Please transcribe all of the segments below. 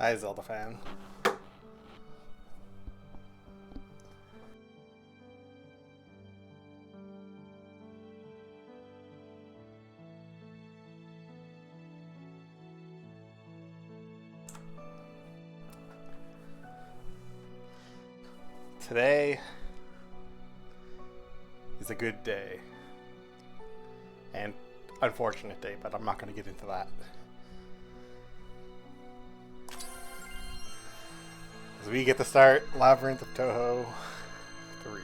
Hi, Zelda fan. Today is a good day. And unfortunate day, but I'm not going to get into that. As we get to start Labyrinth of Touhou 3.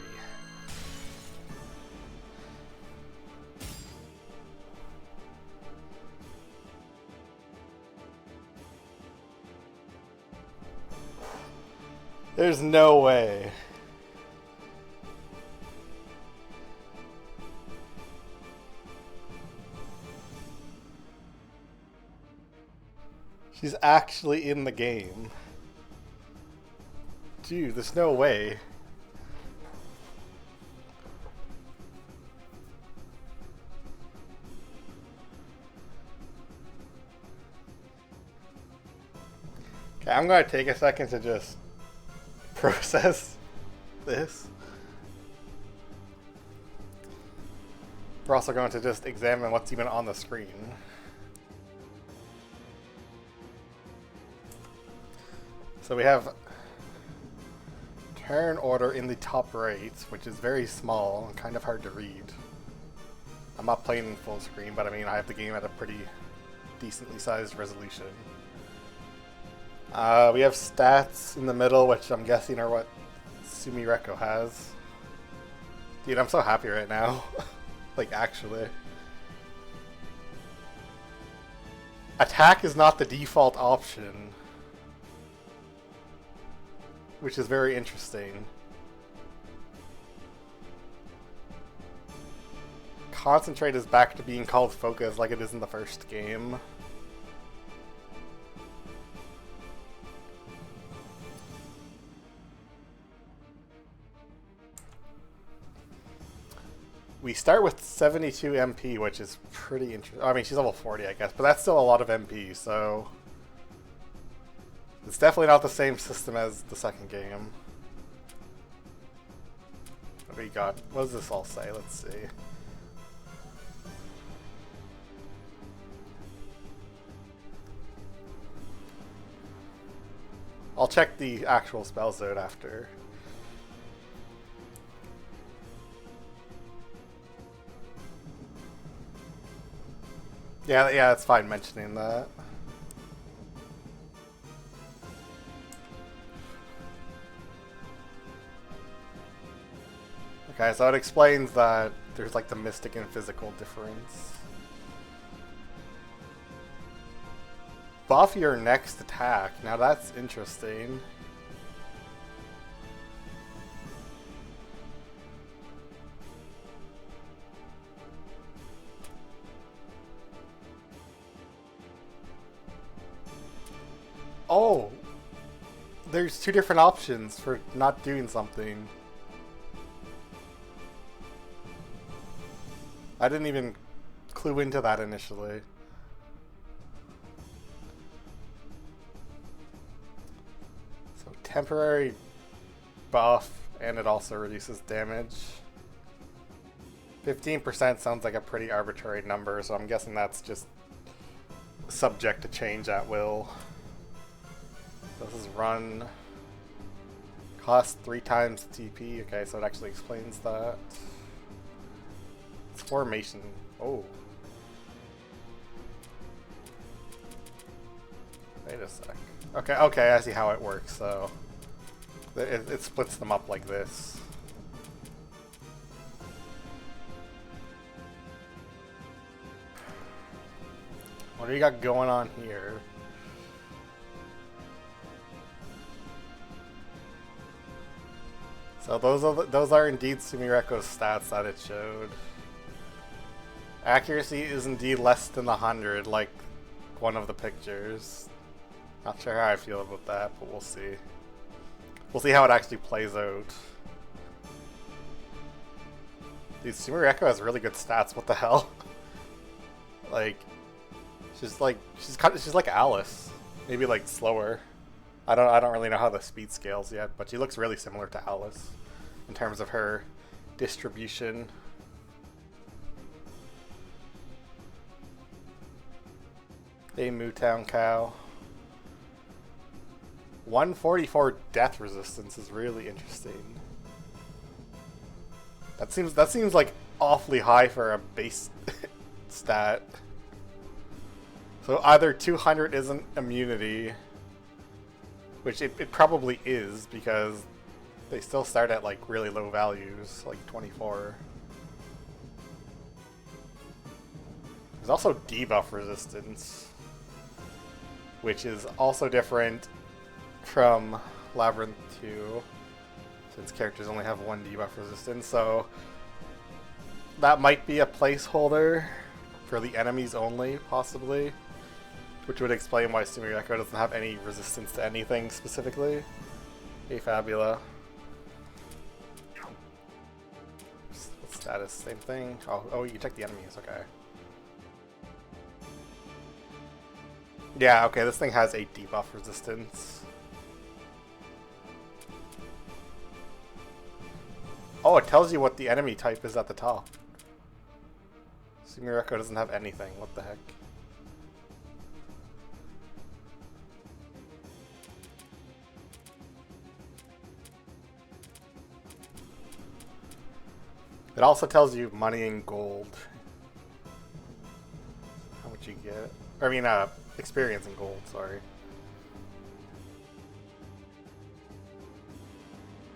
There's no way. She's actually in the game. Dude, there's no way. Okay, I'm gonna take a second to just process this. We're also going to just examine what's even on the screen. So we have turn order in the top right, which is very small and kind of hard to read. I'm not playing in full screen, but I mean I have the game at a pretty decently sized resolution. We have stats in the middle, which I'm guessing are what Sumireko has. Dude, I'm so happy right now. Like, actually. Attack is not the default option, which is very interesting. Concentrate is back to being called focus like it is in the first game. We start with 72 MP, which is pretty interesting. I mean, she's level 40, I guess, but that's still a lot of MP, so it's definitely not the same system as the second game. What do we got? What does this all say? Let's see. I'll check the actual spell zone after. Yeah, it's fine mentioning that. Okay, so it explains that there's like the mystic and physical difference. Buff your next attack. Now that's interesting. Oh! There's two different options for not doing something. I didn't even clue into that initially. So temporary buff, and it also reduces damage. 15% sounds like a pretty arbitrary number, so I'm guessing that's just subject to change at will. This is run. Cost 3 times TP. Okay, so it actually explains that. It's formation. Oh. Wait a sec. Okay, I see how it works. So it splits them up like this. What do you got going on here? So those are indeed Sumireko's stats that it showed. Accuracy is indeed less than 100, like one of the pictures. Not sure how I feel about that, but we'll see. We'll see how it actually plays out. Dude, Sumireko has really good stats. What the hell? Like, she's like Alice, maybe like slower. I don't really know how the speed scales yet, but she looks really similar to Alice in terms of her distribution. A Mootown cow. 144 death resistance is really interesting. That seems like awfully high for a base stat. So either 200 isn't immunity, which it probably is because they still start at like really low values, like 24. There's also debuff resistance, which is also different from Labyrinth 2, since characters only have one debuff resistance, so that might be a placeholder for the enemies only, possibly, which would explain why Sumireko doesn't have any resistance to anything specifically. Hey, Fabula. Status, same thing. Oh, you check the enemies, okay. Yeah, okay, this thing has a debuff resistance. Oh, it tells you what the enemy type is at the top. Sumireko doesn't have anything, what the heck. It also tells you money and gold. How much you get. I mean, experience in gold, sorry.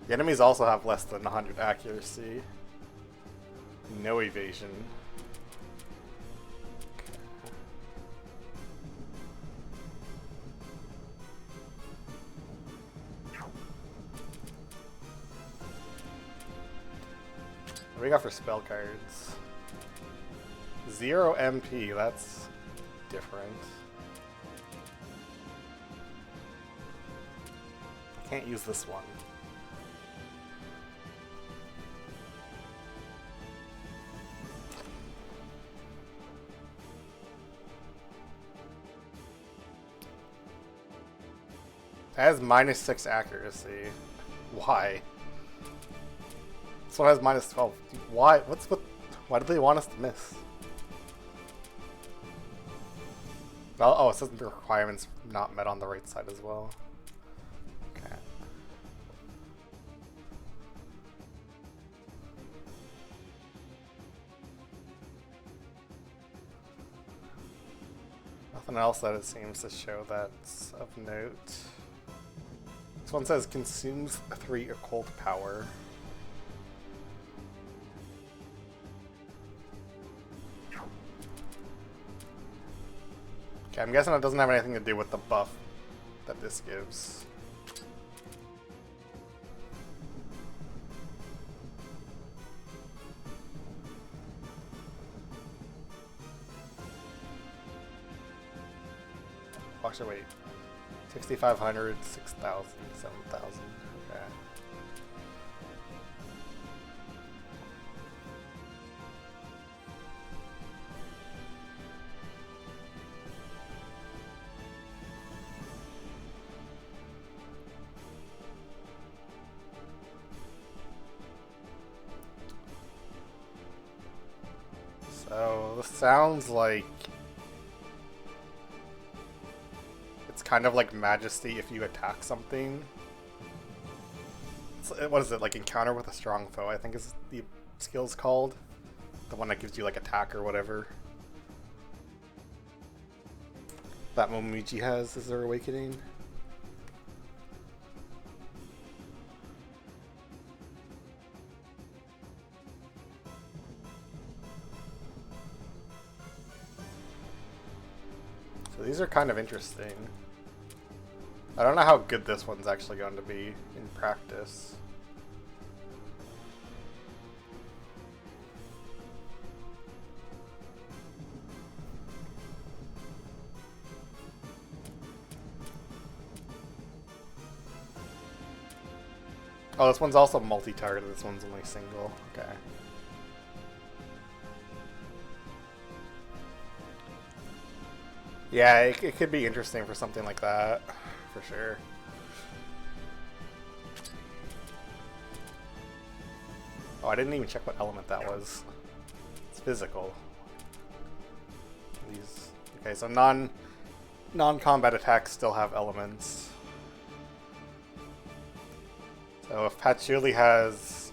The enemies also have less than 100 accuracy. No evasion. What do we got for spell cards? 0 MP, that's different. I can't use this one. It has -6 accuracy. Why? This one has -12. Why? Why did they want us to miss? Oh, it says the requirement's not met on the right side as well. Okay. Nothing else that it seems to show that's of note. This one says consumes 3 occult power. Okay, I'm guessing it doesn't have anything to do with the buff that this gives. Actually, wait. 6,500, 6,000, 7,000. Okay. So, this sounds like it's kind of like Majesty if you attack something. What is it, like Encounter with a Strong Foe, I think is the skill's called. The one that gives you like attack or whatever. That Momiji has as their awakening. So these are kind of interesting. I don't know how good this one's actually going to be in practice. Oh, this one's also multi-targeted. This one's only single. Okay. Yeah, it could be interesting for something like that, for sure. Oh, I didn't even check what element that was. It's physical. These. Okay, so non-combat attacks still have elements. So if Patchouli has,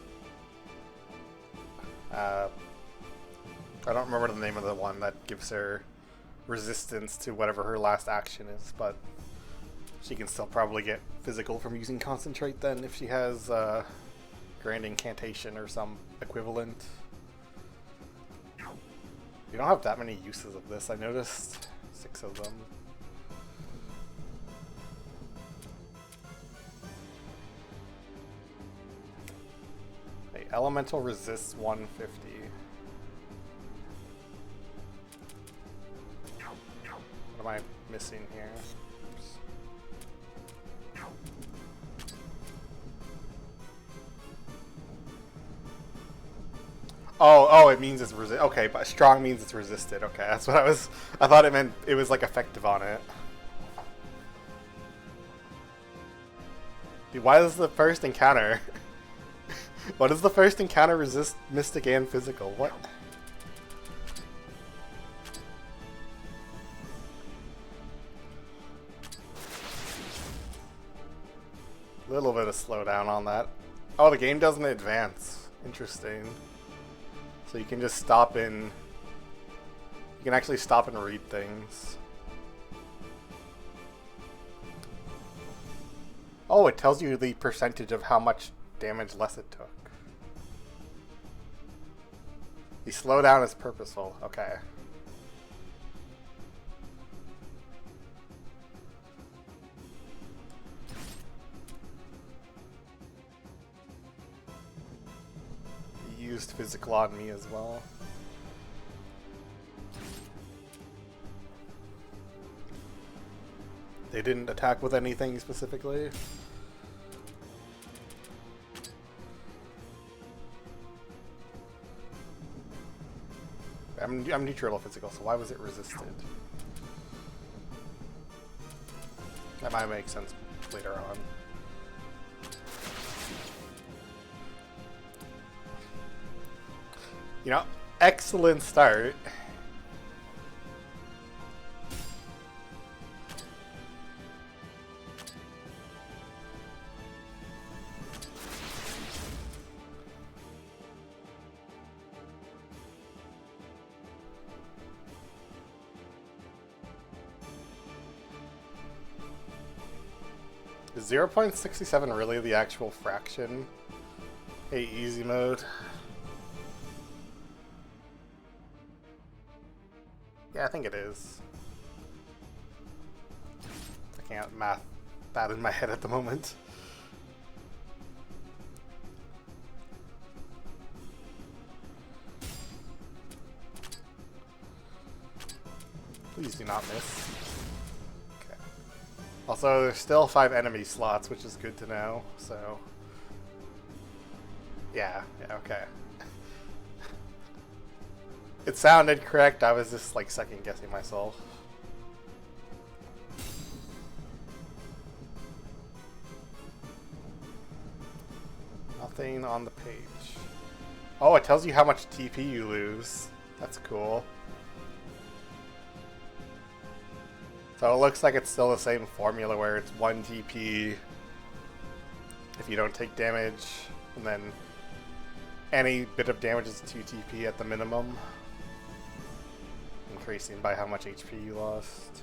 I don't remember the name of the one that gives her resistance to whatever her last action is, but she can still probably get physical from using Concentrate then if she has Grand Incantation or some equivalent. You don't have that many uses of this, I noticed. 6 of them. Okay, Elemental resists 150. What am I missing here? Oops. Oh, it means it's resist. Okay, but strong means it's resisted. Okay, that's what I was. I thought it meant it was like effective on it. Dude, why is the first encounter? What does the first encounter resist mystic and physical? What? A little bit of slowdown on that. Oh, the game doesn't advance. Interesting. So you can just stop in. You can actually stop and read things. Oh, it tells you the percentage of how much damage less it took. The slowdown is purposeful. Okay. He used physical on me as well. They didn't attack with anything specifically. I'm neutral physical, so why was it resisted? That might make sense later on. You know, excellent start. Is 0.67 really the actual fraction? Hey, easy mode. Yeah, I think it is. I can't math that in my head at the moment. Please do not miss. Okay. Also, there's still 5 enemy slots, which is good to know, so... Yeah, okay. It sounded correct, I was just like second guessing myself. Nothing on the page. Oh, it tells you how much TP you lose. That's cool. So it looks like it's still the same formula where it's 1 TP if you don't take damage, and then any bit of damage is 2 TP at the minimum. Increasing by how much HP you lost.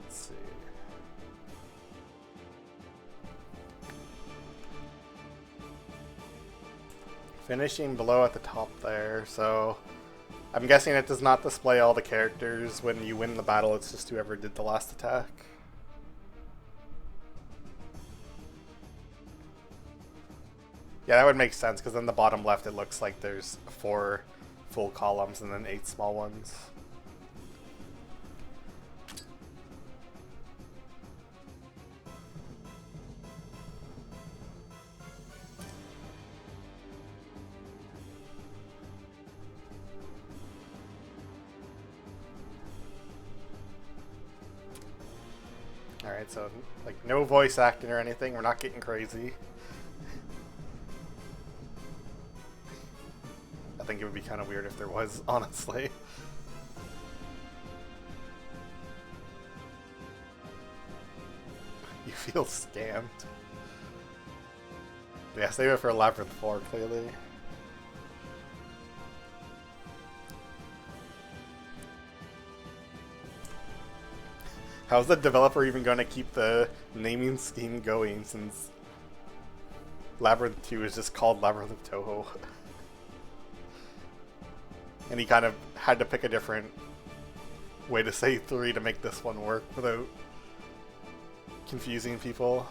Let's see. Finishing below at the top there, so I'm guessing it does not display all the characters when you win the battle, it's just whoever did the last attack. Yeah, that would make sense, because in the bottom left it looks like there's 4 full columns and then 8 small ones. Alright, so like no voice acting or anything, we're not getting crazy. think it would be kind of weird if there was, honestly. You feel scammed. Yeah, save it for Labyrinth 4, clearly. How's the developer even going to keep the naming scheme going since Labyrinth 2 is just called Labyrinth of Touhou? And he kind of had to pick a different way to say 3 to make this one work without confusing people.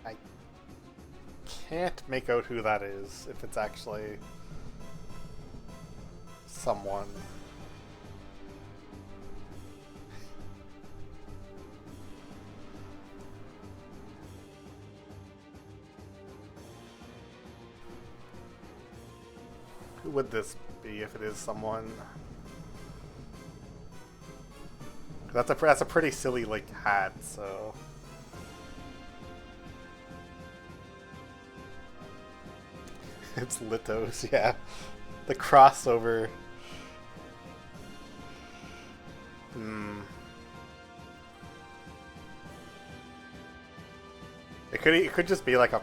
I can't make out who that is, if it's actually someone. Who would this be if it is someone? That's a pretty silly like hat, so. It's Litos, yeah. The crossover. It could just be like a.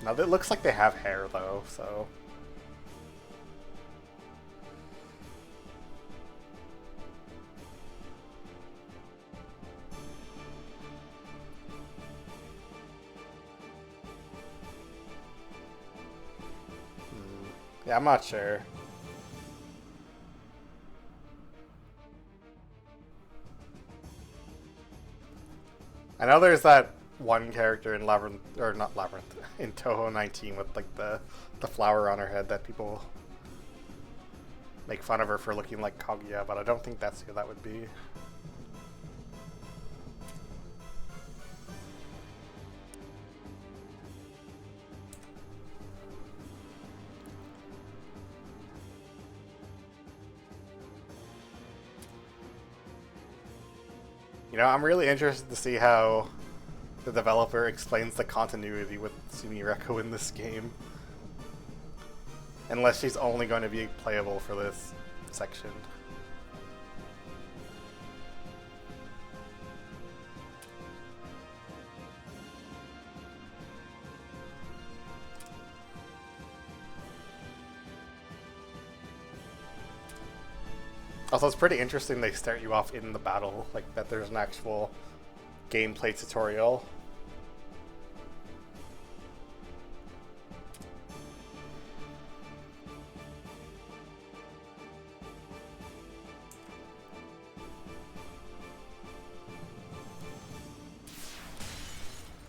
No, it looks like they have hair though, so. Yeah, I'm not sure. I know there's that one character in Labyrinth, or not Labyrinth, in Touhou 19 with like the flower on her head that people make fun of her for looking like Kaguya, but I don't think that's who that would be. You know, I'm really interested to see how the developer explains the continuity with Sumireko in this game. Unless she's only going to be playable for this section. Also, it's pretty interesting they start you off in the battle, like that there's an actual gameplay tutorial.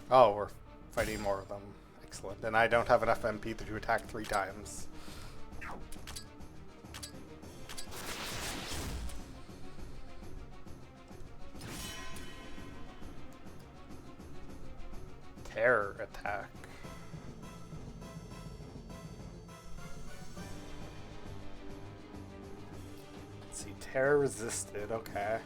Oh, we're fighting more of them. Excellent. And I don't have enough MP to attack 3 times. Terror attack. Let's see, terror resisted, okay.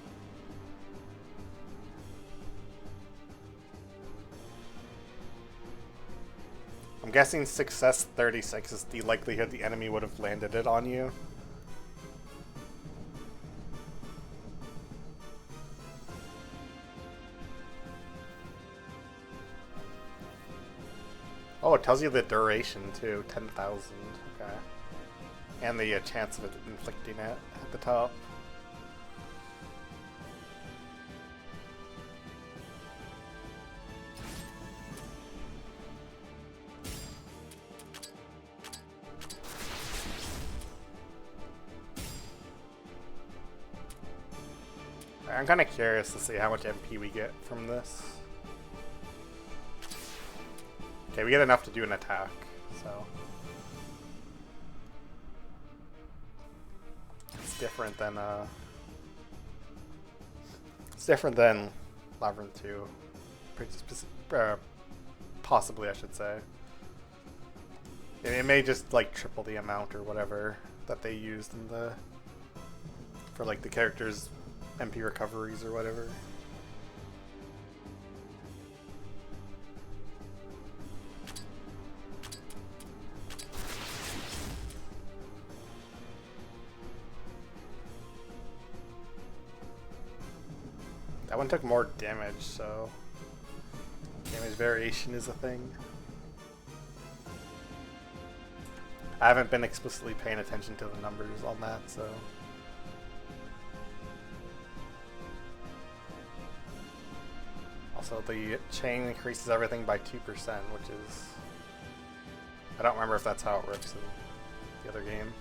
I'm guessing success 36 is the likelihood the enemy would have landed it on you. Oh, it tells you the duration too, 10,000. Okay. And the chance of it inflicting it at the top. I'm kind of curious to see how much MP we get from this. Okay, we get enough to do an attack, so. It's different than, it's different than Labyrinth 2. Pretty specific, possibly, I should say. It may just like triple the amount or whatever that they used in the for like the characters' MP recoveries or whatever. That one took more damage, so damage variation is a thing. I haven't been explicitly paying attention to the numbers on that, so. Also, the chain increases everything by 2%, which is... I don't remember if that's how it works in the other game.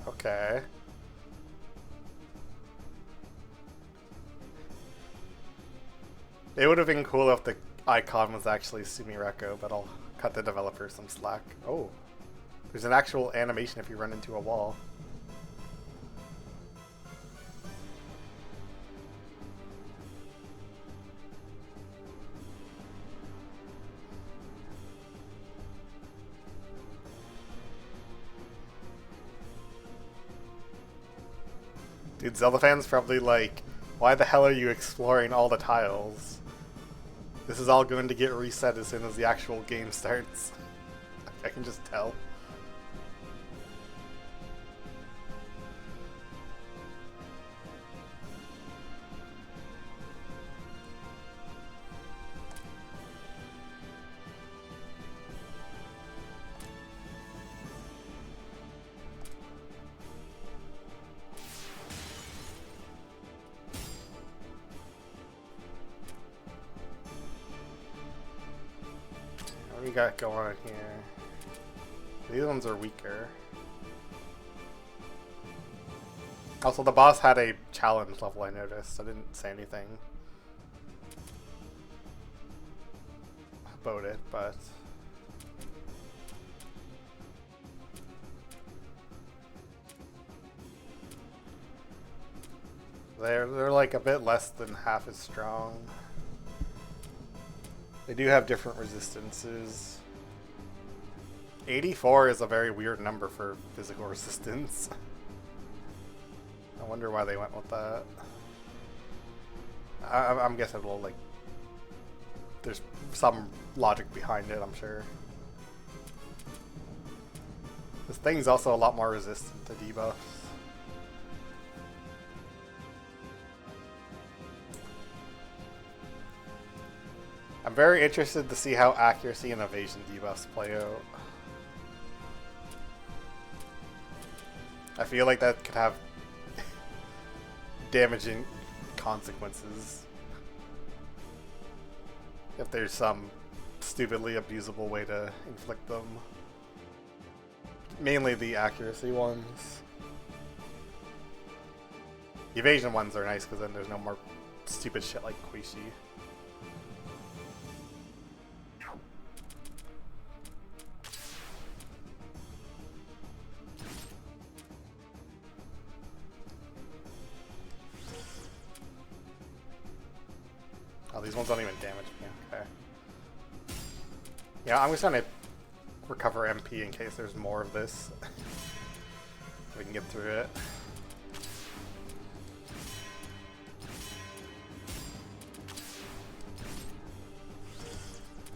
Okay. It would have been cool if the icon was actually Sumireko, but I'll cut the developer some slack. Oh, there's an actual animation if you run into a wall. Dude, Zelda fans probably like, why the hell are you exploring all the tiles? This is all going to get reset as soon as the actual game starts. I can just tell. What do we got going on here? These ones are weaker. Also, the boss had a challenge level, I noticed. I didn't say anything about it, but... They're like a bit less than half as strong. They do have different resistances. 84 is a very weird number for physical resistance. I wonder why they went with that. I'm guessing it'll like... There's some logic behind it, I'm sure. This thing's also a lot more resistant to debuffs. I'm very interested to see how accuracy and evasion debuffs play out. I feel like that could have damaging consequences if there's some stupidly abusable way to inflict them. Mainly the accuracy ones. The evasion ones are nice because then there's no more stupid shit like Quishi. Oh, these ones don't even damage me. Okay. Yeah, I'm just trying to recover MP in case there's more of this. We can get through it.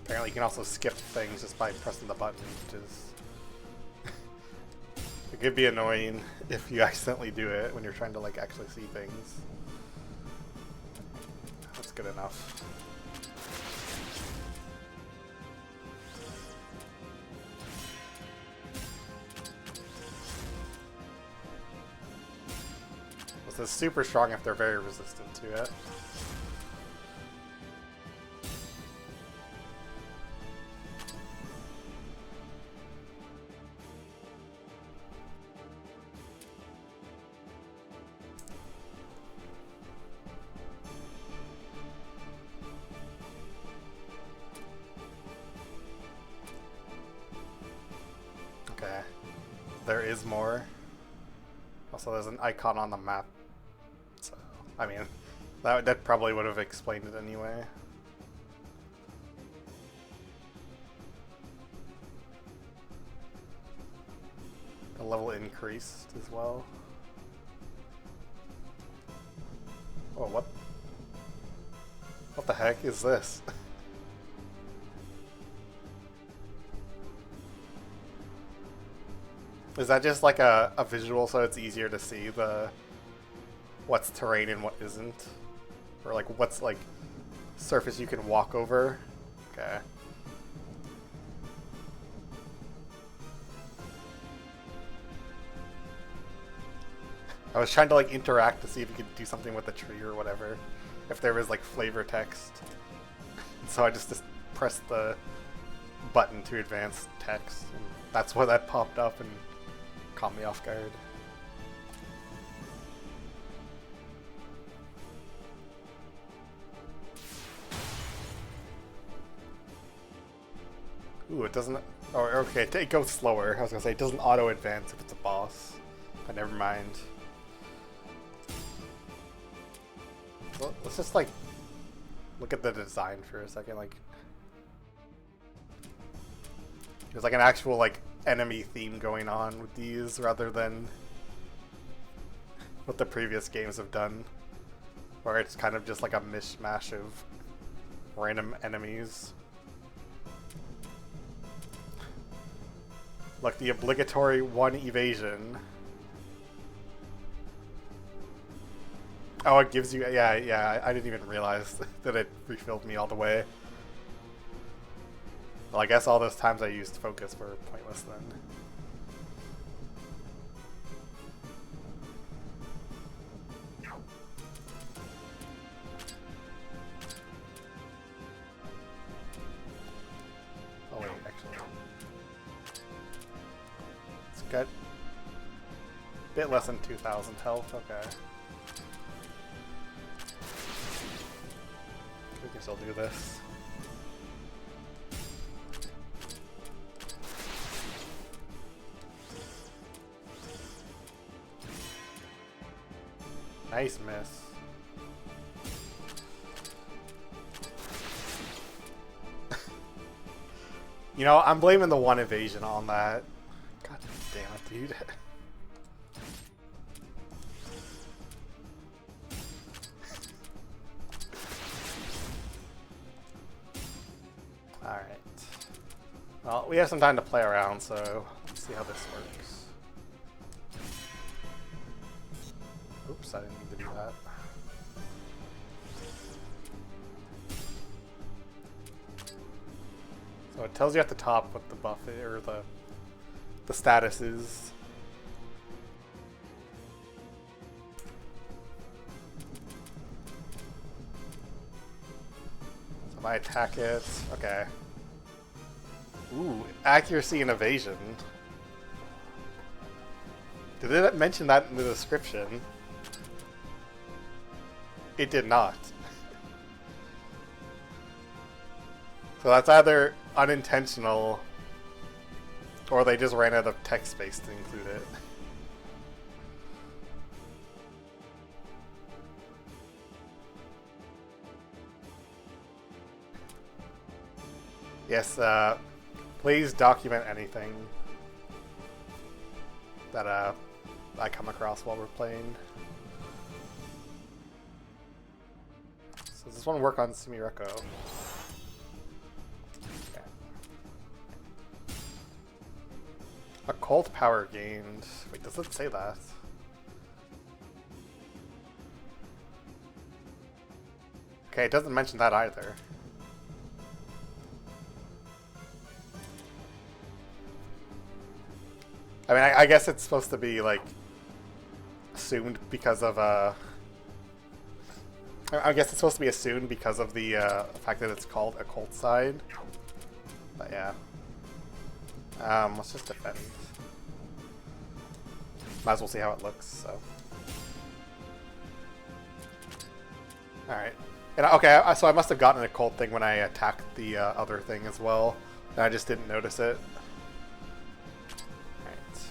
Apparently you can also skip things just by pressing the button, which is... It could be annoying if you accidentally do it when you're trying to like actually see things. That's good enough. This is super strong if they're very resistant to it. there is more. Also, there's an icon on the map. So, I mean, that probably would have explained it anyway. The level increased as well. Oh, what? What the heck is this? Is that just like a visual so it's easier to see what's terrain and what isn't? Or like what's like surface you can walk over? Okay. I was trying to like interact to see if you could do something with the tree or whatever. If there was like flavor text. So I just pressed the button to advance text. And that's why that popped up and caught me off guard. Ooh, it doesn't... Oh, okay, it goes slower. I was gonna say, it doesn't auto-advance if it's a boss. But never mind. Well, let's just, like, look at the design for a second. Like, there's, like, an actual, like, enemy theme going on with these rather than what the previous games have done, where it's kind of just like a mishmash of random enemies. Look, the obligatory 1 evasion. Oh, it gives you... Yeah, I didn't even realize that it refilled me all the way. Well, I guess all those times I used focus were pointless then. Oh wait, actually. It's got a bit less than 2,000 health, okay. We can still do this. Nice miss. You know, I'm blaming the 1 evasion on that. God damn it, dude. Alright. Well, we have some time to play around, so let's see how this works. Oops, I didn't mean to do that. So it tells you at the top what the buff is, or the status is. So if I attack it, okay. Ooh, accuracy and evasion. Did it mention that in the description? It did not. So that's either unintentional or they just ran out of text space to include it. Yes, please document anything that I come across while we're playing. So does this one work on Sumireko? Okay. Occult power gained. Wait, does it say that? Okay, it doesn't mention that either. I mean, I guess it's supposed to be, like, assumed because of, I guess it's supposed to be assumed because of the fact that it's called Occult Side. But yeah. Let's just defend. Might as well see how it looks, so. Alright. And okay, so I must have gotten an occult thing when I attacked the other thing as well. And I just didn't notice it. Alright.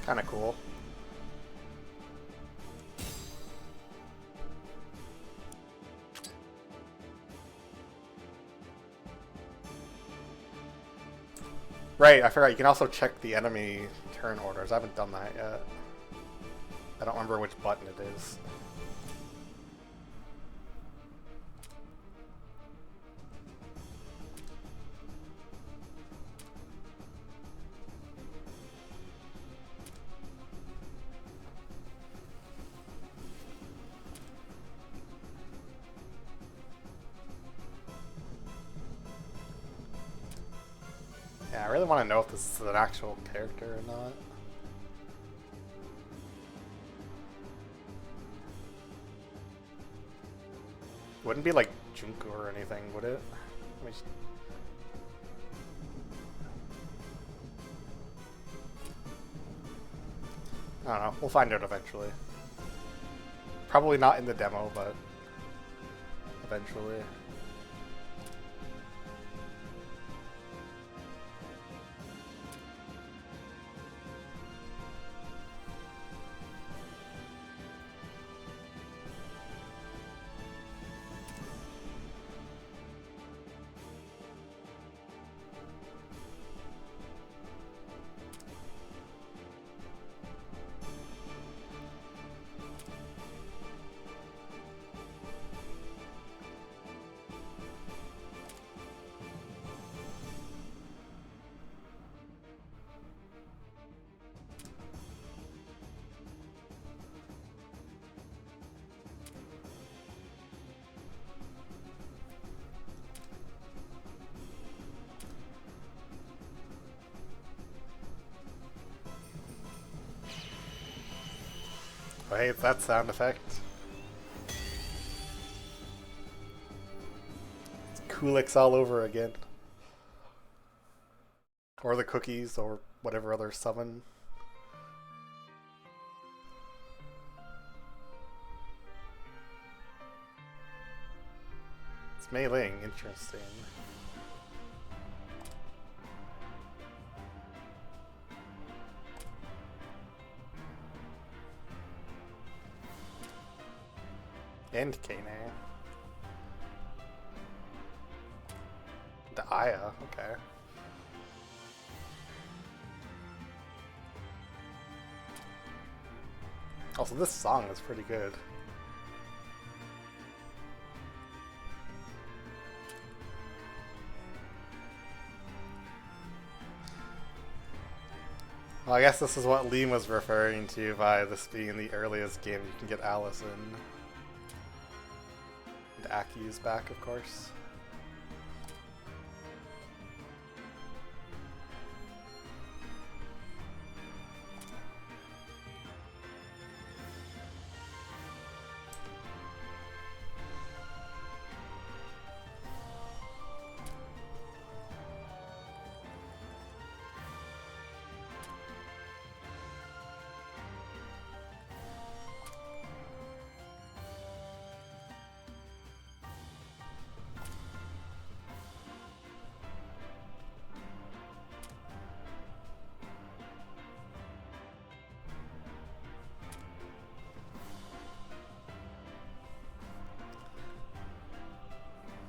Kind of cool. Right, I forgot you can also check the enemy turn orders. I haven't done that yet. I don't remember which button it is. Yeah, I really want to know if this is an actual character or not. Wouldn't be like Junko or anything, would it? I don't know. We'll find out eventually. Probably not in the demo, but eventually. Oh, hey, it's that sound effect. It's Kulix all over again. Or the cookies, or whatever other summon. It's meleeing, interesting. And Kane. The Aya, okay. Also, this song is pretty good. Well, I guess this is what Liam was referring to by this being the earliest game you can get Alice in. And Aki is back, of course.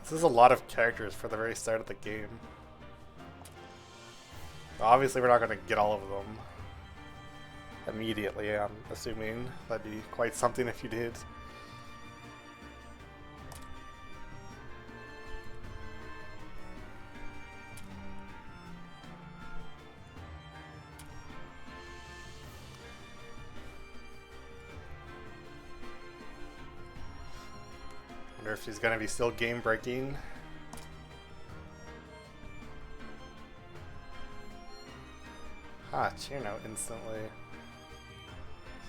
This is a lot of characters for the very start of the game. Obviously we're not going to get all of them immediately, I'm assuming. That'd be quite something if you did. Wonder if she's gonna be still game breaking. Ah, cheer note instantly.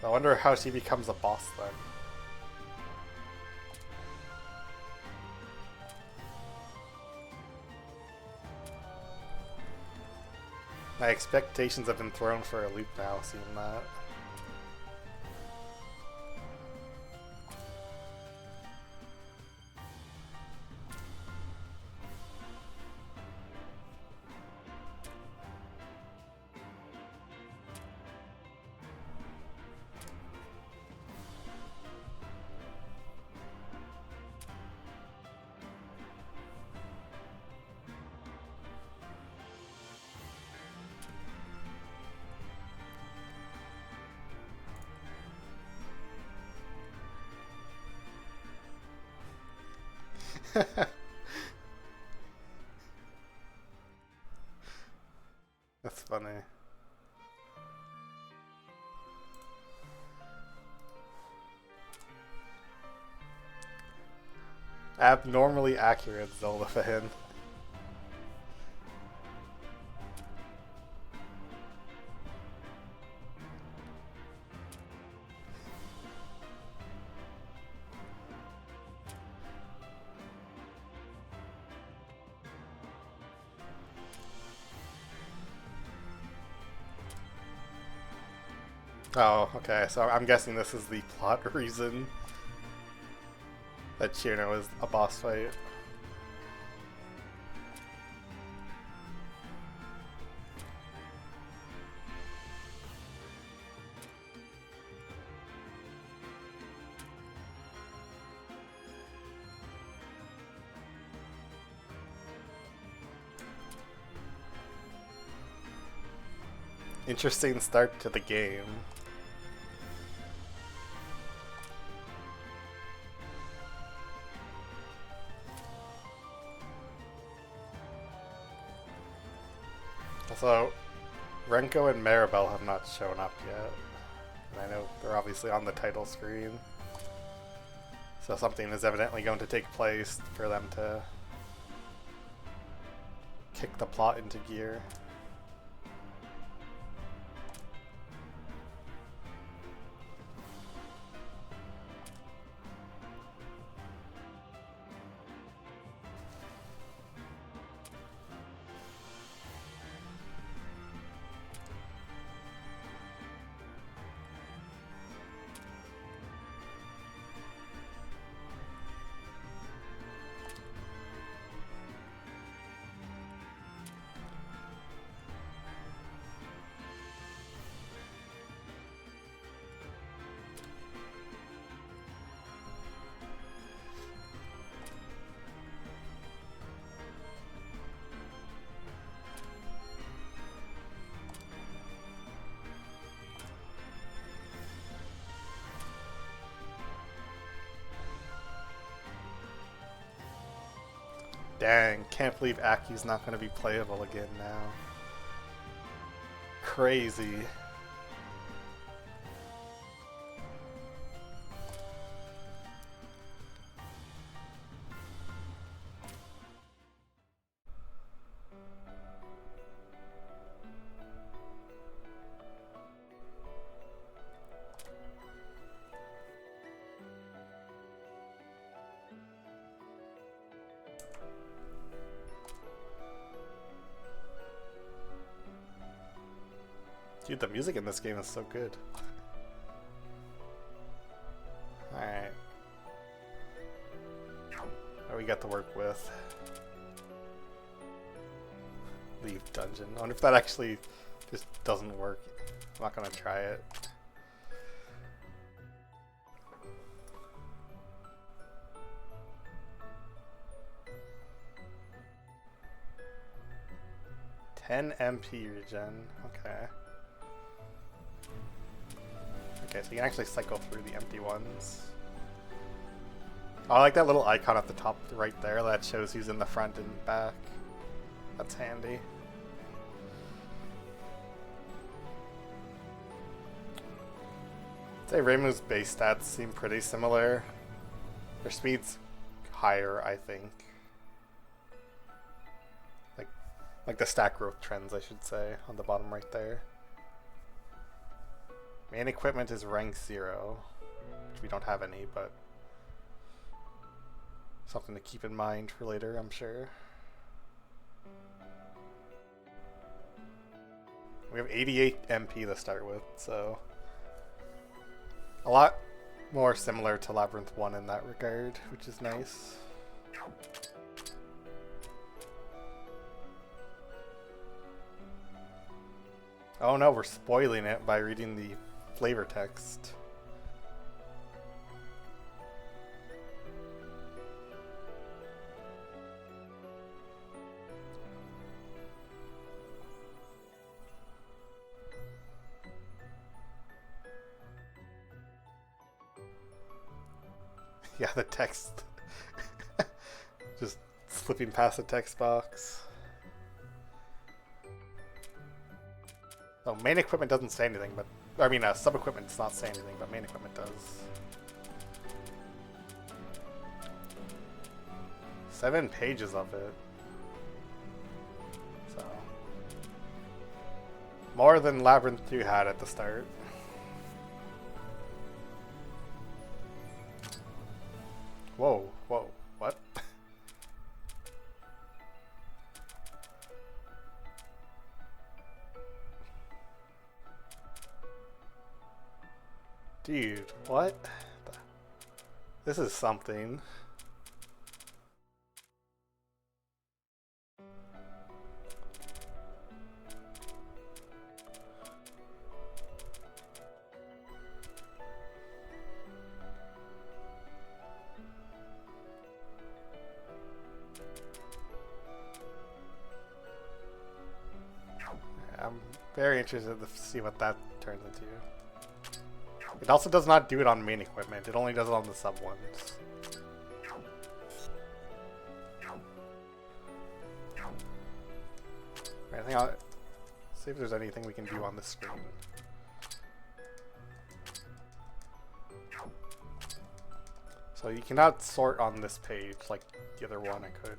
So I wonder how she becomes a boss then. My expectations have been thrown for a loop now, seeing that. That's funny. Abnormally accurate Zelda fan. Oh, okay, so I'm guessing this is the plot reason that Chino is a boss fight. Interesting start to the game. So, Renko and Maribel have not shown up yet. And I know they're obviously on the title screen. So something is evidently going to take place for them to kick the plot into gear. Dang, can't believe Aki's not going to be playable again now. Crazy. Dude, the music in this game is so good. Alright. What do we got to work with? Leave dungeon. I wonder if that actually just doesn't work. I'm not gonna try it. $10 MP regen. Okay. Okay, so you can actually cycle through the empty ones. Oh, I like that little icon at the top right there that shows who's in the front and back. That's handy. I'd say Reimu's base stats seem pretty similar. Their speed's higher, I think. Like the stack growth trends, I should say, on the bottom right there. Main equipment is rank 0, which we don't have any, but something to keep in mind for later, I'm sure. We have 88 MP to start with, so a lot more similar to Labyrinth 1 in that regard, which is nice. Oh no, we're spoiling it by reading the flavor text. Yeah, the text. Just slipping past the text box. Oh, main equipment doesn't say anything, but I mean, sub equipment does not say anything, but main equipment does. 7 pages of it. So more than Labyrinth 2 had at the start. Whoa, whoa, what? Dude, what? This is something. I'm very interested to see what that turns into. It also does not do it on main equipment, it only does it on the sub ones. I think I'll see if there's anything we can do on this screen. So you cannot sort on this page like the other one I could.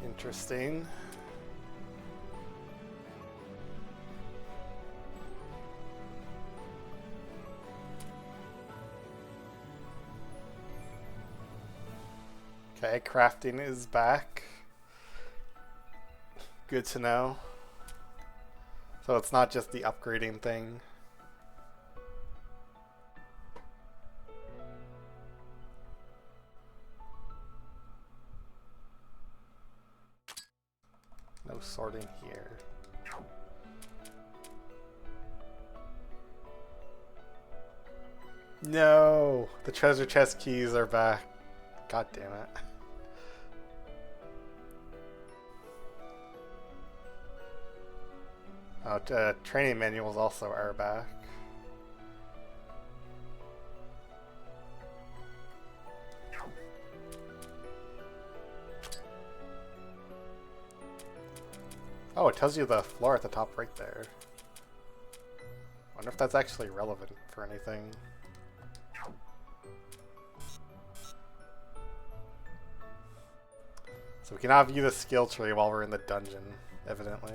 Interesting. Okay, crafting is back. Good to know. So it's not just the upgrading thing. No sorting here. No! The treasure chest keys are back. God damn it. Oh, training manuals also are back. Oh, it tells you the floor at the top right there. Wonder if that's actually relevant for anything. So we cannot view the skill tree while we're in the dungeon, evidently.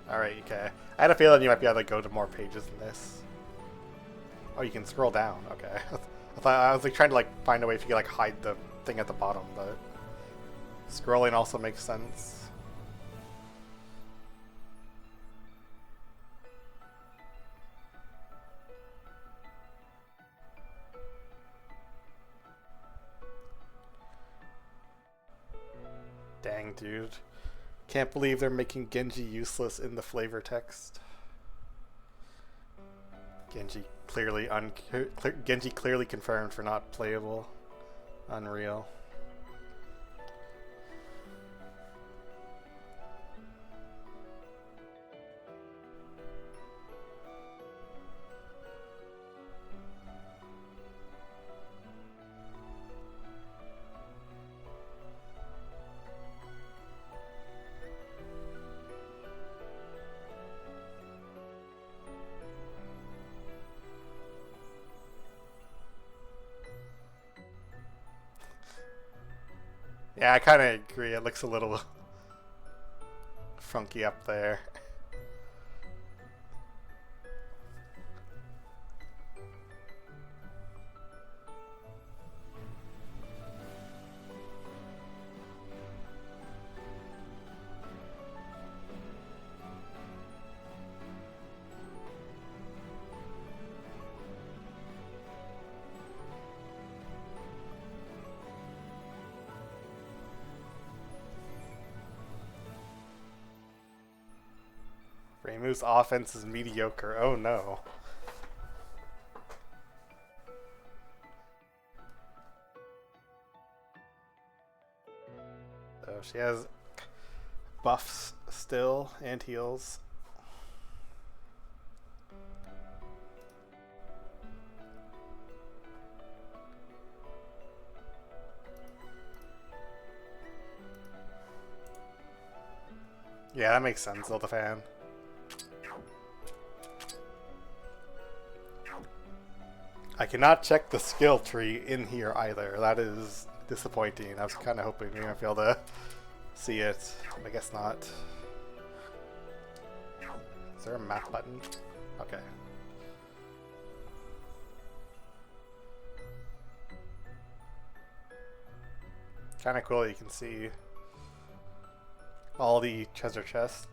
Alright, okay. I had a feeling you might be able to go to more pages than this. Oh, you can scroll down. Okay. I thought I was like trying to like find a way if you could like hide the thing at the bottom, but scrolling also makes sense. Dang, dude. Can't believe they're making Genji useless in the flavor text. Genji clearly confirmed for not playable. Unreal. Yeah, I kind of agree. It looks a little funky up there. Reimu's offense is mediocre. Oh no. So she has buffs still and heals. Yeah, that makes sense, Zelda fan. I cannot check the skill tree in here either. That is disappointing. I was kind of hoping we might be able to see it. I guess not. Is there a map button? Okay. Kind of cool you can see all the treasure chests.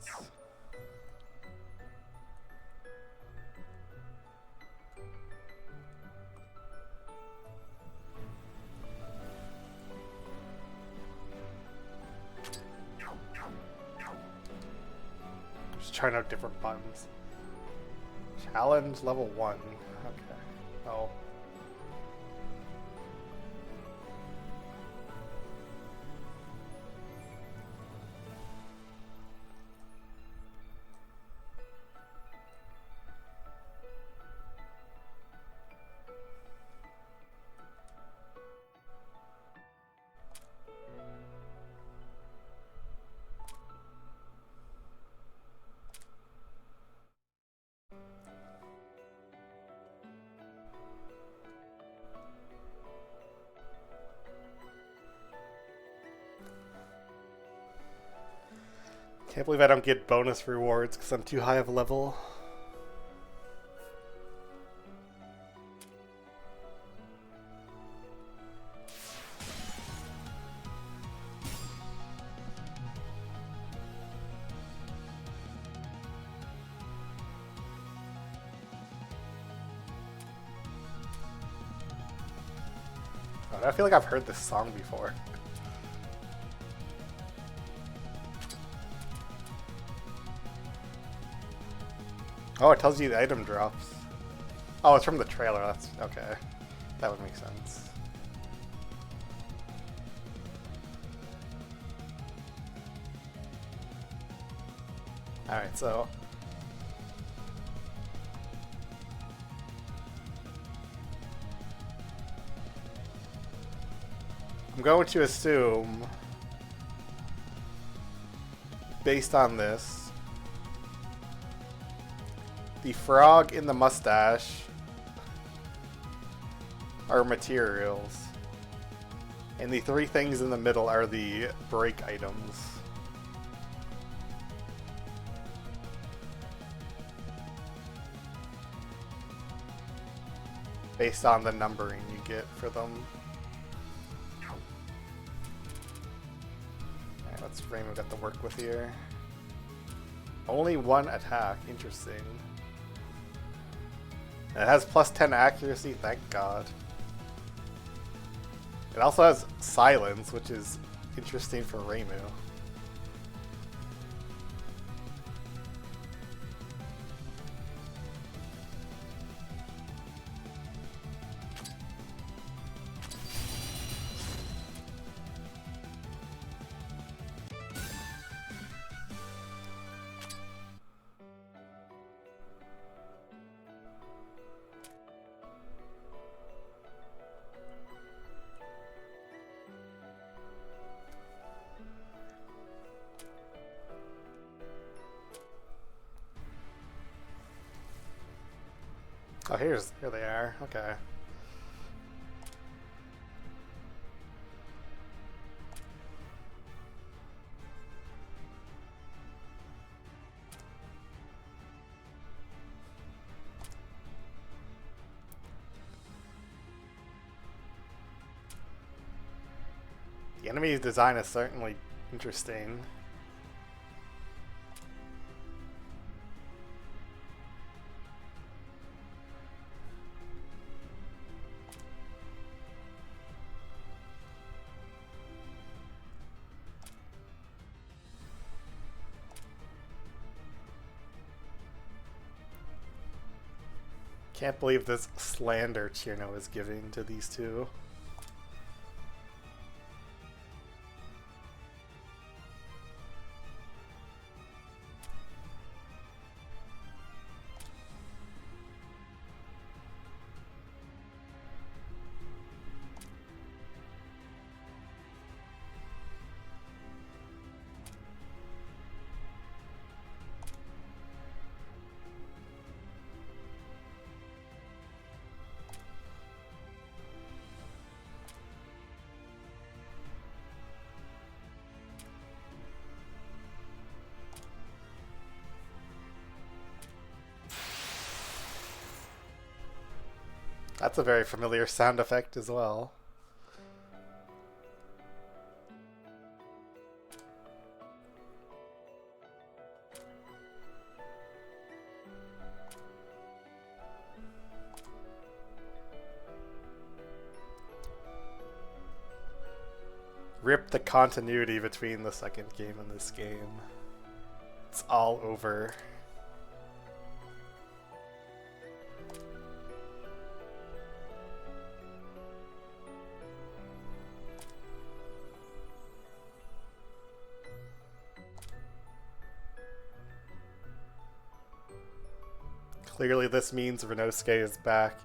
Just trying out different buttons. Challenge level 1. Okay. Oh. Can't believe I don't get bonus rewards because I'm too high of a level. I feel like I've heard this song before. Oh, it tells you the item drops. Oh, it's from the trailer. That's okay. That would make sense. Alright, so I'm going to assume, based on this, the frog in the mustache are materials, and the 3 things in the middle are the break items. Based on the numbering you get for them. Alright, what's Reimu got to work with here? Only 1 attack, interesting. And it has plus 10 accuracy, thank God. It also has silence, which is interesting for Reimu. Oh, here they are. Okay. The enemy's design is certainly interesting. Can't believe this slander Chirno is giving to these two. That's a very familiar sound effect as well. Rip the continuity between the second game and this game. It's all over. Clearly this means Renosuke is back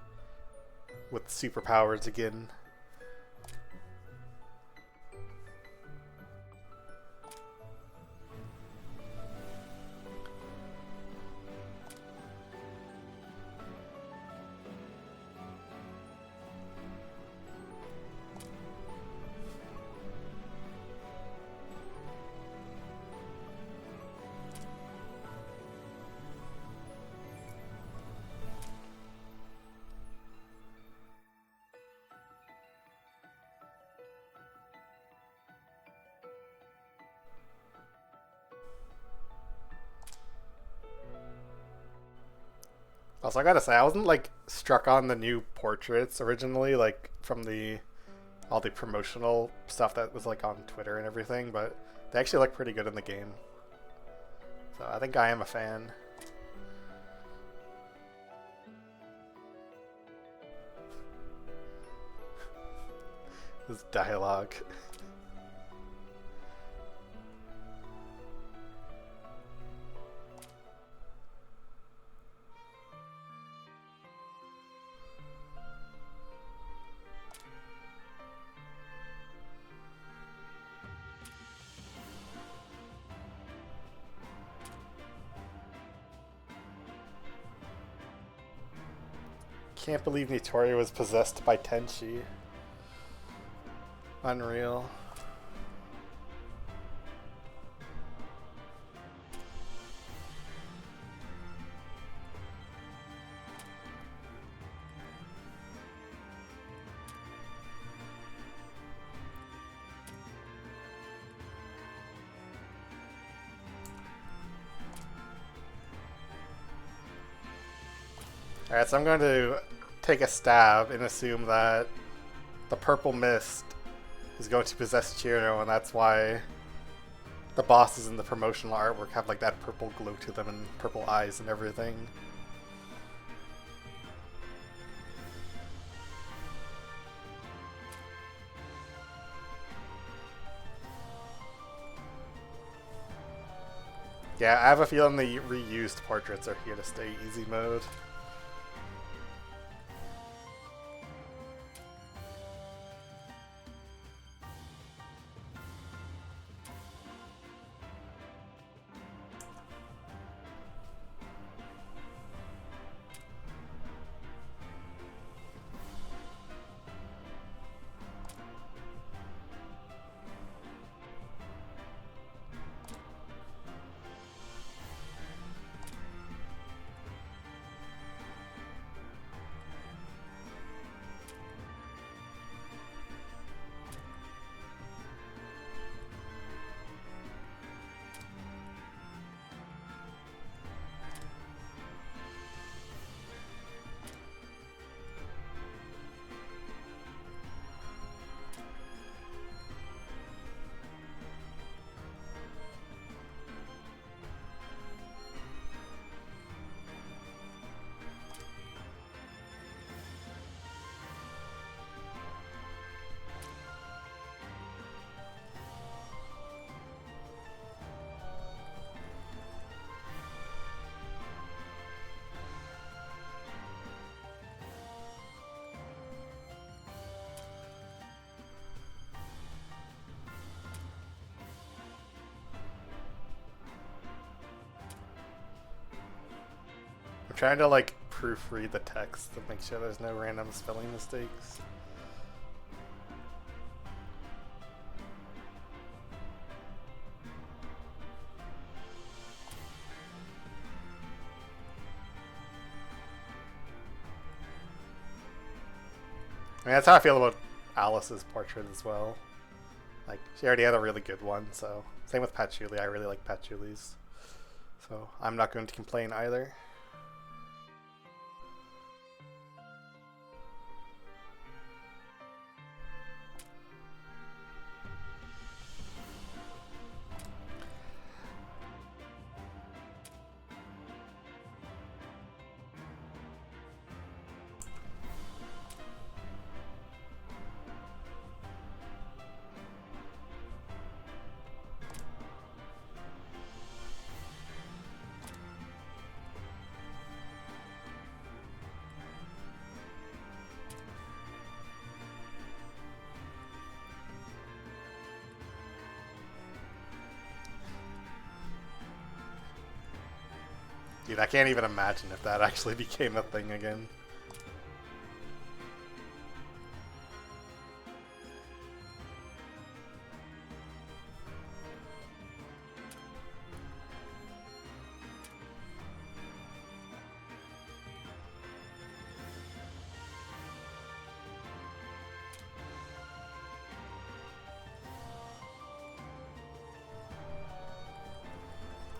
with superpowers again. Also, I gotta say, I wasn't like struck on the new portraits originally, like from all the promotional stuff that was like on Twitter and everything, but they actually look pretty good in the game. So I think I am a fan. This dialogue. Can't believe Nitori was possessed by Tenchi. Unreal. Alright, so I'm going to take a stab and assume that the purple mist is going to possess Chirno, and that's why the bosses in the promotional artwork have like that purple glow to them and purple eyes and everything. Yeah, I have a feeling the reused portraits are here to stay easy mode. trying to like proofread the text to make sure there's no random spelling mistakes. I mean, that's how I feel about Alice's portrait as well. Like, she already had a really good one, so... Same with Patchouli, I really like Patchouli's. So, I'm not going to complain either. Dude, I can't even imagine if that actually became a thing again.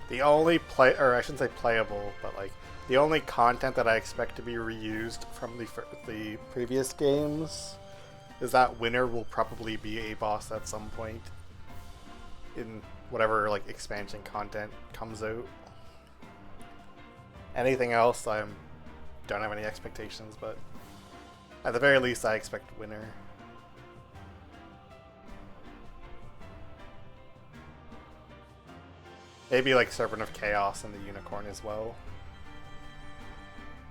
The only or I shouldn't say playable, but like the only content that I expect to be reused from the previous games is that Winter will probably be a boss at some point in whatever like expansion content comes out. Anything else, I don't have any expectations, but at the very least, I expect Winter. Maybe like Serpent of Chaos and the Unicorn as well.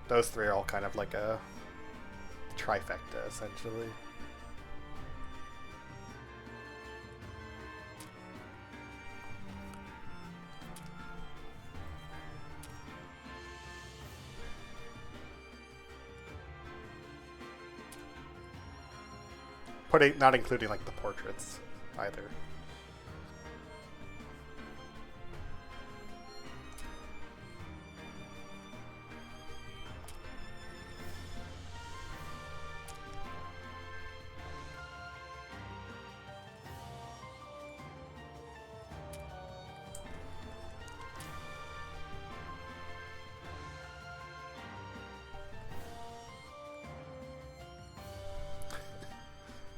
Those three are all kind of like a trifecta, essentially. Not including like the portraits either.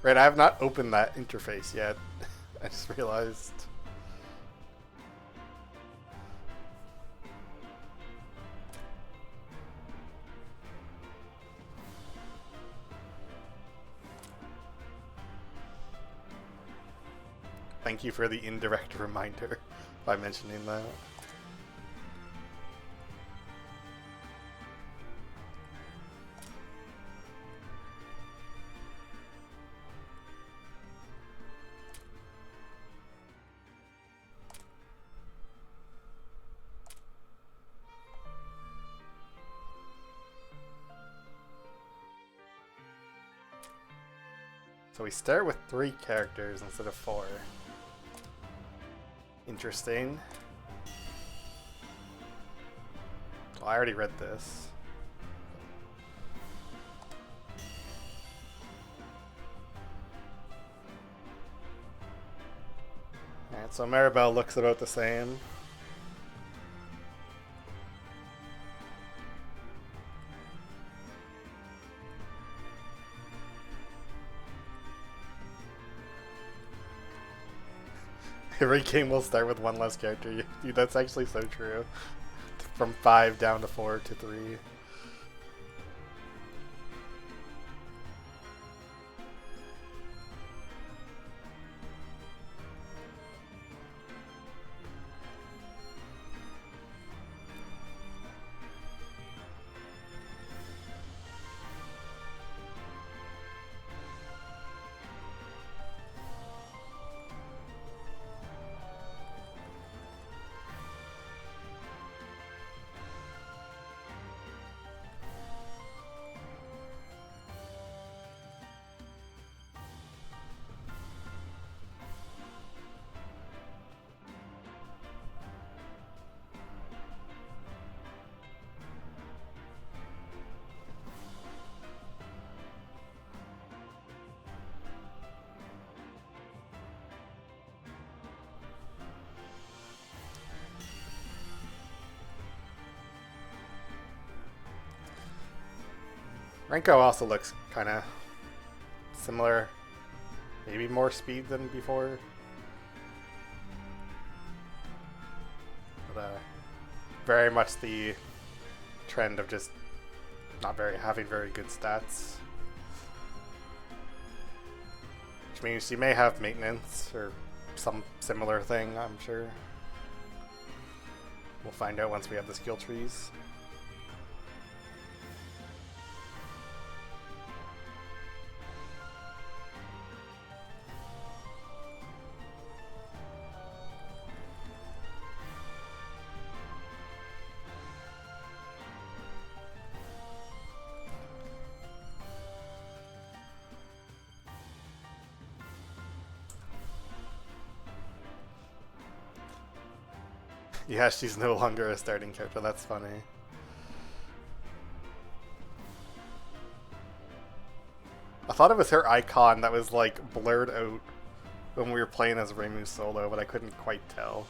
Right, I have not opened that interface yet. I just realized. Thank you for the indirect reminder by mentioning that. So we start with 3 characters instead of 4. Interesting. Well, I already read this. Alright, so Maribel looks about the same. Every game will start with 1 less character. Dude, that's actually so true. From 5 down to 4 to 3. Renko also looks kind of similar. Maybe more speed than before. But very much the trend of just not having very good stats. Which means she may have maintenance or some similar thing, I'm sure. We'll find out once we have the skill trees. Yeah, she's no longer a starting character. That's funny. I thought it was her icon that was like blurred out when we were playing as Reimu solo, but I couldn't quite tell.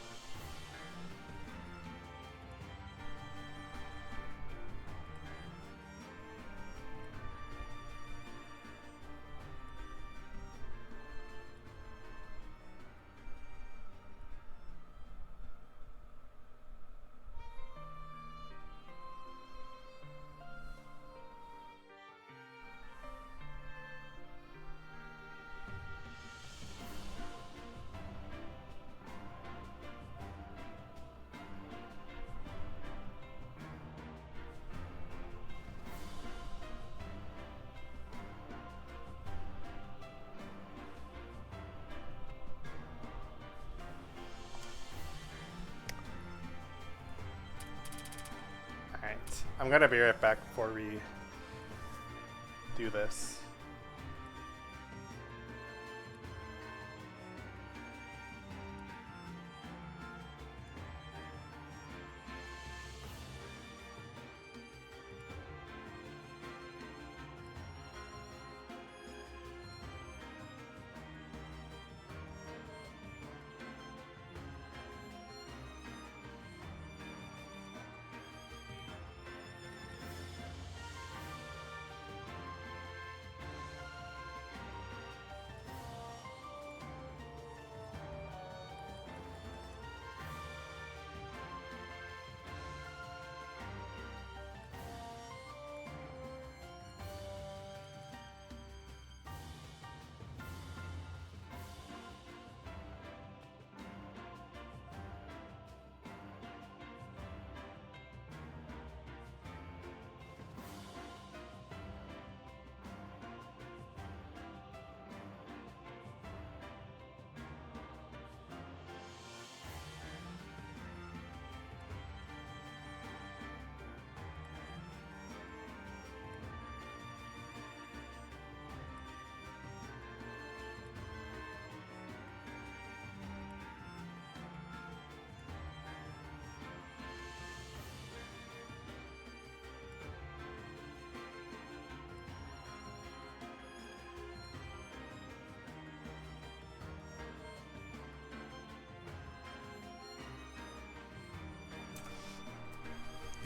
I'm gonna be right back before we do this.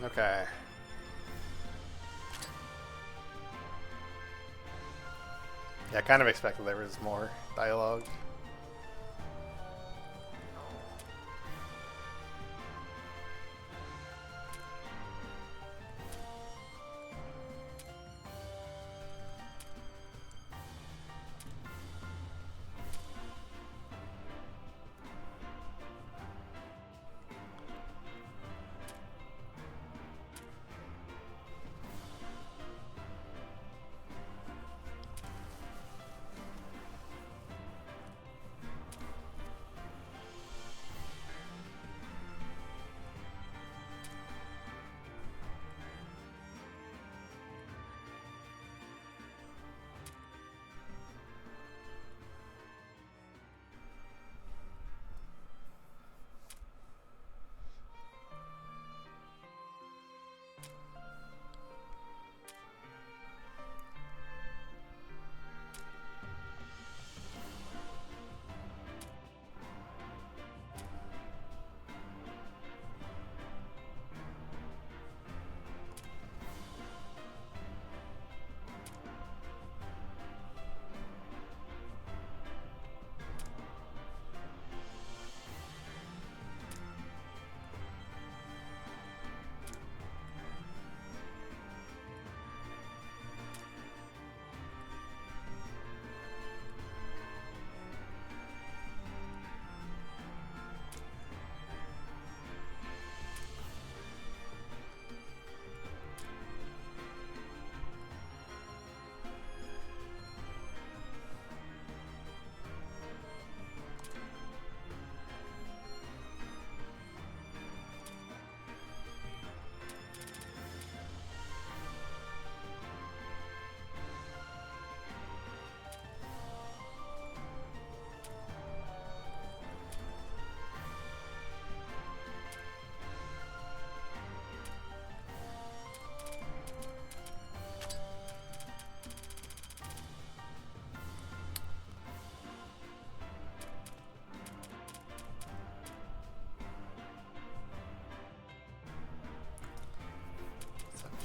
Okay. Yeah, I kind of expected there was more dialogue.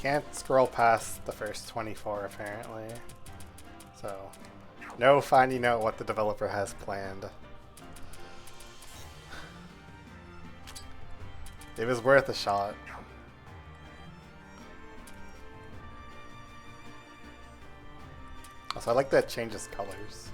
can't scroll past the first 24 apparently. So, no finding out what the developer has planned. It was worth a shot. Also, I like that it changes colors.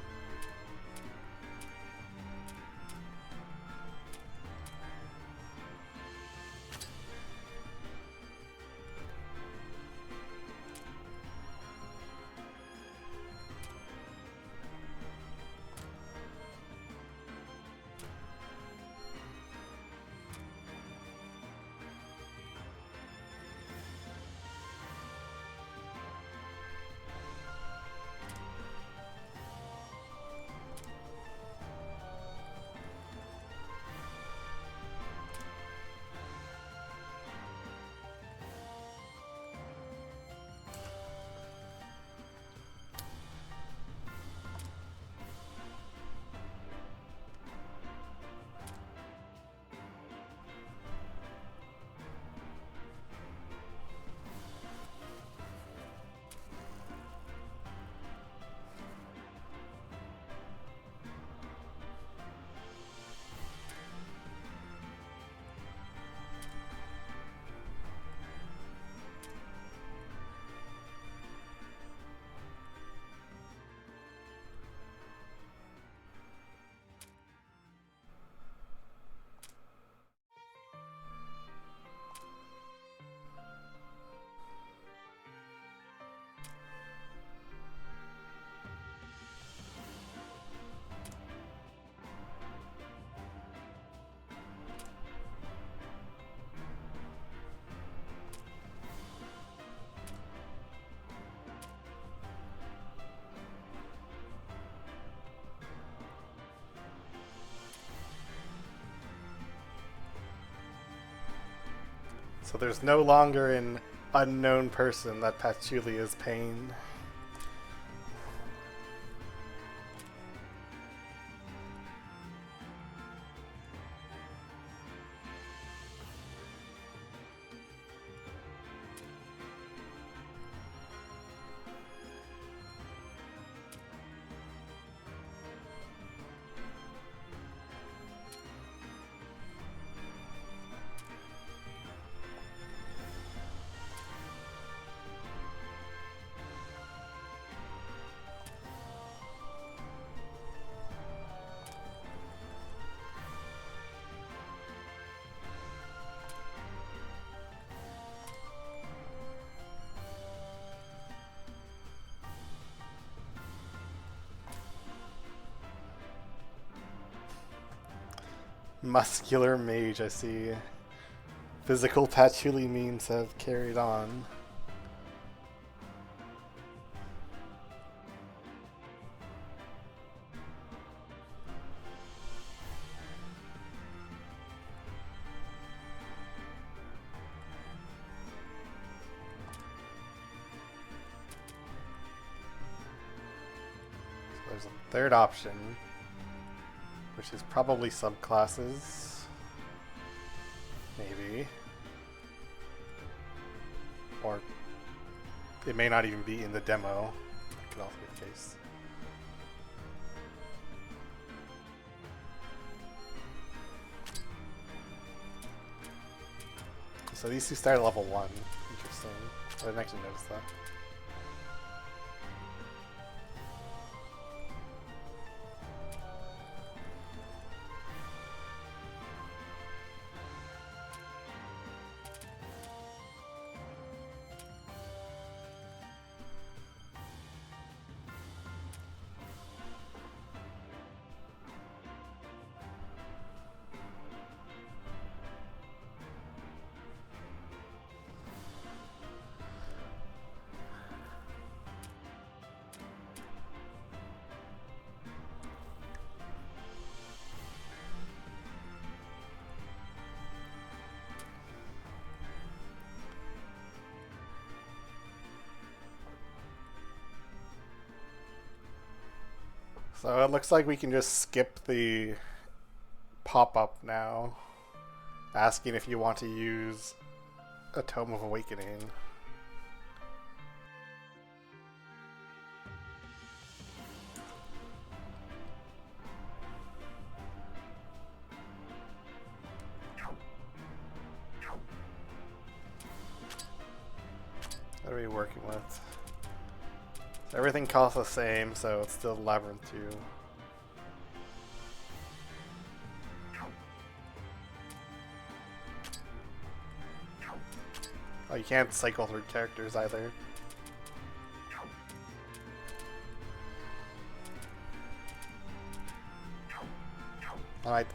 So there's no longer an unknown person that Patchouli is paying. Muscular mage, I see. Physical Patchouli memes have carried on. So there's a third option, which is probably subclasses. Maybe. Or it may not even be in the demo. That could also be the case. So these two start at level 1. Interesting. I didn't actually notice that. So it looks like we can just skip the pop-up now, asking if you want to use a Tome of Awakening. working with. So everything costs the same, so it's still Labyrinth 2. Oh, you can't cycle through characters either.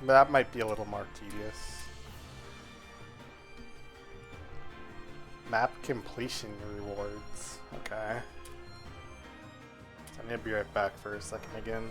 That might be a little more tedious. Map completion rewards. Okay. So I need to be right back for a second again.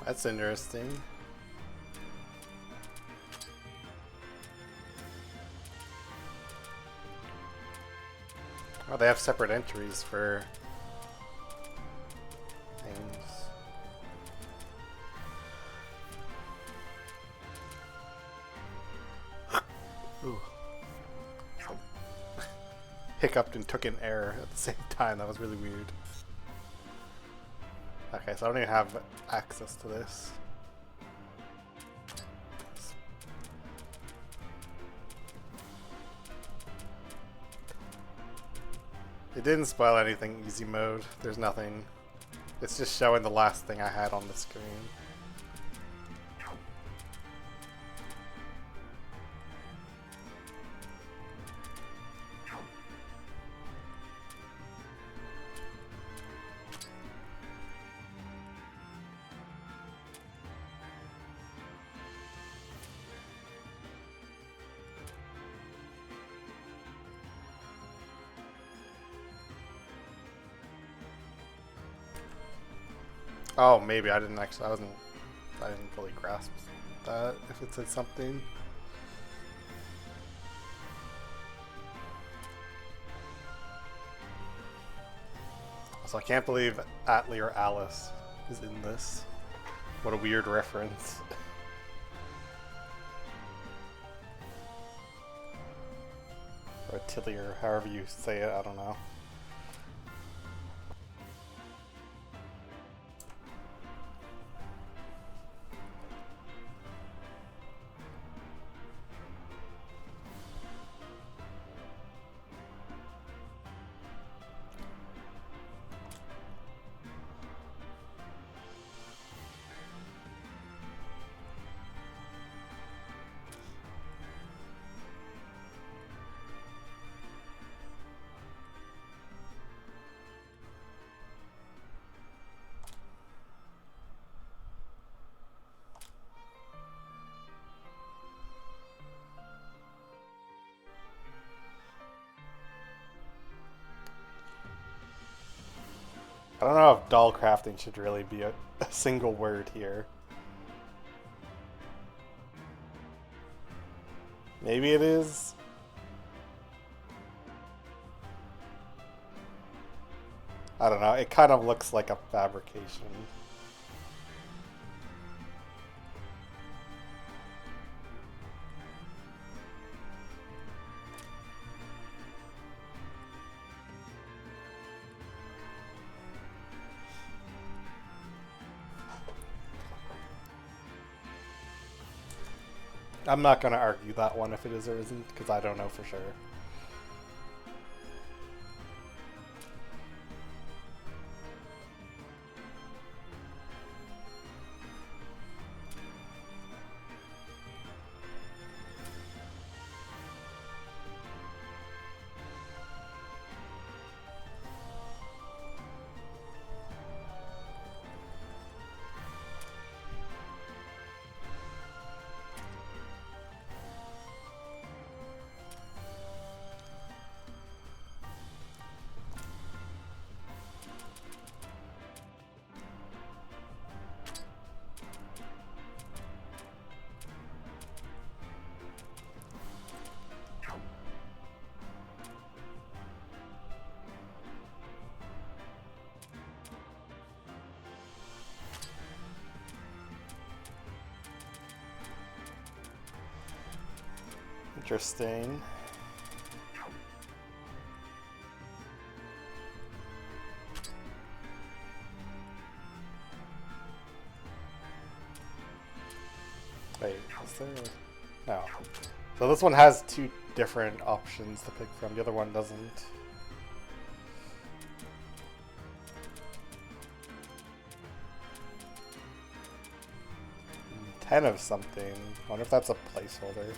That's interesting. Oh, they have separate entries for things. Ooh. Hiccuped and took an error at the same time. That was really weird. Okay, so I don't even have access to this. It didn't spoil anything easy mode. There's nothing. It's just showing the last thing I had on the screen. Oh, maybe I didn't actually. I didn't fully grasp that. If it said something. So I can't believe Atlee or Alice is in this. What a weird reference. Or Atelier, however you say it. I don't know. I don't know if doll crafting should really be a single word here. Maybe it is. I don't know. It kind of looks like a fabrication. I'm not going to argue that one if it is or isn't, because I don't know for sure. Interesting. Wait, is there? No. So this one has two different options to pick from. The other one doesn't. Ten of something. I wonder if that's a placeholder.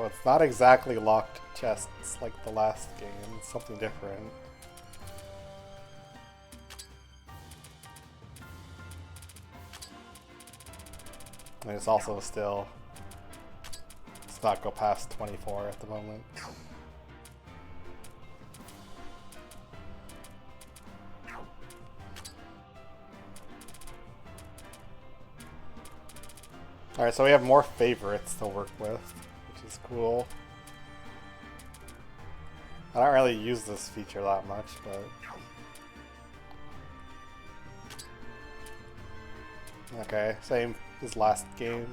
it's not exactly locked chests like the last game. It's something different. And it's also still... Let's not go past 24 at the moment. Alright, so we have more favorites to work with, which is cool. I don't really use this feature that much, but... Okay, same as last game.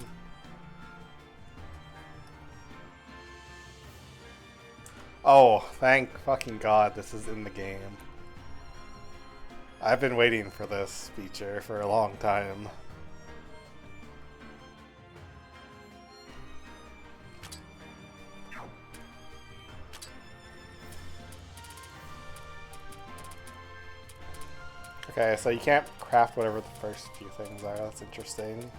Oh, thank fucking god this is in the game. I've been waiting for this feature for a long time. Okay, so you can't craft whatever the first few things are. That's interesting.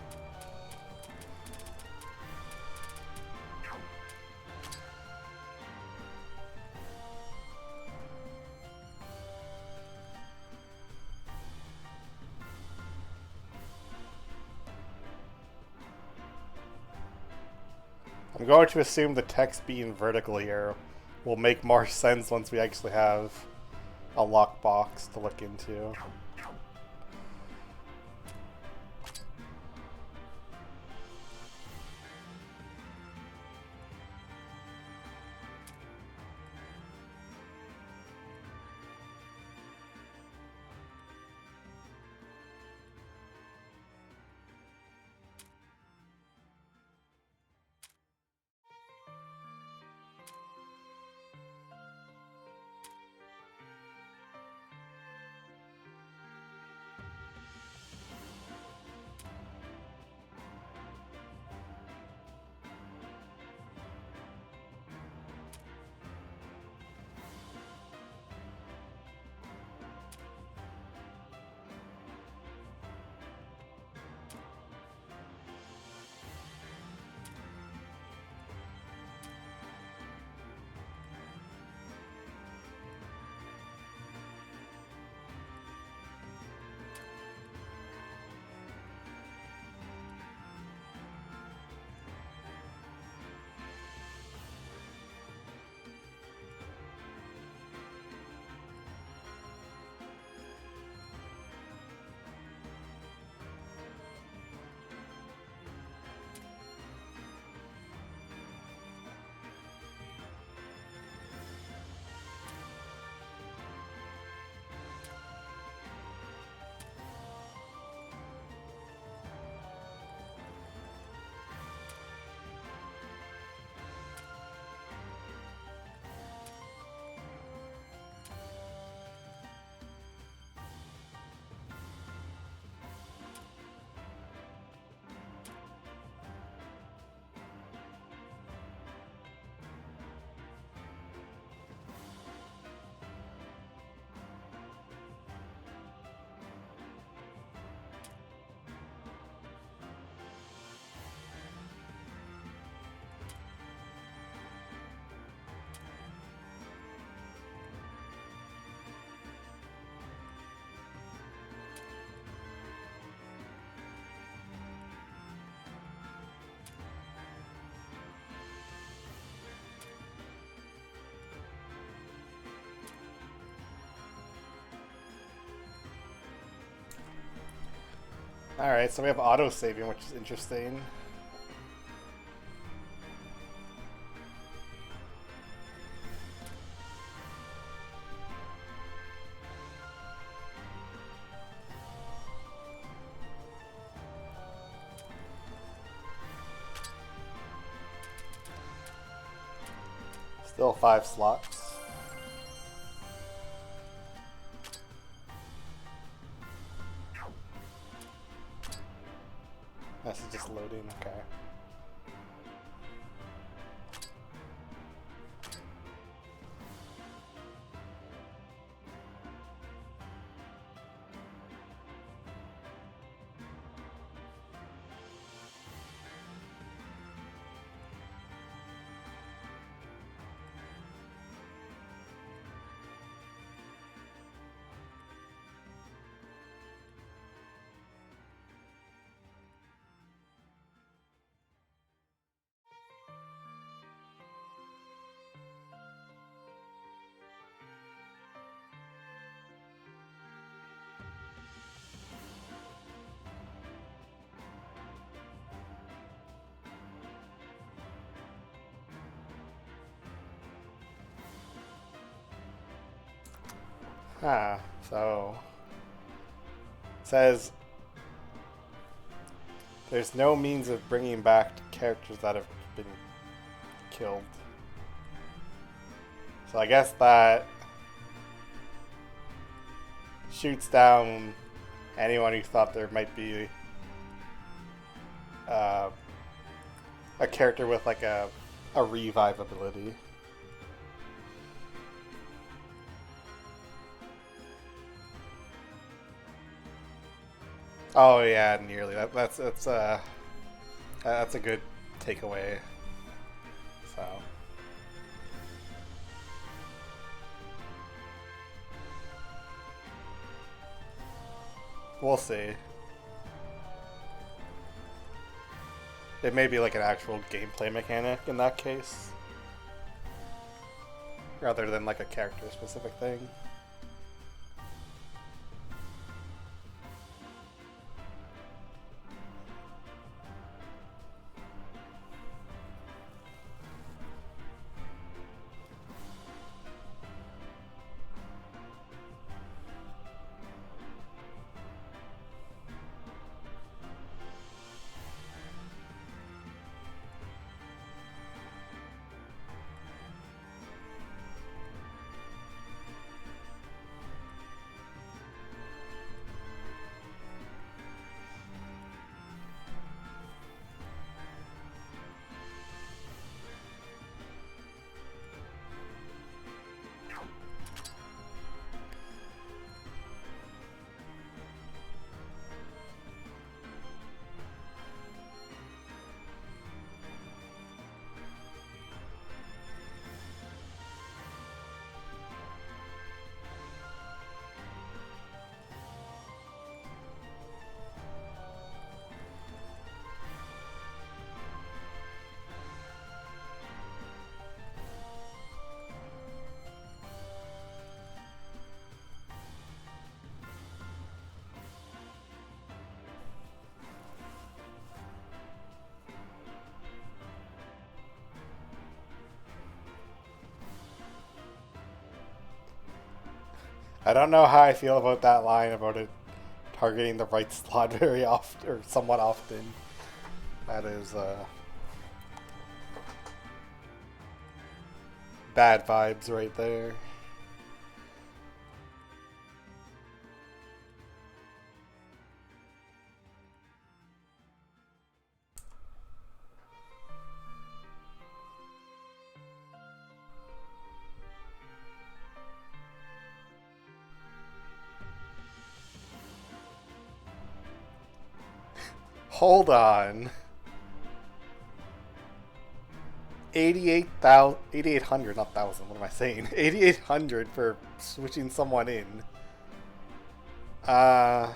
I'm going to assume the text being vertical here will make more sense once we actually have a lockbox to look into. Alright, so we have auto-saving, which is interesting. Still 5 slots. This is just loading, okay. Huh. So it says there's no means of bringing back characters that have been killed. So I guess that shoots down anyone who thought there might be uh, a character with like a revive ability. Oh yeah, nearly. That's a good takeaway. So we'll see. It may be like an actual gameplay mechanic in that case, rather than like a character specific thing. I don't know how I feel about that line about it targeting the right slot very often or somewhat often. That is bad vibes right there. Hold on. 8800, not 1,000, what am I saying? 8,800 for switching someone in. Uh...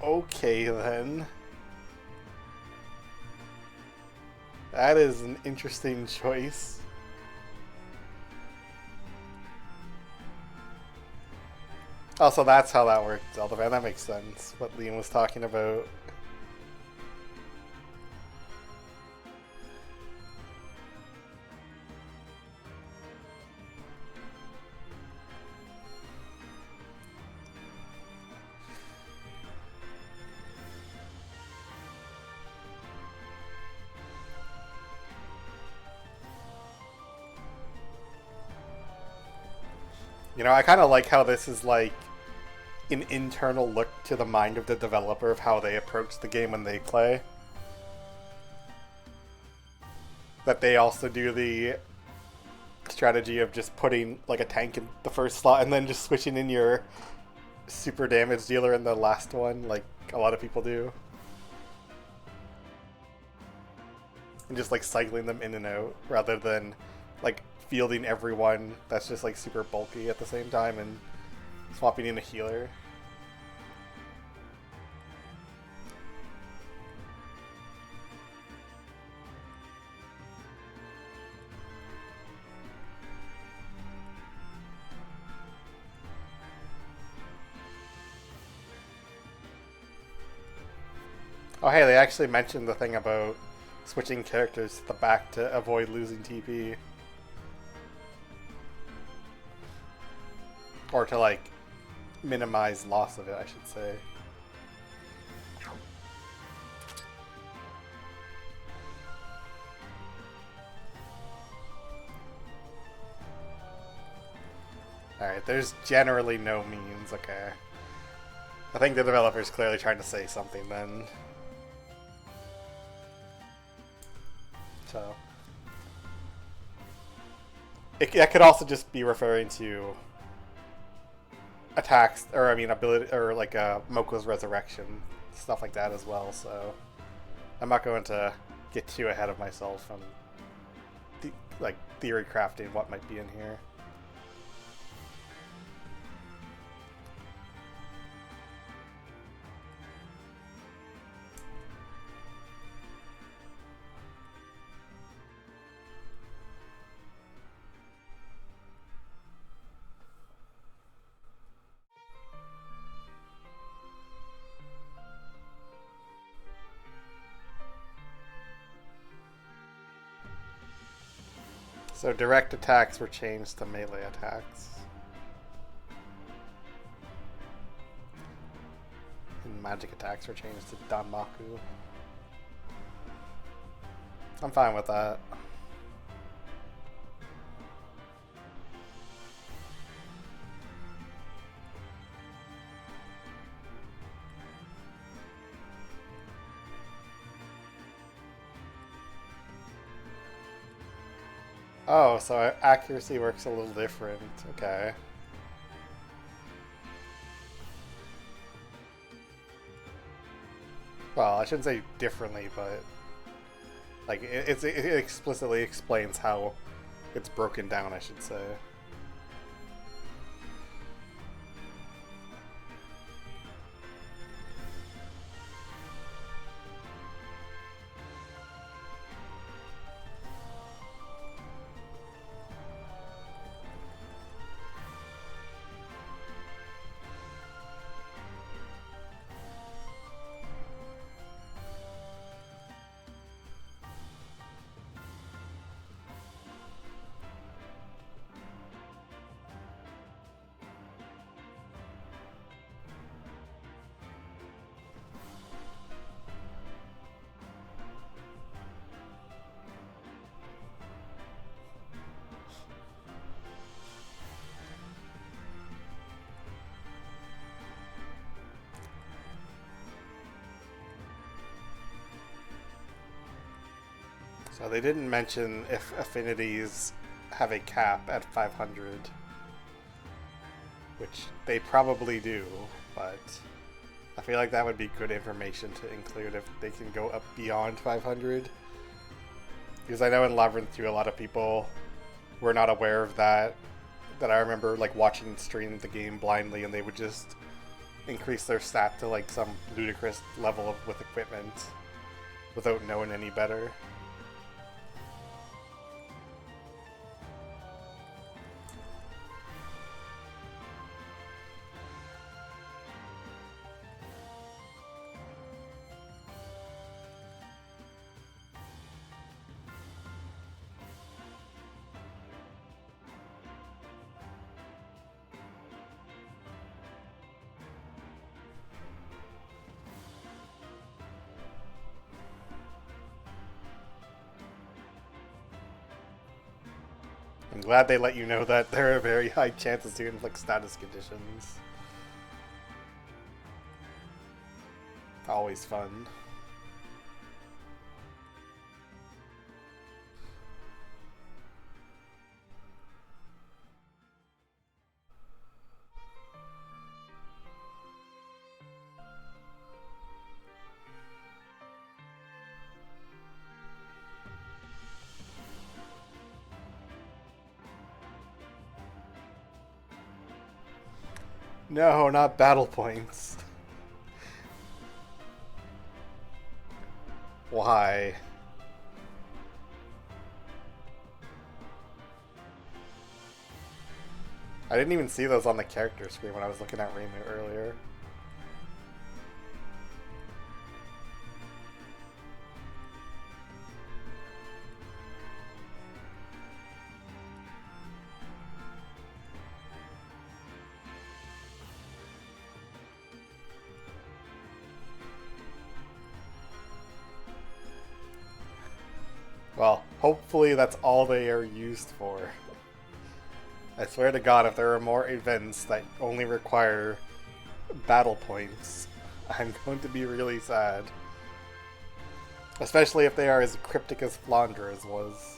Okay then. That is an interesting choice. Oh, so that's how that worked, Zelda fan. That makes sense. What Liam was talking about. You know, I kind of like how this is like an internal look to the mind of the developer of how they approach the game when they play. That they also do the strategy of just putting like a tank in the first slot and then just switching in your super damage dealer in the last one, like a lot of people do. And just like cycling them in and out rather than like fielding everyone that's just like super bulky at the same time and swapping in a healer. Oh hey, they actually mentioned the thing about switching characters to the back to avoid losing TP. Or to, like, minimize loss of it, I should say. Alright, there's generally no means, okay. I think the developer's clearly trying to say something then. So. That could also just be referring to attacks, or I mean ability, or like Moko's resurrection, stuff like that as well, so. I'm not going to get too ahead of myself on like theory crafting what might be in here. So direct attacks were changed to melee attacks. And magic attacks were changed to Danmaku. I'm fine with that. Oh, so accuracy works a little different. Okay. Well, I shouldn't say differently, but like it explicitly explains how it's broken down, I should say. So they didn't mention if affinities have a cap at 500, which they probably do, but I feel like that would be good information to include if they can go up beyond 500. Because I know in Labyrinth 2 a lot of people were not aware of that. That I remember like watching stream the game blindly and they would just increase their stat to like some ludicrous level with equipment without knowing any better. I'm glad they let you know that there are very high chances to inflict status conditions. Always fun. No, not battle points. Why? I didn't even see those on the character screen when I was looking at Reimu earlier. Well, hopefully that's all they are used for. I swear to God, if there are more events that only require battle points, I'm going to be really sad. Especially if they are as cryptic as Flandra's was.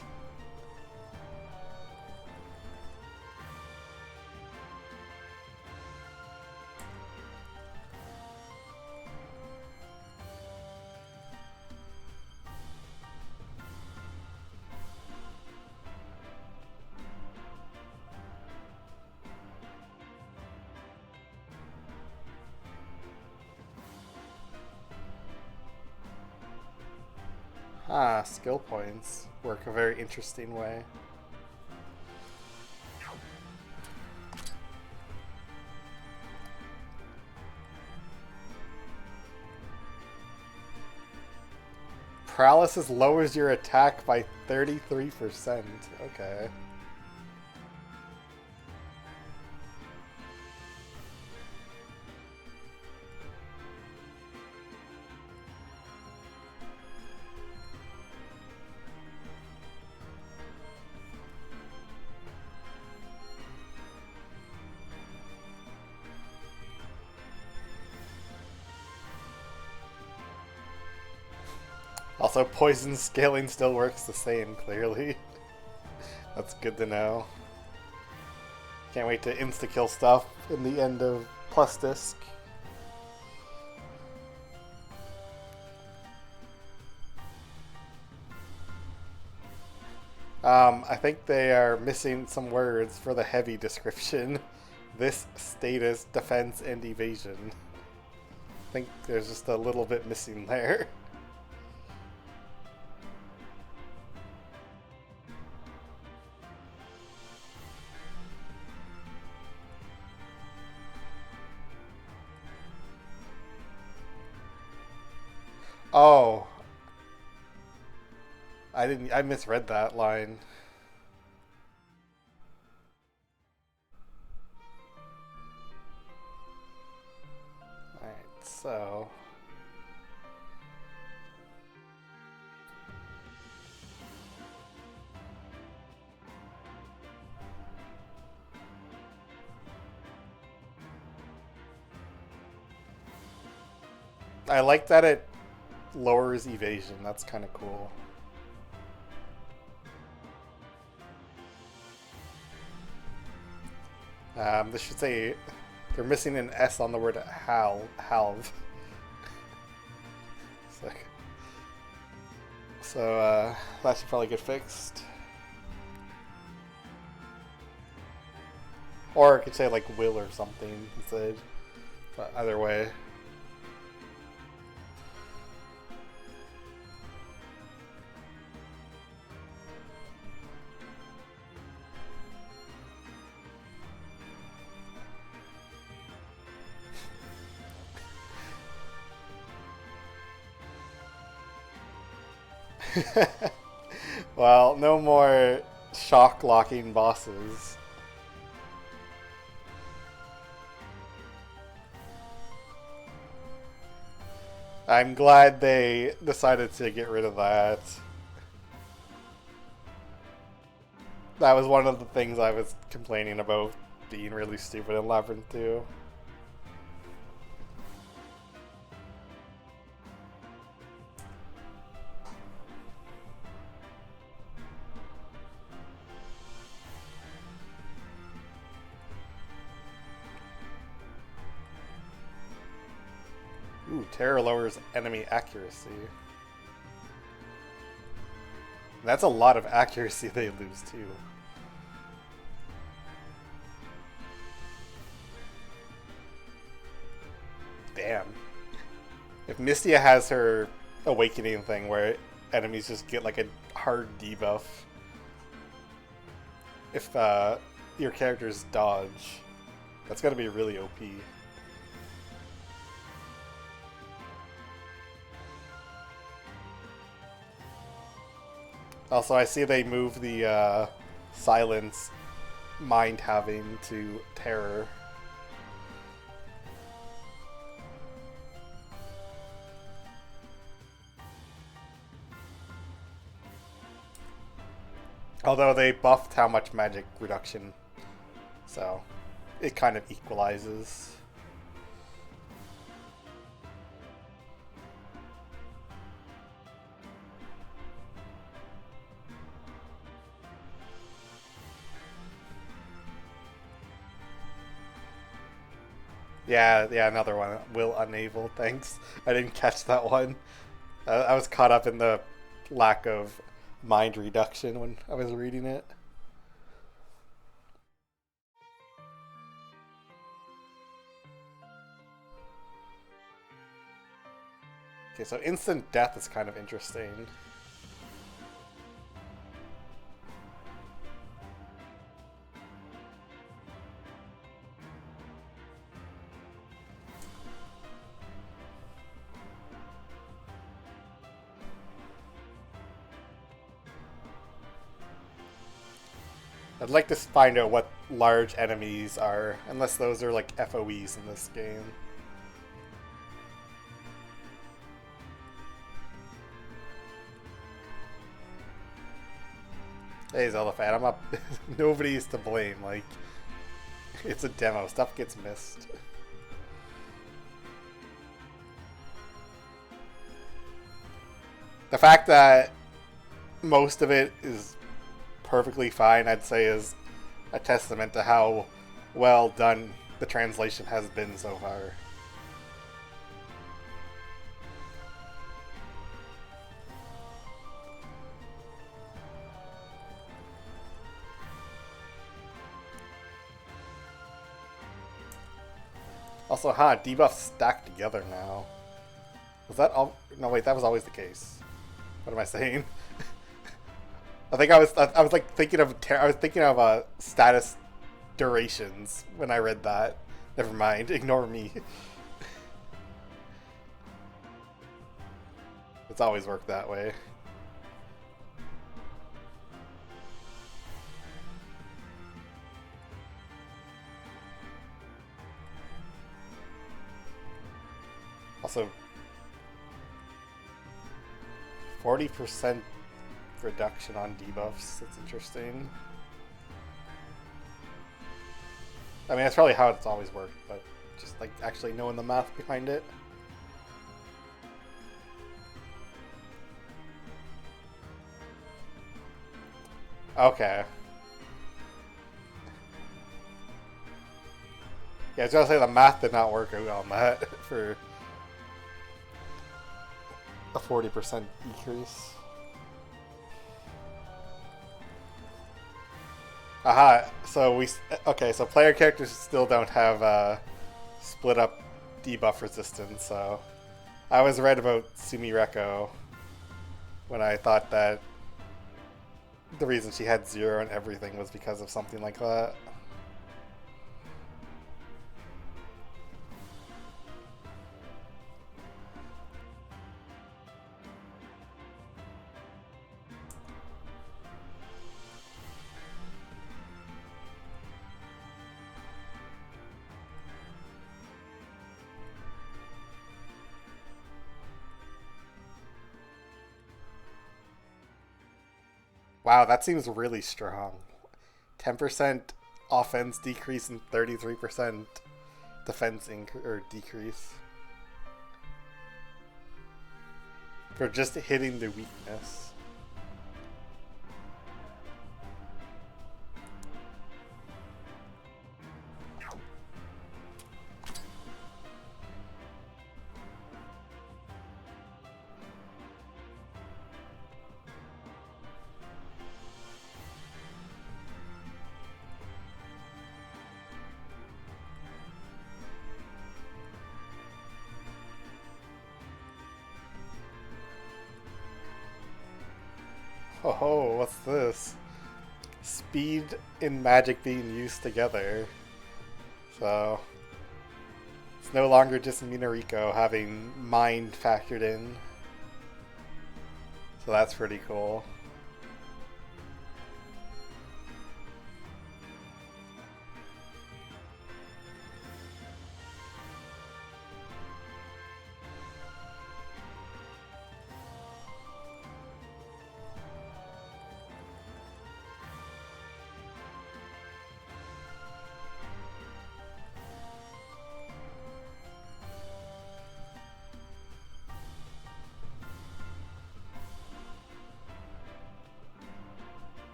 Ah, skill points work a very interesting way. Paralysis lowers your attack by 33%. Okay. Also, poison scaling still works the same, clearly. That's good to know. Can't wait to insta-kill stuff in the end of Plus Disc. I think they are missing some words for the heavy description. This status, defense, and evasion. I think there's just a little bit missing there. Oh. I misread that line. Alright, so I like that it lowers evasion. That's kind of cool. This should say they're missing an S on the word halve. So that should probably get fixed. Or I could say like will or something instead. But either way. Well, no more shock locking bosses. I'm glad they decided to get rid of that. That was one of the things I was complaining about being really stupid in Labyrinth 2. Ooh, Terror lowers enemy accuracy. That's a lot of accuracy they lose too. Damn. If Mystia has her awakening thing where enemies just get like a hard debuff, if your characters dodge, that's gotta be really OP. Also, I see they move the silence mind having to terror. Although they buffed how much magic reduction, so it kind of equalizes. Yeah, another one. Will unable, thanks. I didn't catch that one. I was caught up in the lack of mind reduction when I was reading it. Okay, so instant death is kind of interesting. I'd like to find out what large enemies are, unless those are like FOEs in this game. Hey Zelda fan, I'm up. Nobody's to blame. Like, it's a demo. Stuff gets missed. The fact that most of it is perfectly fine, I'd say, is a testament to how well done the translation has been so far. Also, debuffs stacked together now. Was that all? No, wait, that was always the case. What am I saying? I was like thinking of status durations when I read that. Never mind, ignore me. It's always worked that way. Also, 40% reduction on debuffs. That's interesting. I mean, that's probably how it's always worked, but just like actually knowing the math behind it. Okay. Yeah, I was gonna say the math did not work out on that for a 40% decrease. Aha, so so player characters still don't have split up debuff resistance, so I was right about Sumireko when I thought that the reason she had 0 and everything was because of something like that. Wow, that seems really strong. 10% offense decrease and 33% defense decrease. For just hitting the weakness. Oh, what's this? Speed and magic being used together. So, it's no longer just Minariko having mind factored in. So that's pretty cool.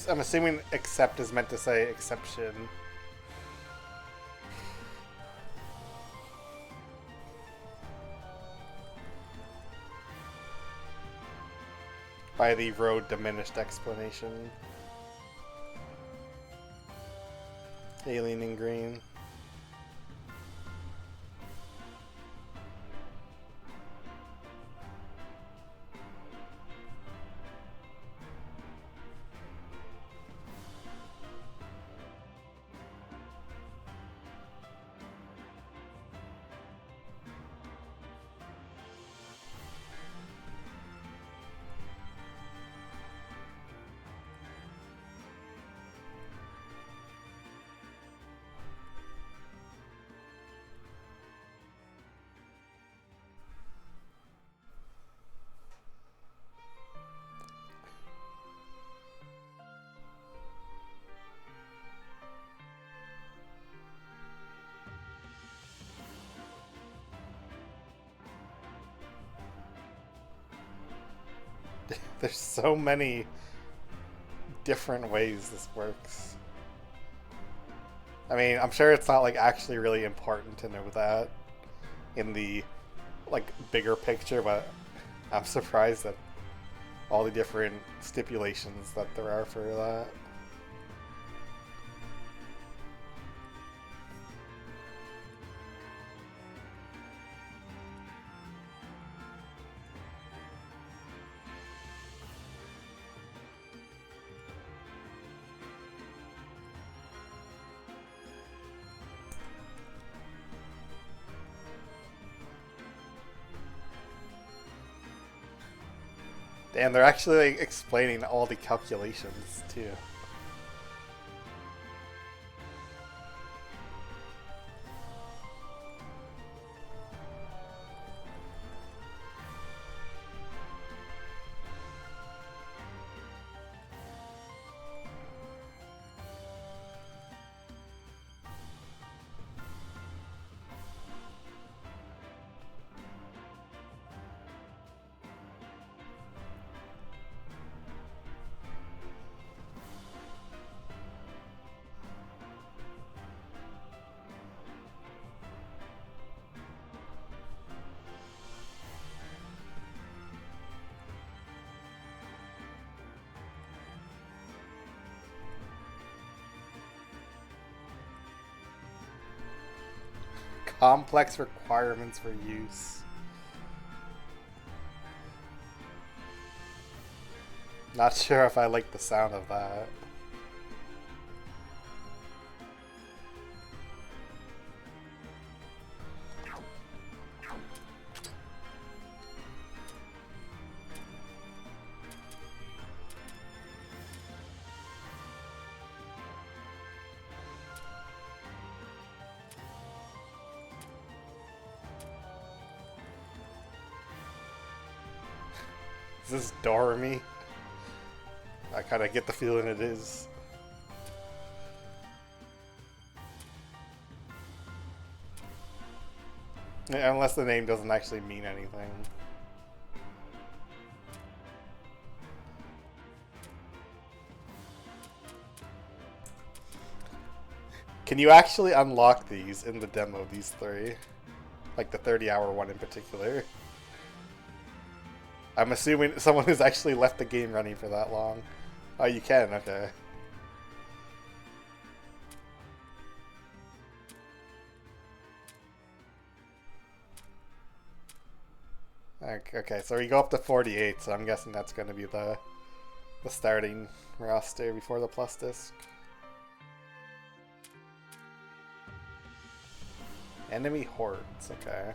I'm assuming except is meant to say exception. By the road diminished explanation. Alien in green. There's so many different ways this works. I mean, I'm sure it's not like actually really important to know that in the like bigger picture, but I'm surprised at all the different stipulations that there are for that. And they're actually like, explaining all the calculations too. Complex requirements for use. Not sure if I like the sound of that. Is this Dormy? I kind of get the feeling it is. Yeah, unless the name doesn't actually mean anything. Can you actually unlock these in the demo, these three? Like the 30-hour one in particular? I'm assuming someone who's actually left the game running for that long. Oh, you can, okay. Okay, so we go up to 48, so I'm guessing that's going to be the starting roster before the plus disc. Enemy hordes, okay.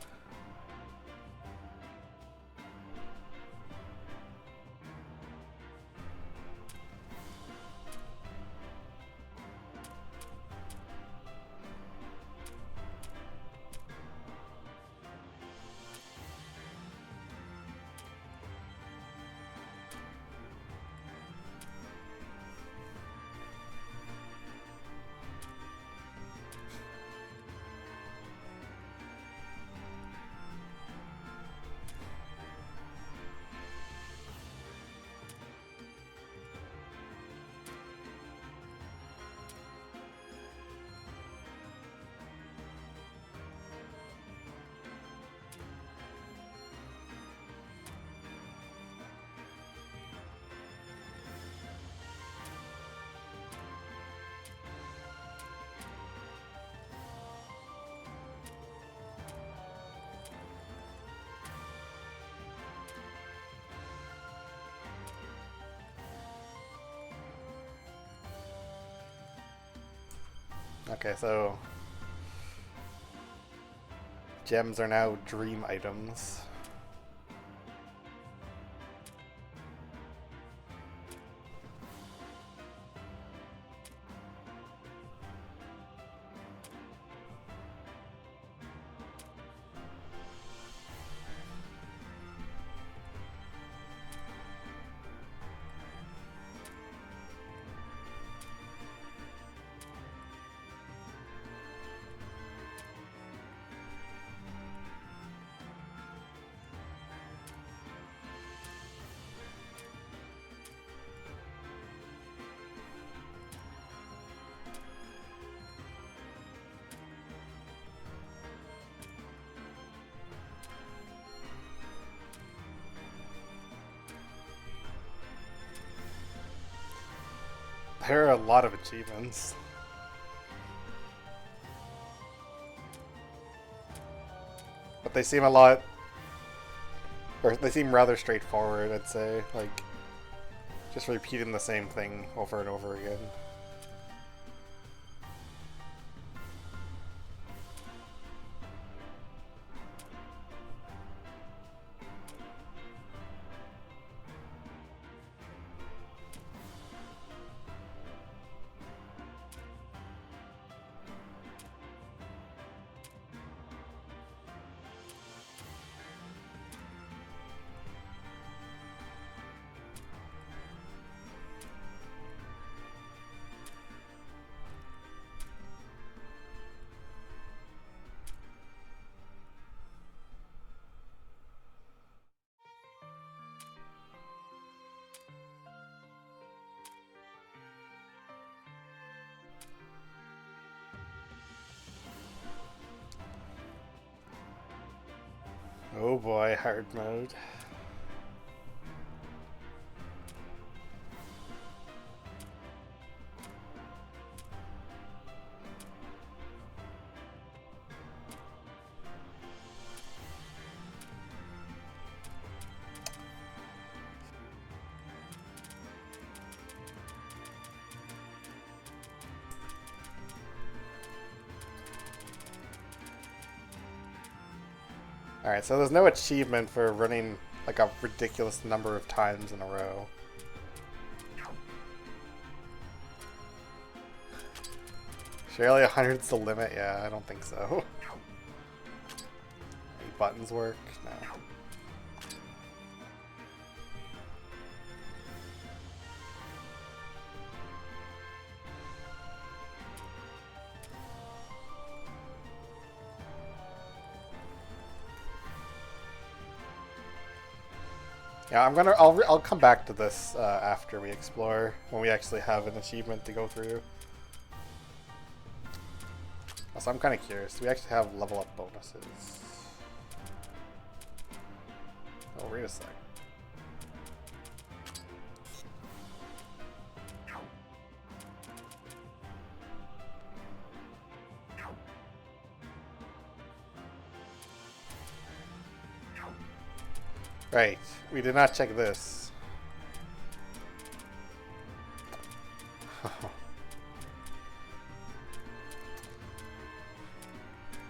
Okay, so gems are now dream items. There are a lot of achievements. But they seem a lot... Or they seem rather straightforward, I'd say. Like, just repeating the same thing over and over again. Oh boy, hard mode. Alright, so there's no achievement for running like a ridiculous number of times in a row. Surely 100's the limit? Yeah, I don't think so. Any buttons work? No. Yeah, I'll come back to this after we explore, when we actually have an achievement to go through. Also, I'm kind of curious. Do we actually have level up bonuses? Oh, wait a sec. Right, we did not check this.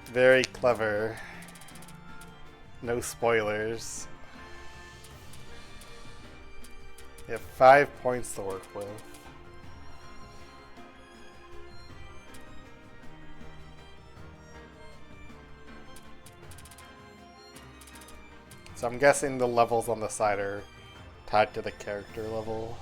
Very clever. No spoilers. You have 5 points to work with. So I'm guessing the levels on the side are tied to the character level.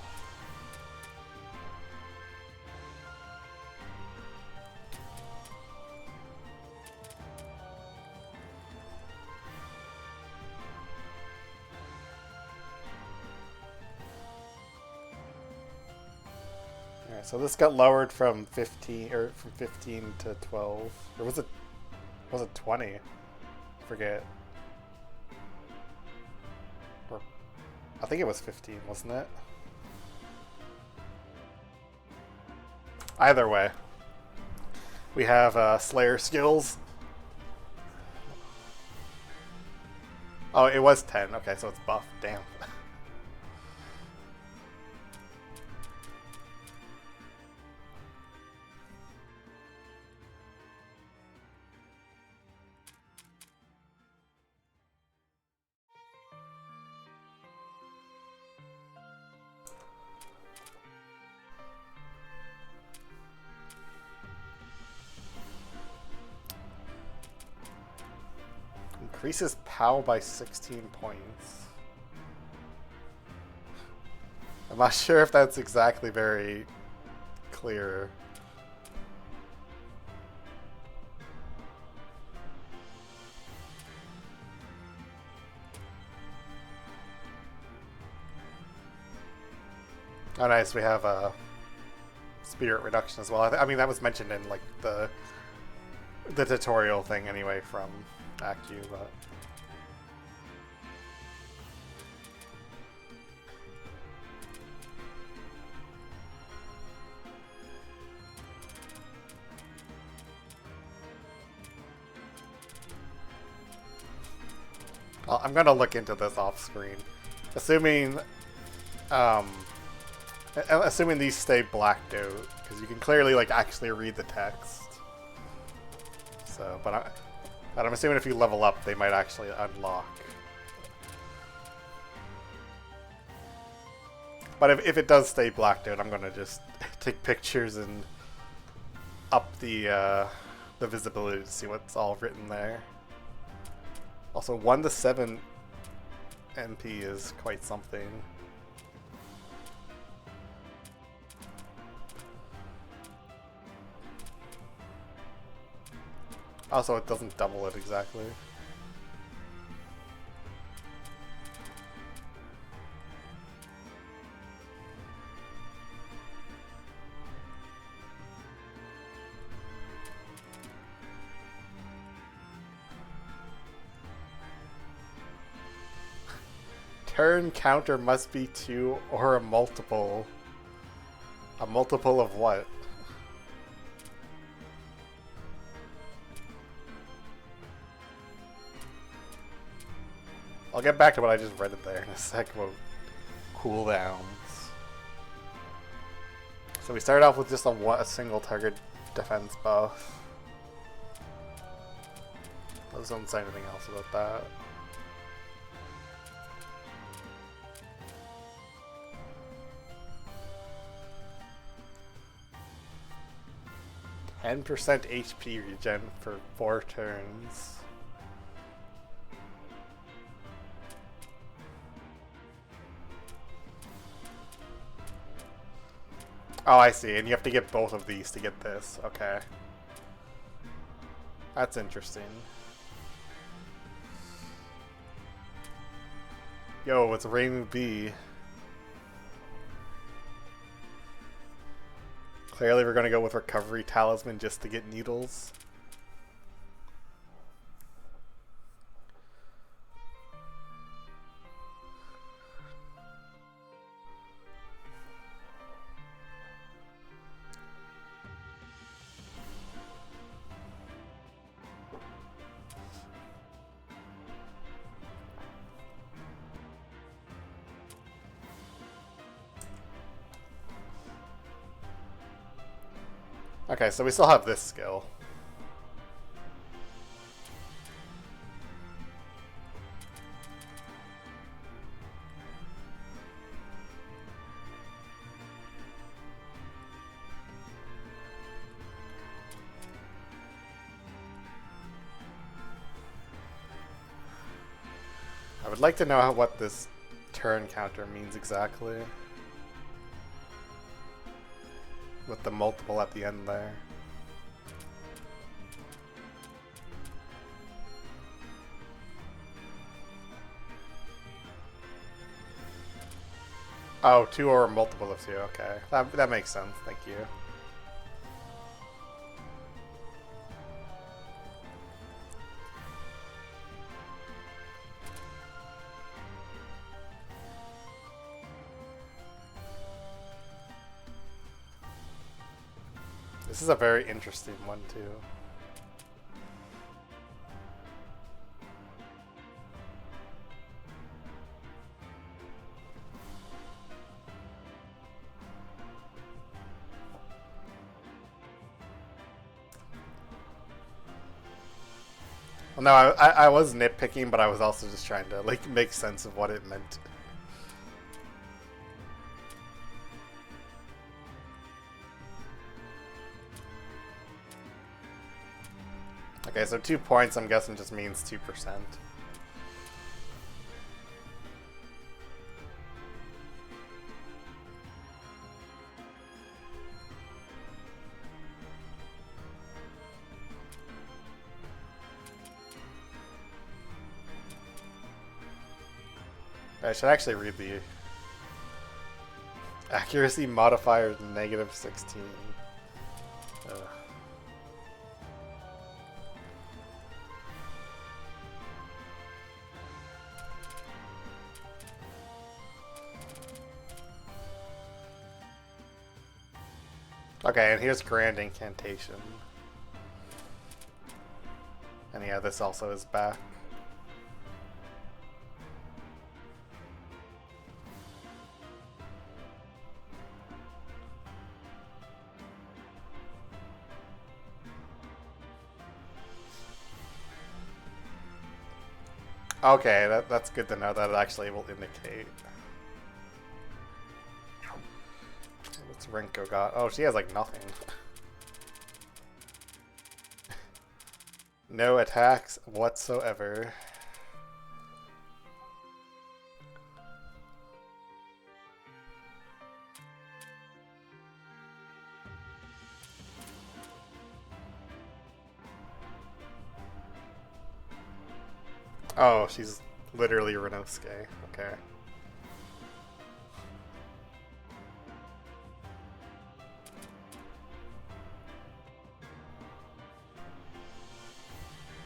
Alright, so this got lowered from 15 to 12. Or was it 20? I forget. I think it was 15, wasn't it? Either way, we have Slayer skills. Oh, it was 10. Okay, so it's buffed. Damn. Increases POW by 16 points. I'm not sure if that's exactly very clear. Oh, nice. We have a spirit reduction as well. I mean, that was mentioned in like the tutorial thing anyway from Act U, but. I'm gonna look into this off screen. Assuming these stay blacked out, because you can clearly like actually read the text. So, but I'm assuming if you level up, they might actually unlock. But if it does stay blacked out, I'm gonna just take pictures and up the visibility to see what's all written there. Also, 1 to 7 MP is quite something. Also, it doesn't double it exactly. Turn counter must be 2 or a multiple. A multiple of what? I'll get back to what I just read it there in a sec about cooldowns. So we started off with just a single target defense buff. Doesn't say anything else about that. %, HP regen for 4 turns. Oh, I see. And you have to get both of these to get this. Okay. That's interesting. Yo, it's Raymond B. Clearly we're going to go with Recovery Talisman just to get needles. Okay, so we still have this skill. I would like to know what this turn counter means exactly. With the multiple at the end there. Oh, 2 or a multiple of 2, okay. That makes sense, thank you. This is a very interesting one, too. Well, no, I was nitpicking, but I was also just trying to like make sense of what it meant. Okay, so 2 points, I'm guessing, just means 2%. I should actually read the accuracy modifier -16. Ugh. Okay, and here's Grand Incantation. And yeah, this also is back. Okay, that's good to know that it actually will indicate. What's Renko got? Oh, she has like nothing. No attacks whatsoever. Oh, she's literally Renosuke. Okay.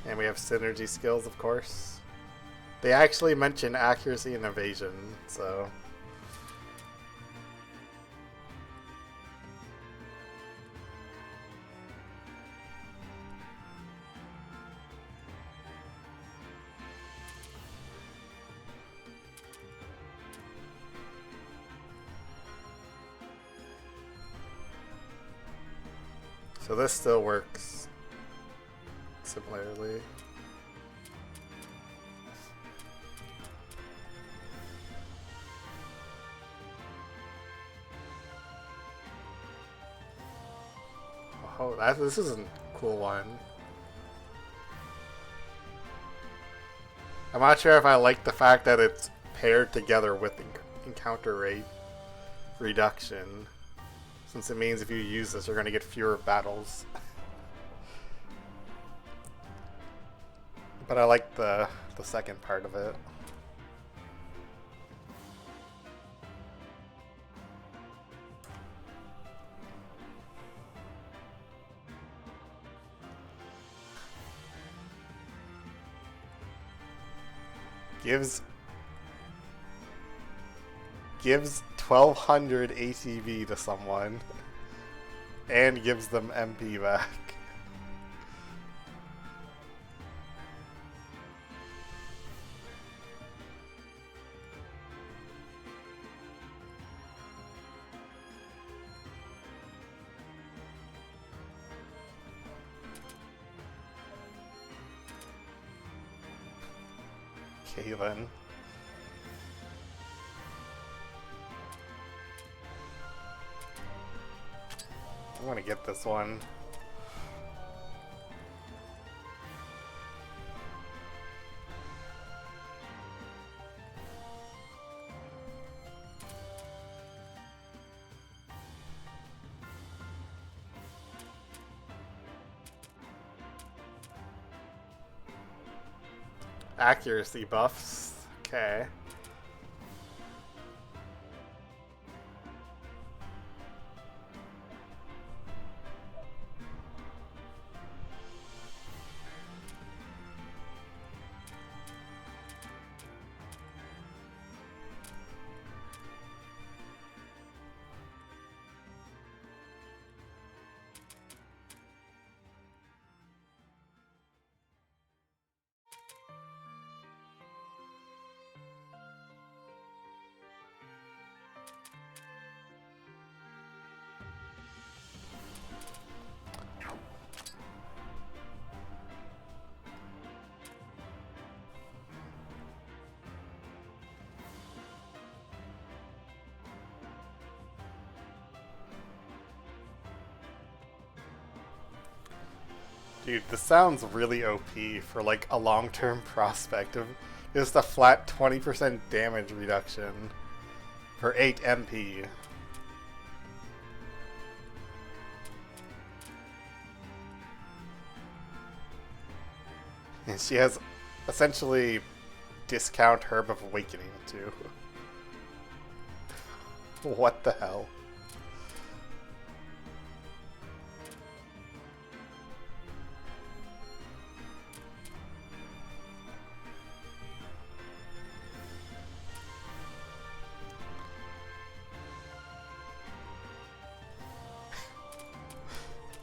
And we have synergy skills, of course. They actually mention accuracy and evasion, so... So this still works similarly. Oh, this is a cool one. I'm not sure if I like the fact that it's paired together with encounter rate reduction, since it means if you use this, you're going to get fewer battles. But I like the second part of it. Gives 1200 ATB to someone and gives them MP back. Okay then. I want to get this one. Accuracy buffs. Okay. Dude, this sounds really OP for like a long-term prospect of just a flat 20% damage reduction for 8 MP. And she has essentially discount Herb of Awakening too. What the hell?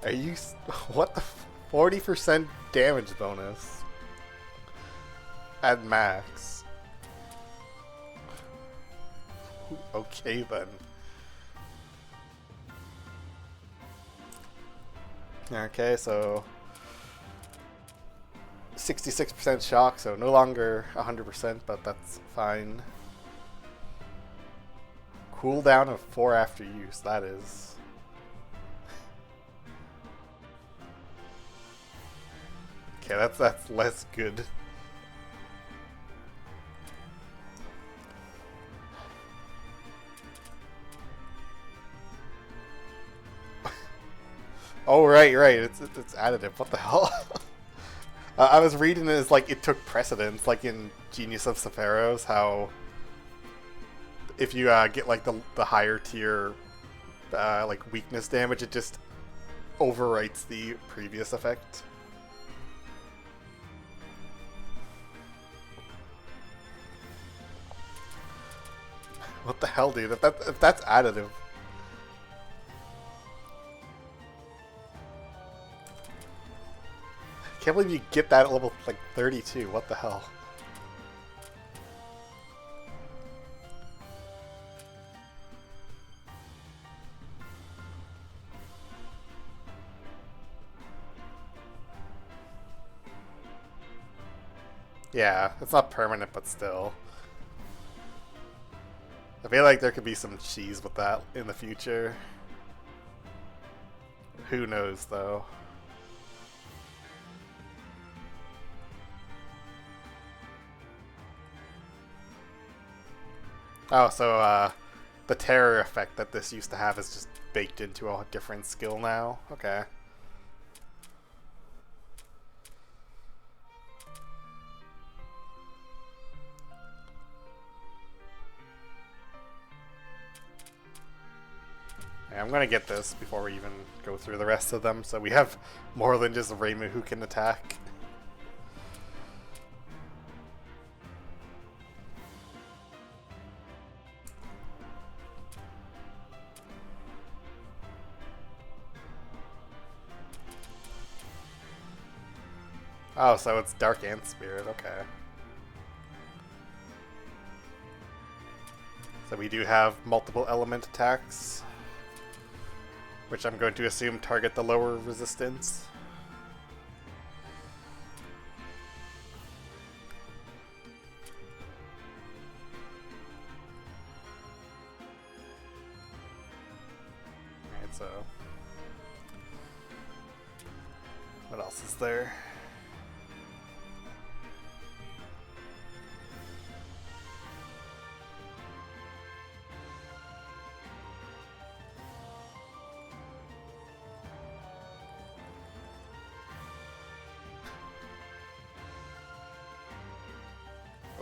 Are you... What the... 40% damage bonus. At max. Okay then. Okay, so... 66% shock, so no longer 100%, but that's fine. Cooldown of 4 after use, that is... Okay, that's less good. Oh right, it's additive. What the hell? I was reading it as like it took precedence, like in Genius of Sephiroth, how if you get like the higher tier like weakness damage, it just overwrites the previous effect. What the hell, dude? If that's additive. I can't believe you get that at level like 32. What the hell? Yeah, it's not permanent, but still. I feel like there could be some cheese with that in the future. Who knows, though. Oh, so the terror effect that this used to have is just baked into a different skill now? Okay. I'm gonna get this before we even go through the rest of them, so we have more than just Reimu who can attack. Oh, so it's Dark and Spirit, okay. So we do have multiple element attacks, which I'm going to assume target the lower resistance. Alright, so... what else is there?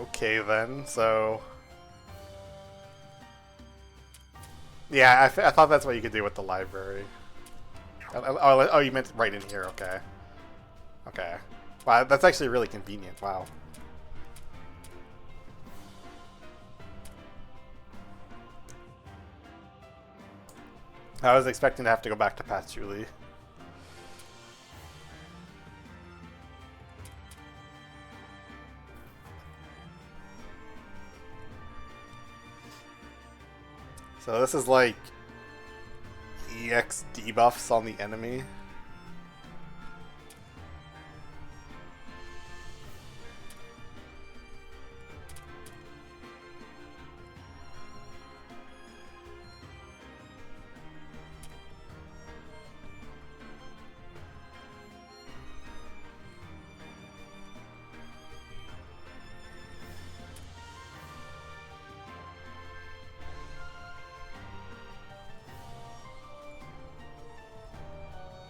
Okay then, so... yeah, I thought that's what you could do with the library. Oh, you meant right in here, okay. Okay. Wow, that's actually really convenient, wow. I was expecting to have to go back to Patchouli. So this is like EX debuffs on the enemy.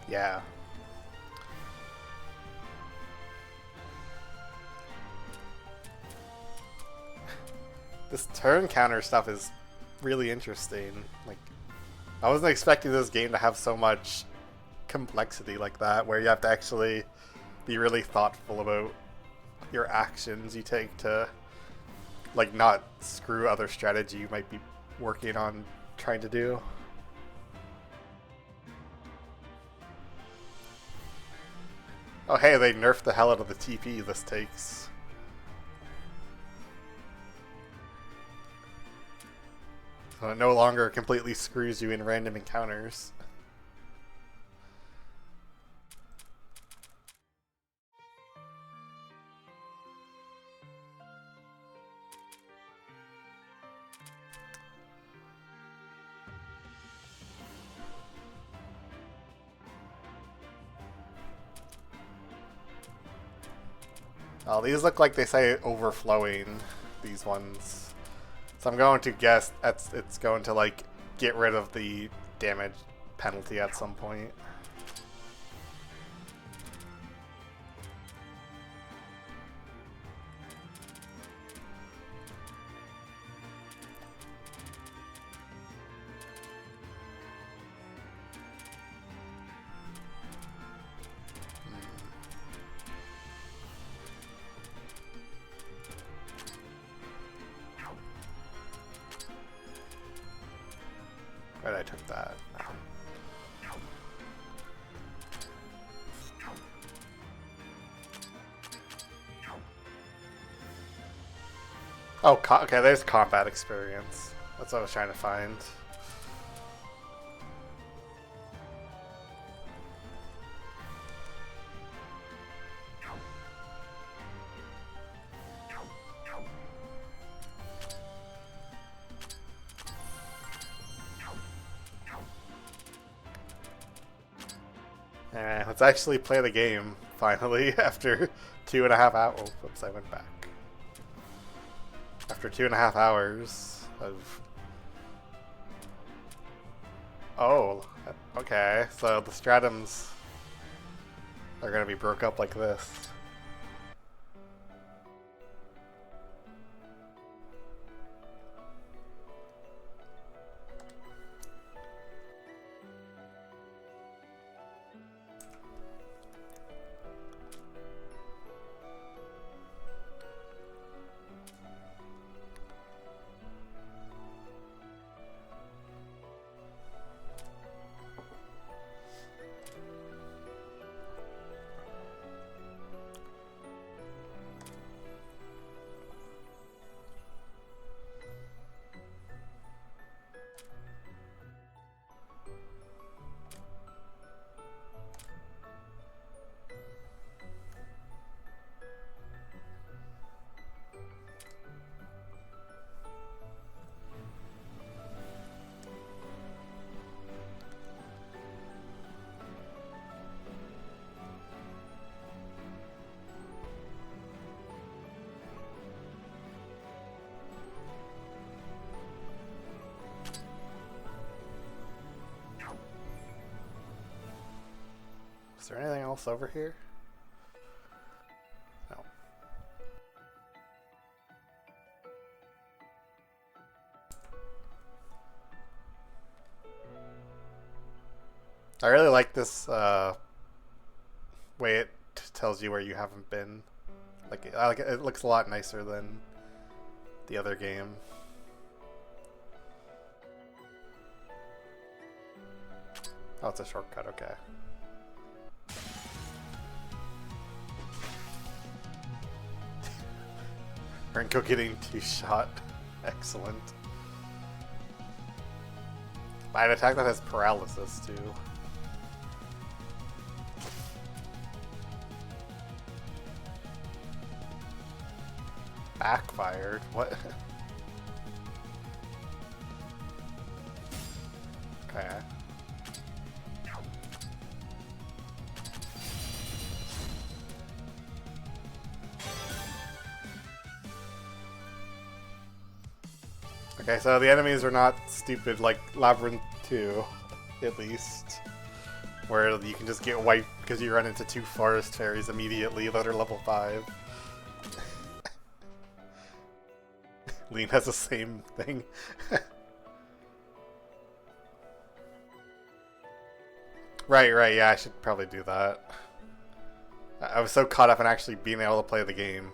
Yeah. This turn counter stuff is really interesting. Like, I wasn't expecting this game to have so much complexity like that, where you have to actually be really thoughtful about your actions you take to, like, not screw other strategy you might be working on trying to do. Oh hey, they nerfed the hell out of the TP this takes. So it no longer completely screws you in random encounters. Oh, these look like they say overflowing, these ones. So I'm going to guess it's going to, like, get rid of the damage penalty at some point. Right, I took that. Oh, okay, there's combat experience. That's what I was trying to find. Alright, let's actually play the game, finally, after 2.5 hours. Oh, whoops, I went back. After 2.5 hours of... Oh, okay, so the stratums are going to be broke up like this. Is there anything else over here? No. I really like this way it tells you where you haven't been. Like, I like it. It looks a lot nicer than the other game. Oh, it's a shortcut. Okay. Renko getting 2-shot. Excellent. By an attack that has paralysis, too. Backfired? What? Okay. Okay, so the enemies are not stupid like Labyrinth 2, at least. Where you can just get wiped because you run into 2 forest fairies immediately that are level 5. Lean has the same thing. Right, yeah, I should probably do that. I was so caught up in actually being able to play the game.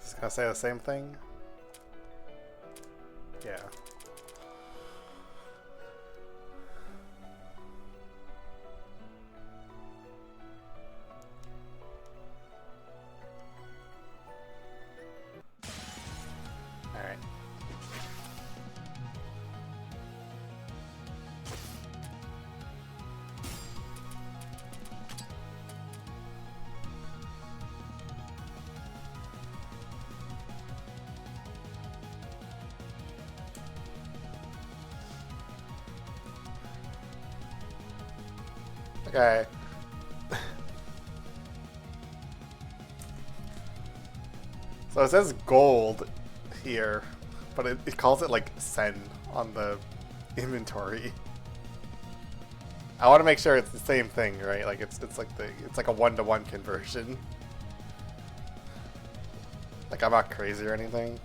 Is it gonna say the same thing? Yeah. Alright. Okay. So it says gold here, but it calls it like sen on the inventory. I want to make sure it's the same thing, right? Like it's like a 1-to-1 conversion. Like I'm not crazy or anything.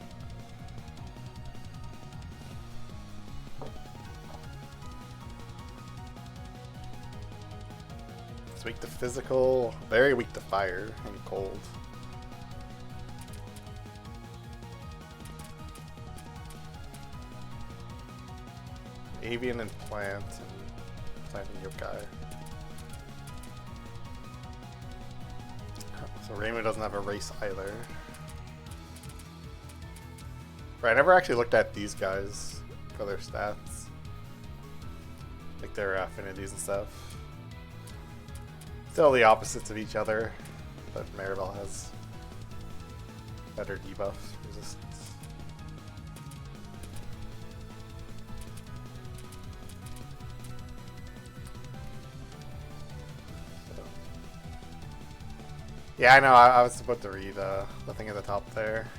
It's weak to physical, very weak to fire and cold. Avian and plant and plant and yokai. So Raymond doesn't have a race either. Right, I never actually looked at these guys for their stats. Like their affinities and stuff. Still the opposites of each other, but Maribel has better debuff resistance. So. Yeah, I know, I was about to read the thing at the top there.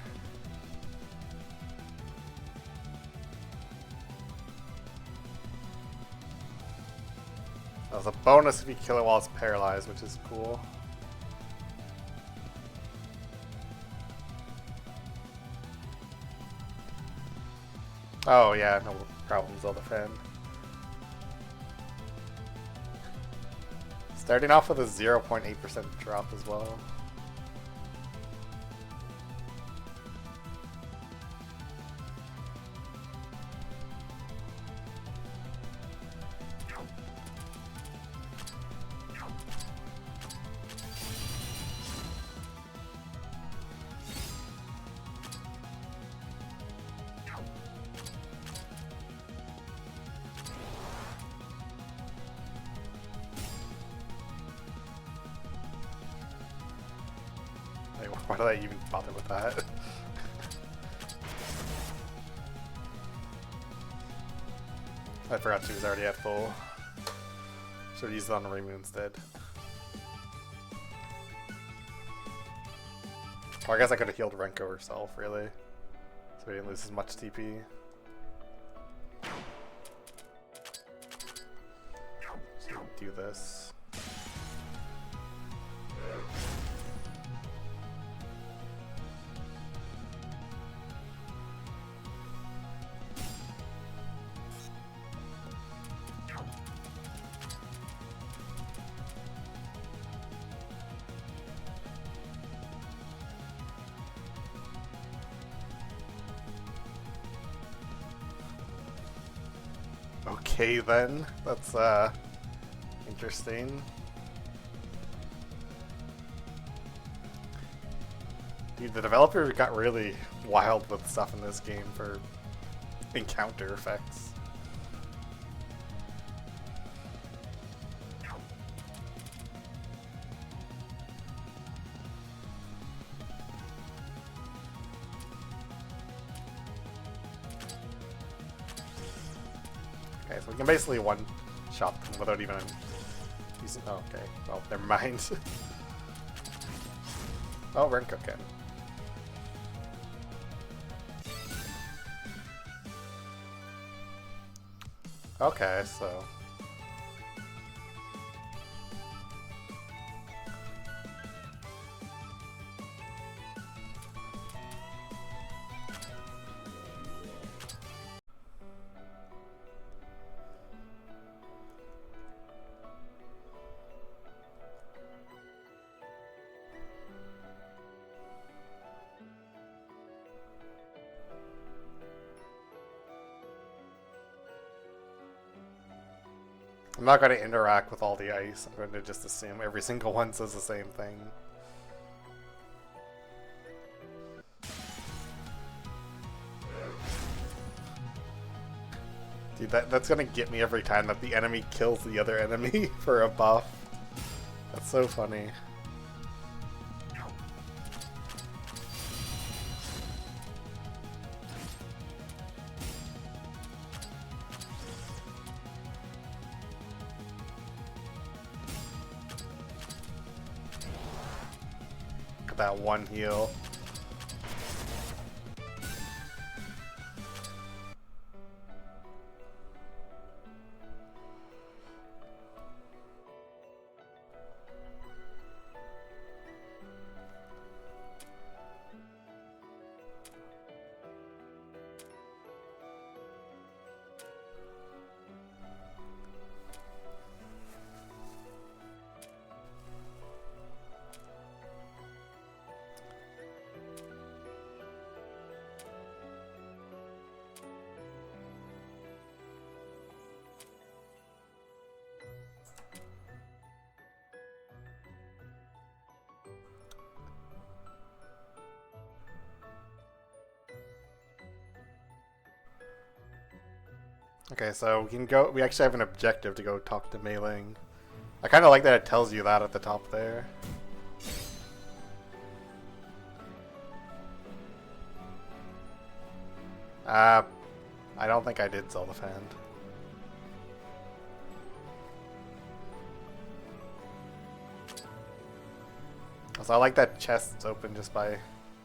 There's a bonus if you kill it while it's paralyzed, which is cool. Oh yeah, no problem, Zelda fan. Starting off with a 0.8% drop as well. Why did I even bother with that? I forgot she was already at full. Should have used it on Remu instead. Or I guess I could have healed Renko herself, really. So we didn't lose as much TP. this. Okay then, that's interesting. Dude, the developer got really wild with stuff in this game for encounter effects. Okay, so we can basically one-shot them without even using... Oh, okay. Well, never mind. Oh, we're in cooking. Okay, so... I'm not going to interact with all the ice. I'm going to just assume every single one says the same thing. Dude, that's going to get me every time that the enemy kills the other enemy for a buff. That's so funny. That one heal. Okay, so we can go. We actually have an objective to go talk to Mei Ling. I kind of like that it tells you that at the top there. I don't think I did Zeldaphand. So I like that chest's open just by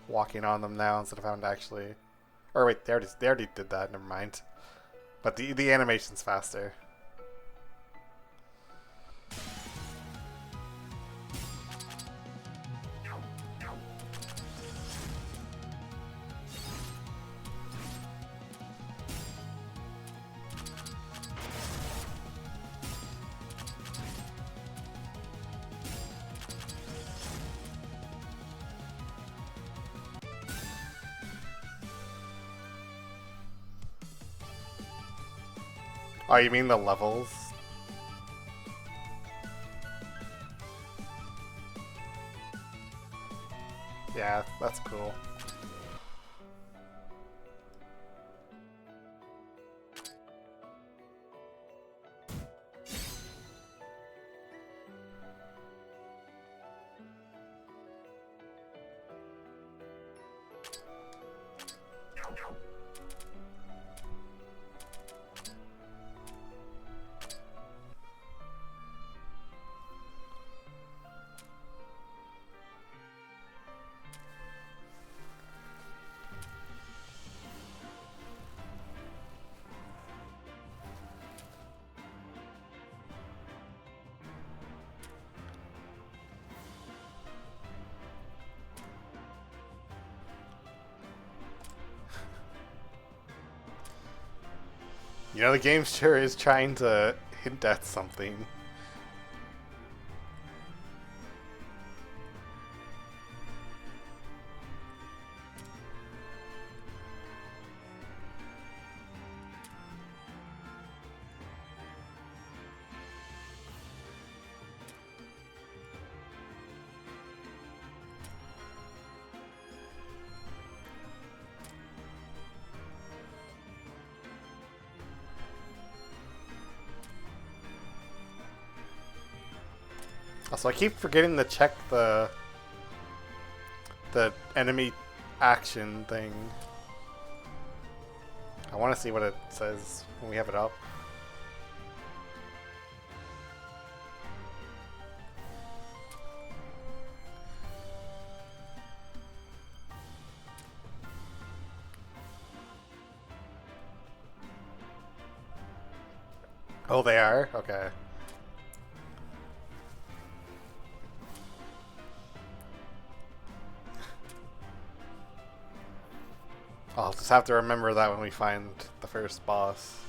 walking on them now instead of having to actually... Or wait, they already did that, never mind. But the animation's faster. Oh, you mean the levels? Yeah, that's cool. You know, the game sure is trying to hint at something. Also, I keep forgetting to check the enemy action thing. I want to see what it says when we have it up. Oh, they are? Okay. I'll just have to remember that when we find the first boss.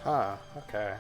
Huh, okay.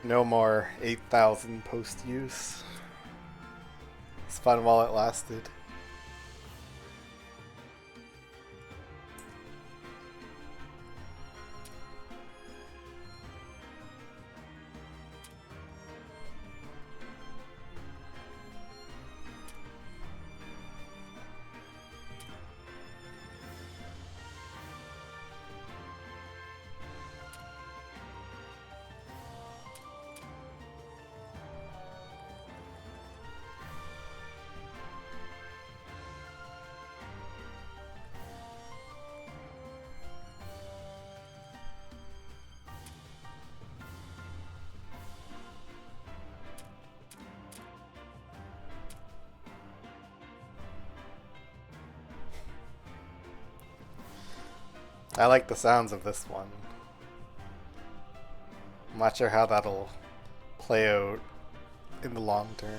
No more 8,000 post-use. It's fun while it lasted. I like the sounds of this one. I'm not sure how that'll play out in the long term.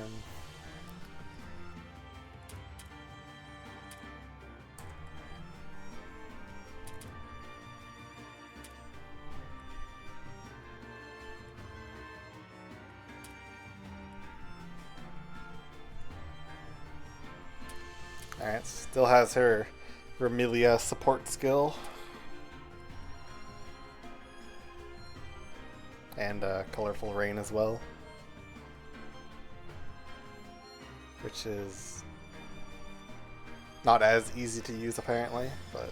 Alright, still has her Vermilia support skill. And Colorful Rain as well. Which is not as easy to use apparently, but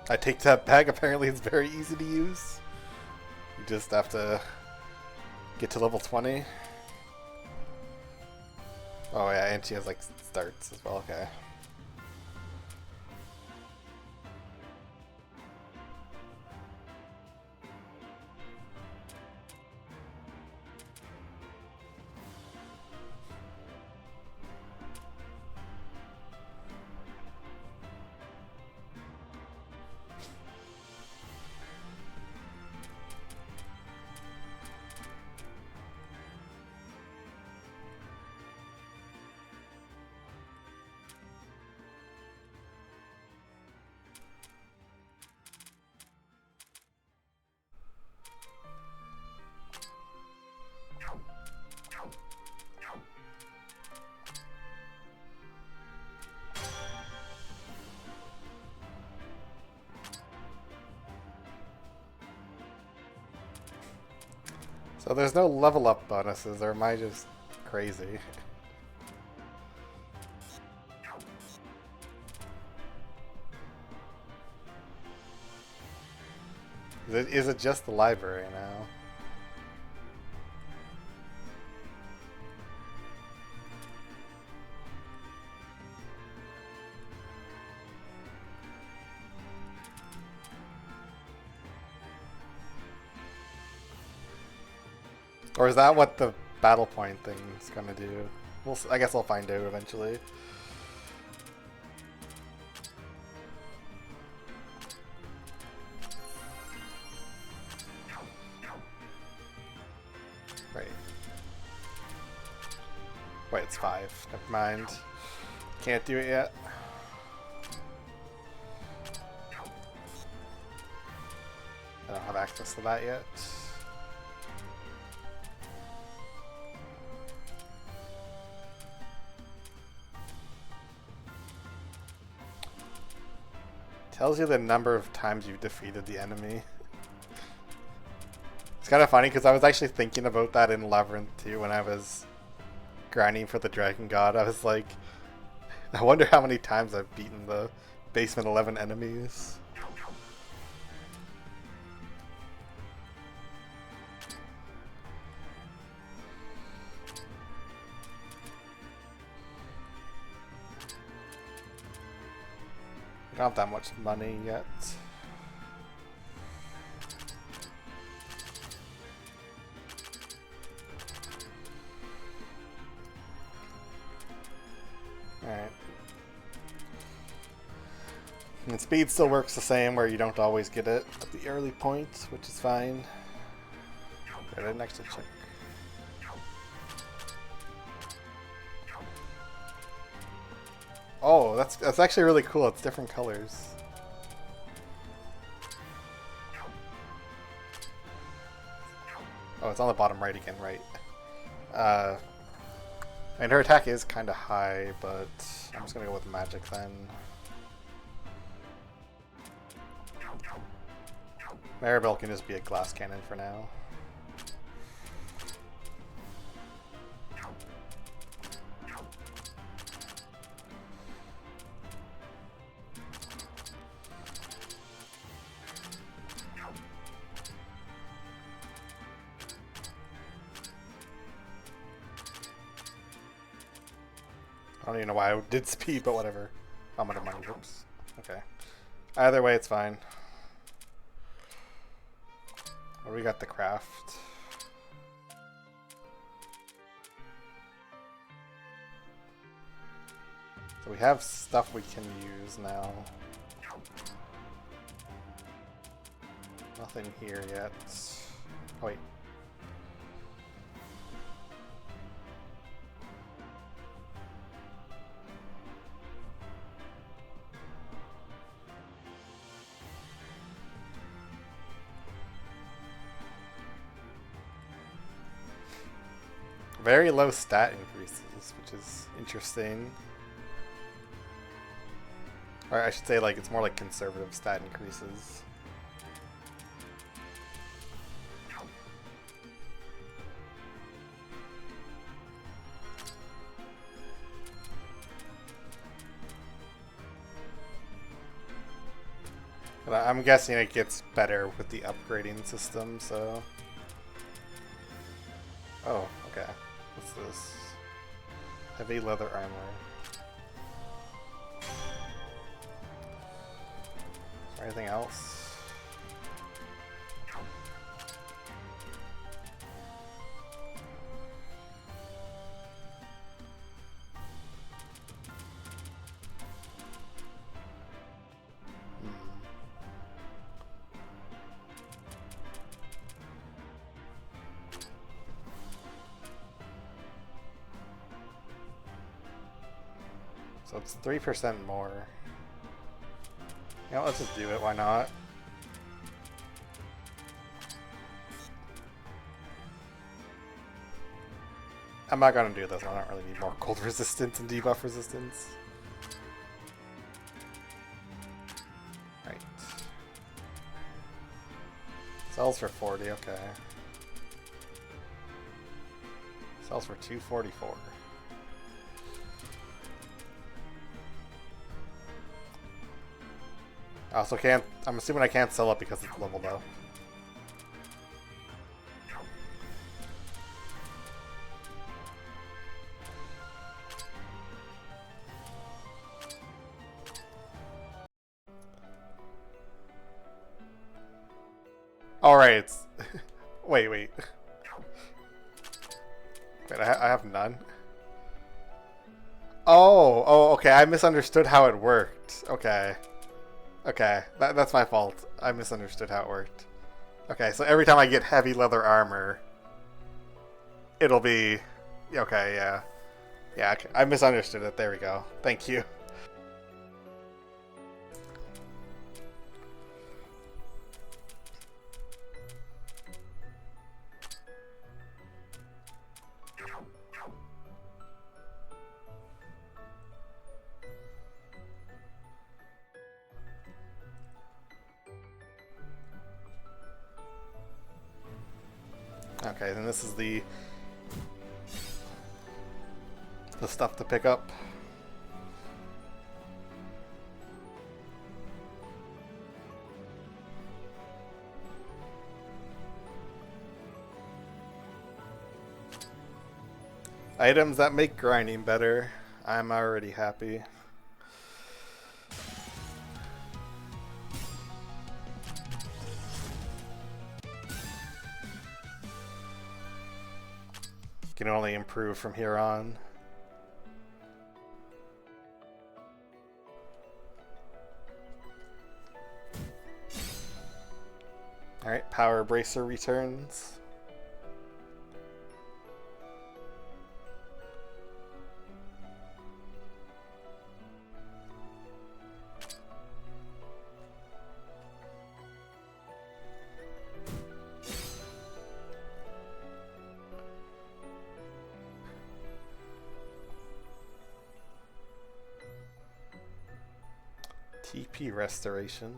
I take that back, apparently it's very easy to use. You just have to get to level 20. Oh yeah, and she has like starts as well, okay. So there's no level up bonuses, or am I just crazy? Is it just the library now? Or is that what the battle point thing's gonna do? I guess I'll find out eventually. Wait, it's 5. Never mind. Can't do it yet. I don't have access to that yet. Tells you the number of times you've defeated the enemy. It's kind of funny because I was actually thinking about that in Labyrinth too when I was grinding for the Dragon God. I was like, I wonder how many times I've beaten the Basement 11 enemies. I don't have that much money yet. Alright. And speed still works the same, where you don't always get it at the early point, which is fine. I didn't actually check. Oh, that's actually really cool. It's different colors. Oh, it's on the bottom right again, right? And her attack is kind of high, but I'm just gonna go with magic then. Maribel can just be a glass cannon for now. I don't even know why I did speed, but whatever. I'm gonna mind. Oops. Okay. Either way, it's fine. What do we got? The craft. So we have stuff we can use now. Nothing here yet. Oh, wait. Very low stat increases, which is interesting. Or I should say, like, it's more like conservative stat increases. But I'm guessing it gets better with the upgrading system, so... Oh, okay. What's this? Heavy leather armor. Is there anything else? So it's 3% more. Yeah, let's just do it, why not? I'm not gonna do this, I don't really need more cold resistance and debuff resistance. Right. Sells for 40, okay. Sells for 244. I also can't, I'm assuming I can't sell it because it's leveled up. Alright, it's... wait. Wait, I have none? Oh, okay, I misunderstood how it worked. Okay. Okay, that's my fault. I misunderstood how it worked. Okay, so every time I get heavy leather armor, it'll be... Okay, yeah. Yeah, I misunderstood it. There we go. Thank you. Okay, then this is the stuff to pick up. Items that make grinding better. I'm already happy. Can only improve from here on. Alright, Power Bracer returns. TP restoration.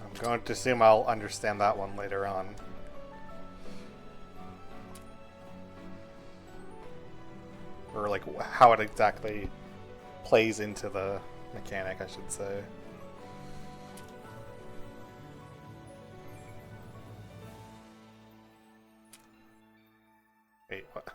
I'm going to assume I'll understand that one later on. Or like how it exactly plays into the mechanic, I should say. Wait, what?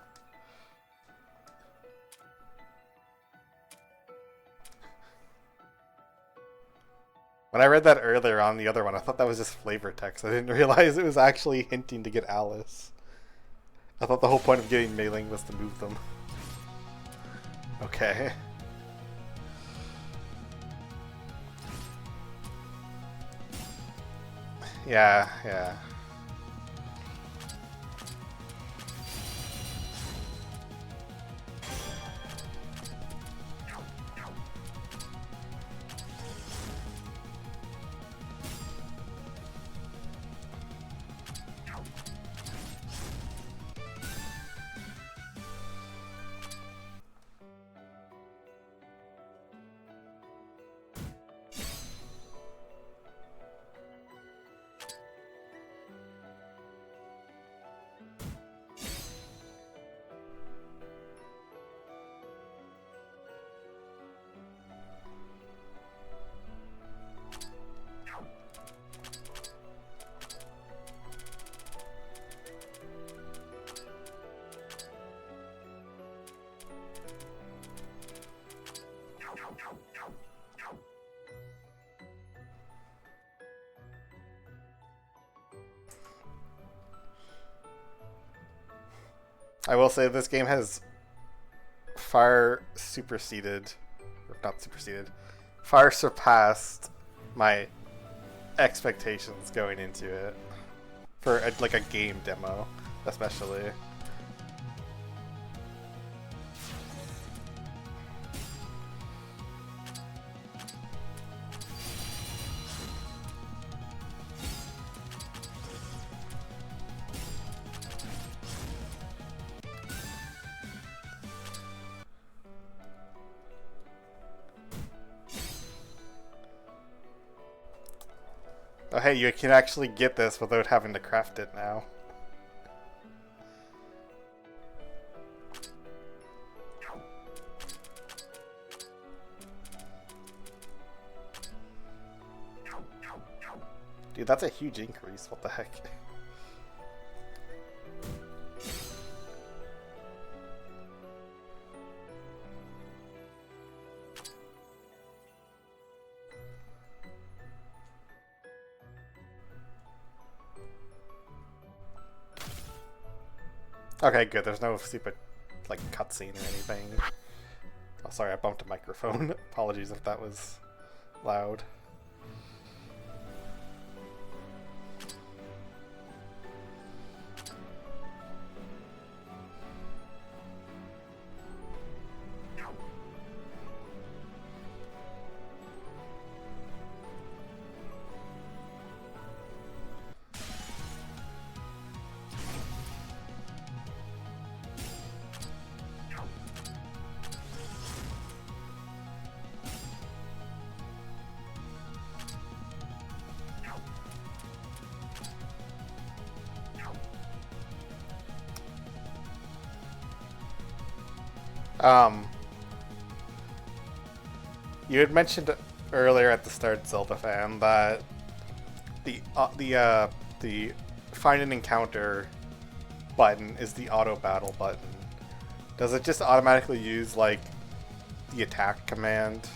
When I read that earlier on the other one, I thought that was just flavor text. I didn't realize it was actually hinting to get Alice. I thought the whole point of getting Mei Ling was to move them. Okay. Yeah, yeah. I will say this game has far superseded, or not superseded, far surpassed my expectations going into it. For like a game demo, especially. Oh hey, you can actually get this without having to craft it now. Dude, that's a huge increase, what the heck? Okay, good. There's no stupid, like, cutscene or anything. Oh, sorry, I bumped a microphone. Apologies if that was loud. You had mentioned earlier at the start, Zelda fan, that the find an encounter button is the auto battle button. Does it just automatically use like the attack command?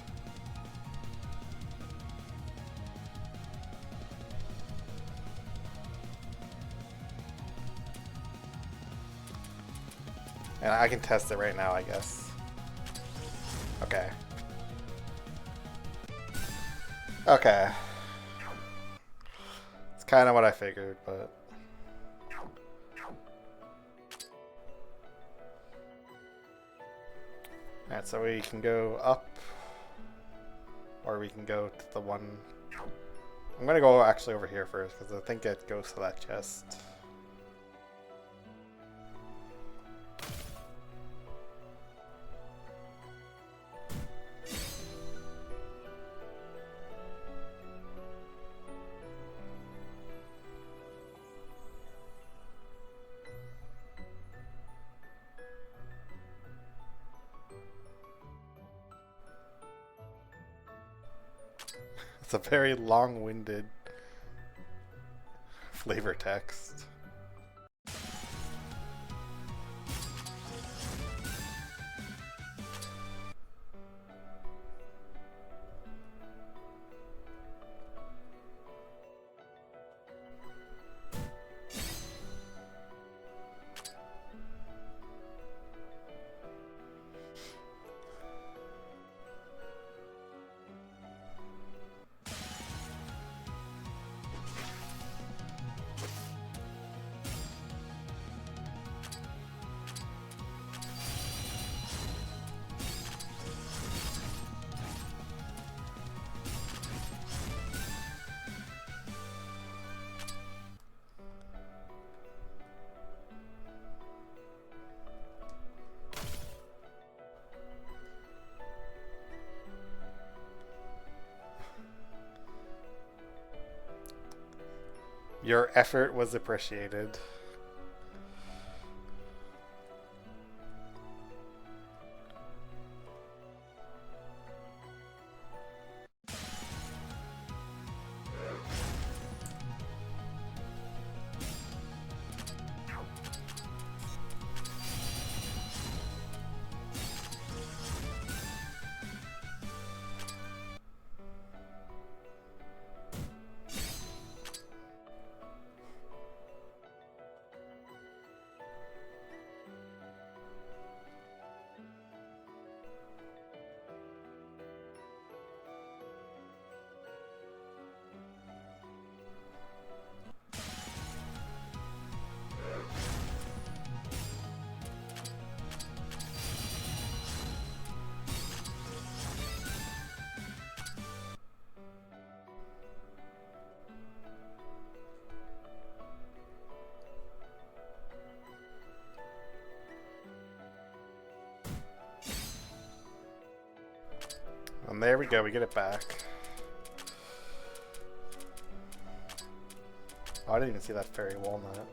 And I can test it right now, I guess. Okay. Okay. It's kind of what I figured, but... Alright, so we can go up, or we can go to the one I'm gonna go actually over here first because I think it goes to that chest. It's a very long-winded flavor text. Your effort was appreciated. And there we go, we get it back. Oh, I didn't even see that fairy walnut.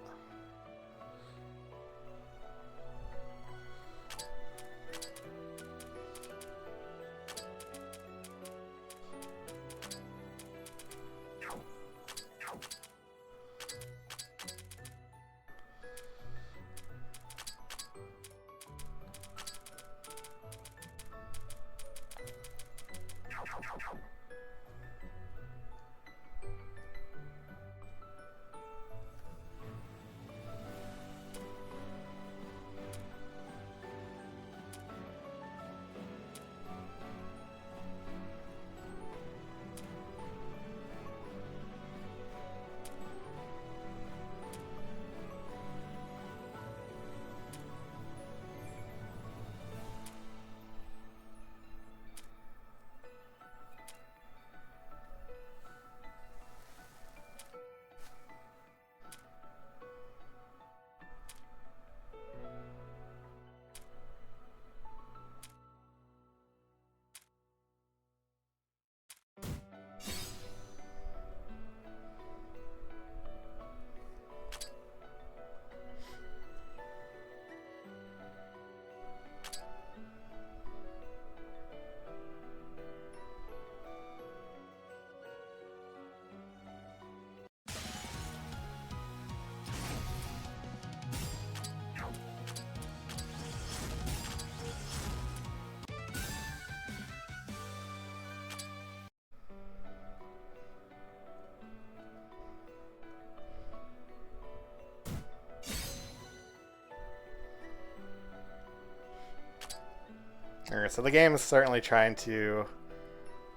Alright, so the game is certainly trying to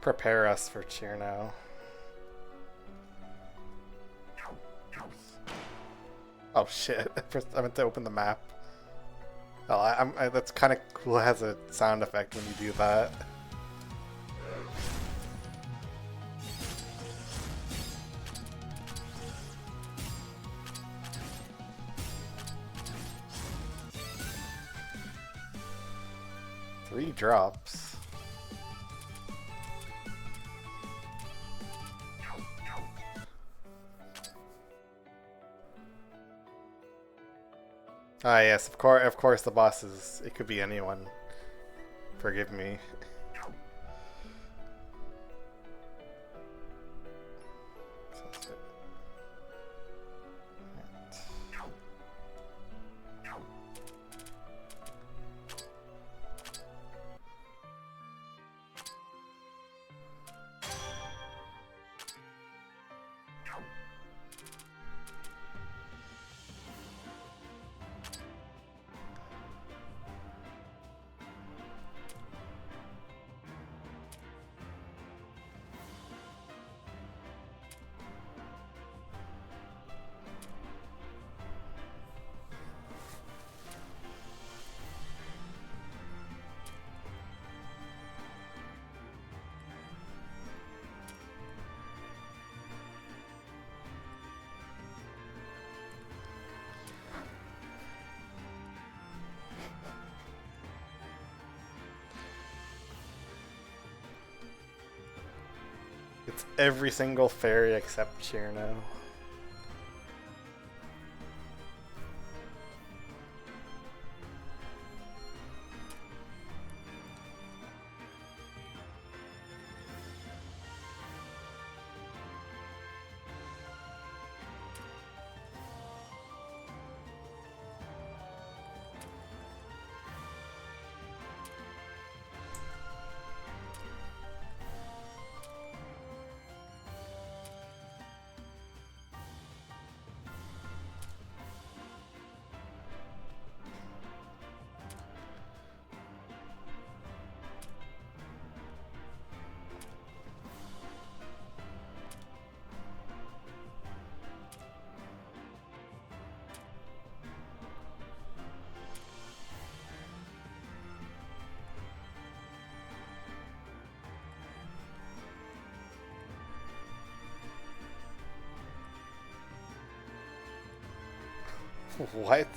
prepare us for cheer now. Oh shit, first I meant to open the map. Oh, that's kind of cool, it has a sound effect when you do that. 3 drops. Ah yes, of course the boss is, it could be anyone. Forgive me. It's every single fairy except Cherno. What?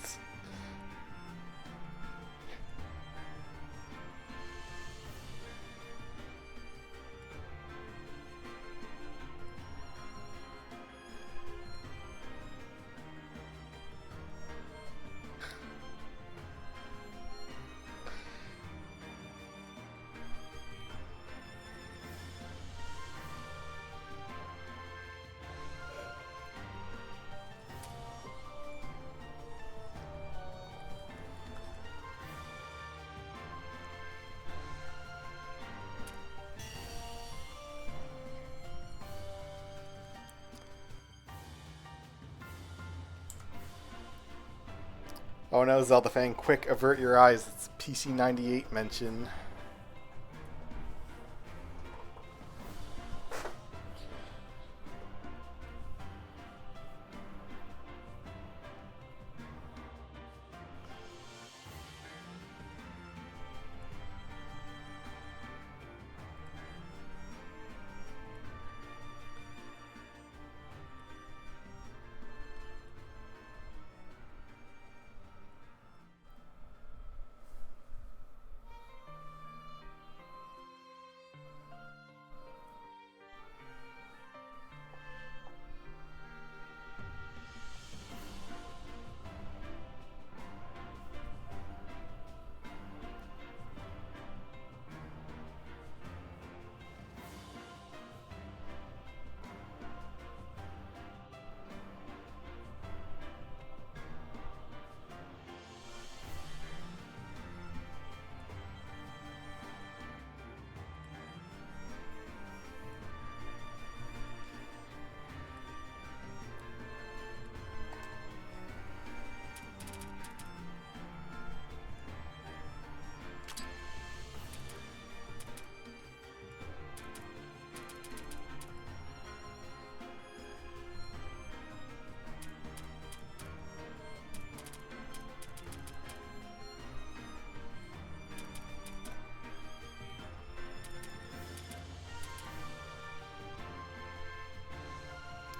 Oh no, Zelda fan, quick, avert your eyes. It's PC98 mention.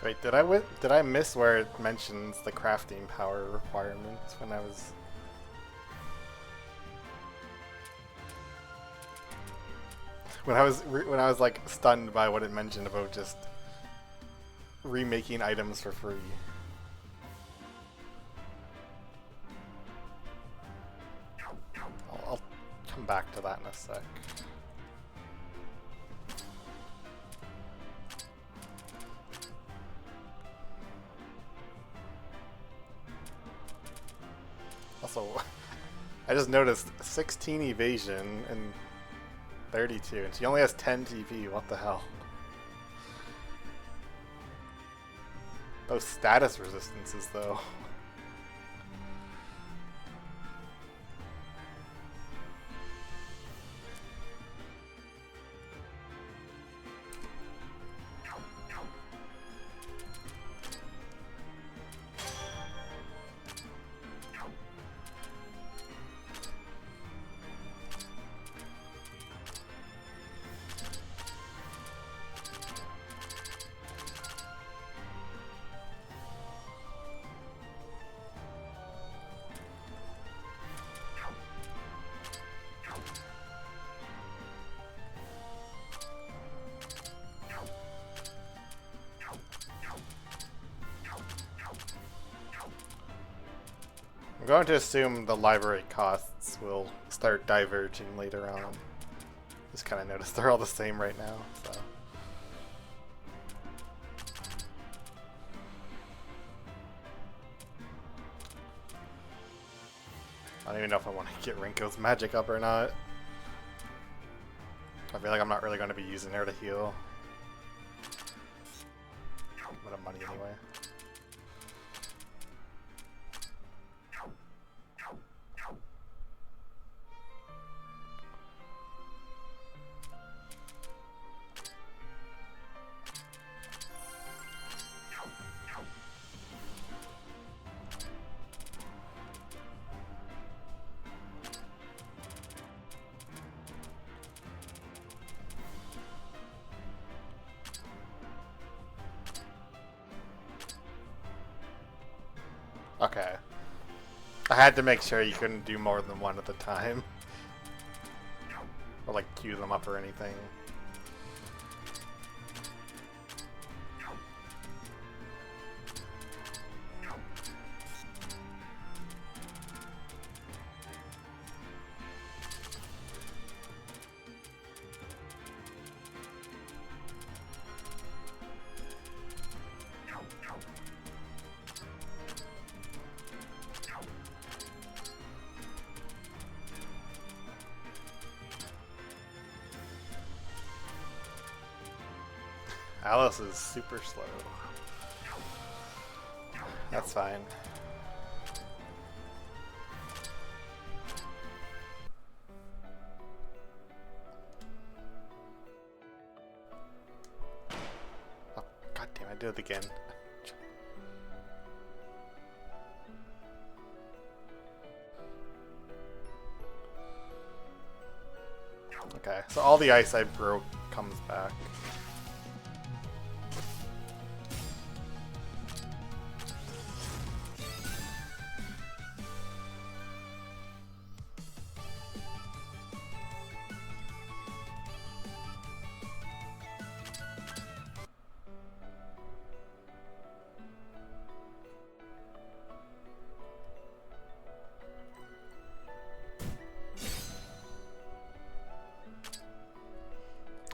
Wait, did I miss where it mentions the crafting power requirements when I was... when I was like stunned by what it mentioned about just remaking items for free. I'll come back to that in a sec. Also, I just noticed 16 evasion and 32, and she only has 10 TP. What the hell? Those status resistances, though. I'm going to assume the library costs will start diverging later on. Just kind of noticed they're all the same right now, so. I don't even know if I want to get Rinko's magic up or not. I feel like I'm not really going to be using her to heal. But I'm money anyway. Okay. I had to make sure you couldn't do more than one at a time. Or like queue them up or anything. Alice is super slow. That's fine. Oh, God damn, I did it again. Okay, so all the ice I broke comes back.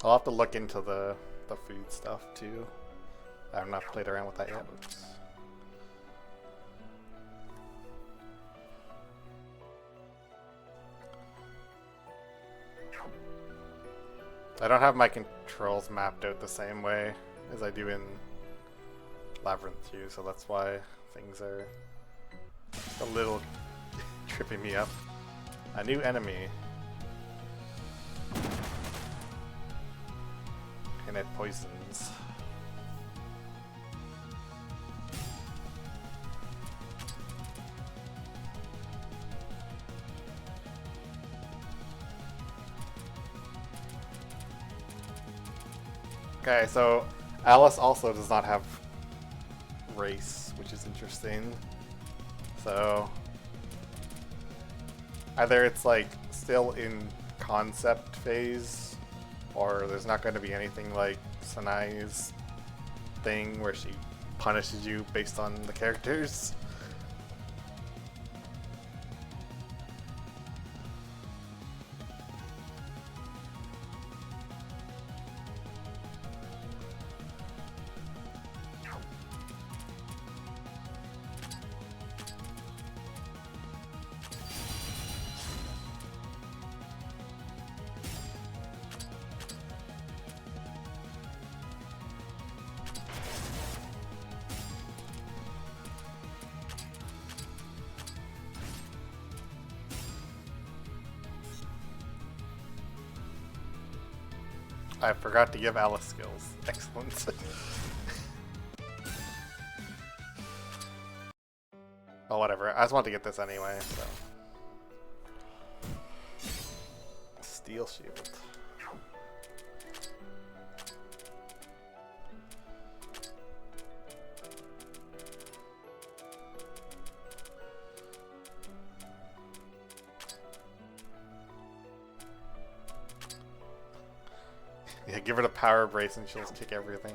I'll have to look into the food stuff too. I have not played around with that yet. Oops. I don't have my controls mapped out the same way as I do in Labyrinth 2, so that's why things are a little tripping me up. A new enemy. And it poisons. Okay, so Alice also does not have race, which is interesting. So either it's like still in concept phase, Or there's not going to be anything like Sanai's thing where she punishes you based on the characters. I forgot to give Alice skills. Excellent. Oh, whatever. I just want to get this anyway, so. Steel shield. Yeah, give her the power brace and she'll just kick everything.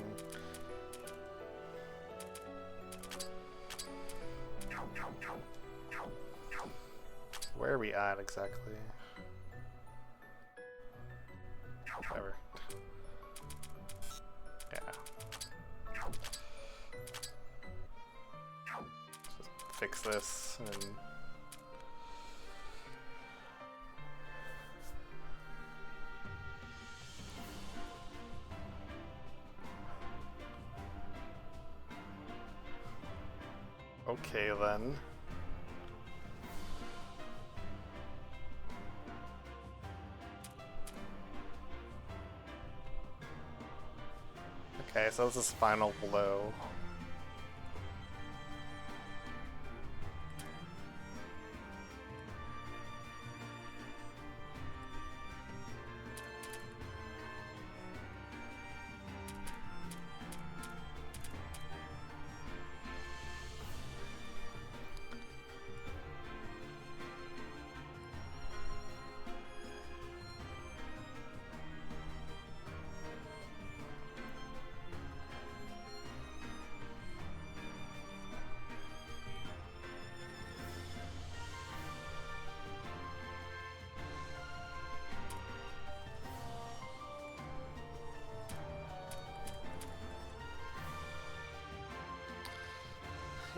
Where are we at exactly? Whatever. Yeah. Just fix this and okay then. Okay, so this is final blow.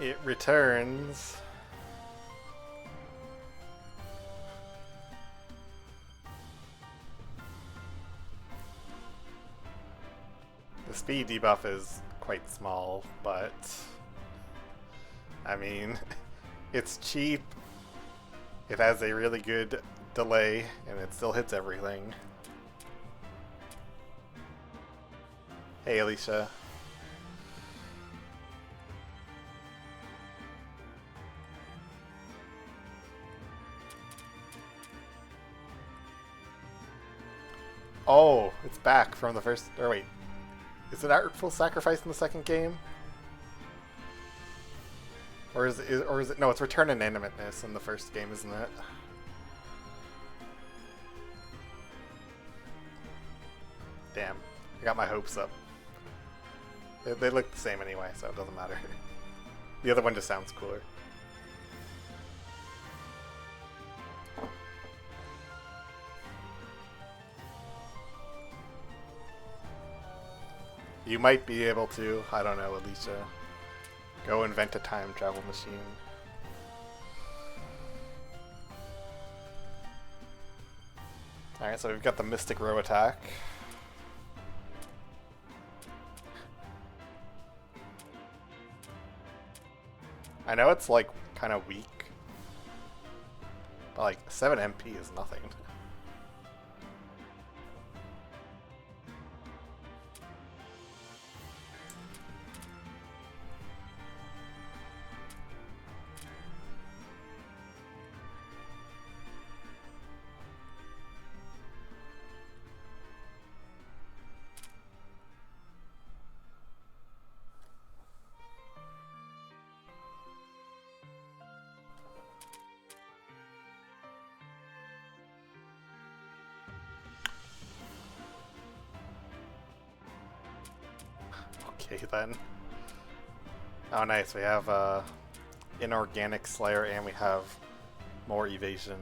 It returns. The speed debuff is quite small, but I mean, it's cheap. It has a really good delay, and it still hits everything. Hey, Alicia. Oh, it's back from the first. Or wait, is it Artful Sacrifice in the second game? Or is it? No, it's Return Inanimateness in the first game, isn't it? Damn, I got my hopes up. They look the same anyway, so it doesn't matter. The other one just sounds cooler. You might be able to, I don't know, Alicia. Go invent a time travel machine. Alright, so we've got the Mystic Row attack. I know it's like kind of weak, but like 7 MP is nothing. Okay then. Oh nice, we have inorganic slayer and we have more evasion.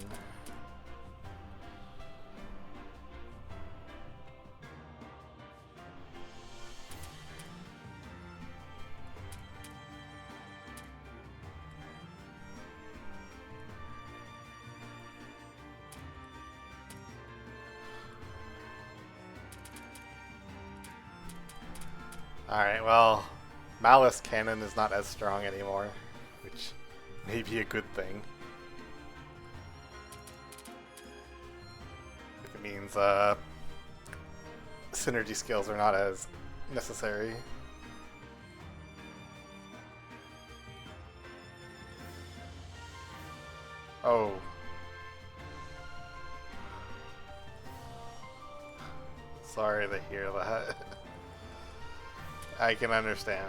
Alright, well, Malice Cannon is not as strong anymore, which may be a good thing. It means synergy skills are not as necessary. Oh. Sorry to hear that. I can understand.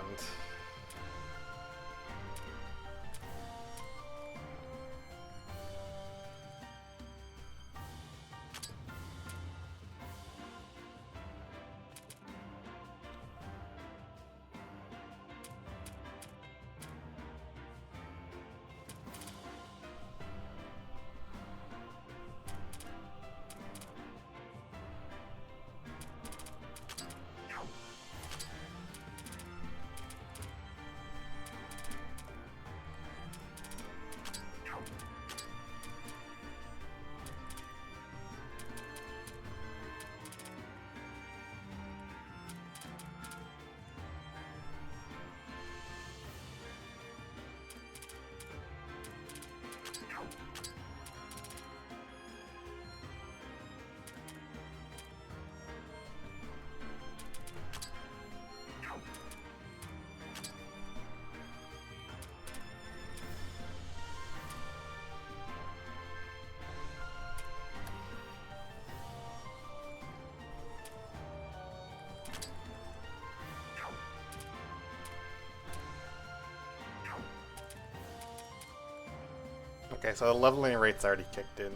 Okay, so the leveling rate's already kicked in.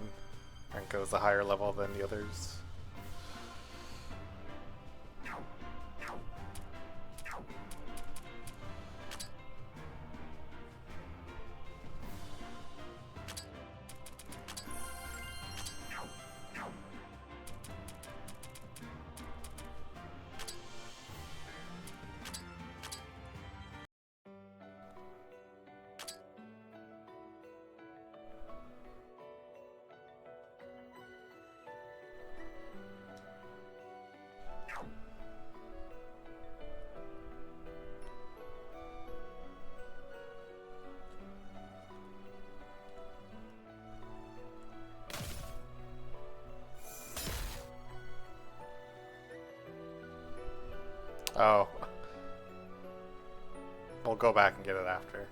Renko's a higher level than the others. Oh. We'll go back and get it after.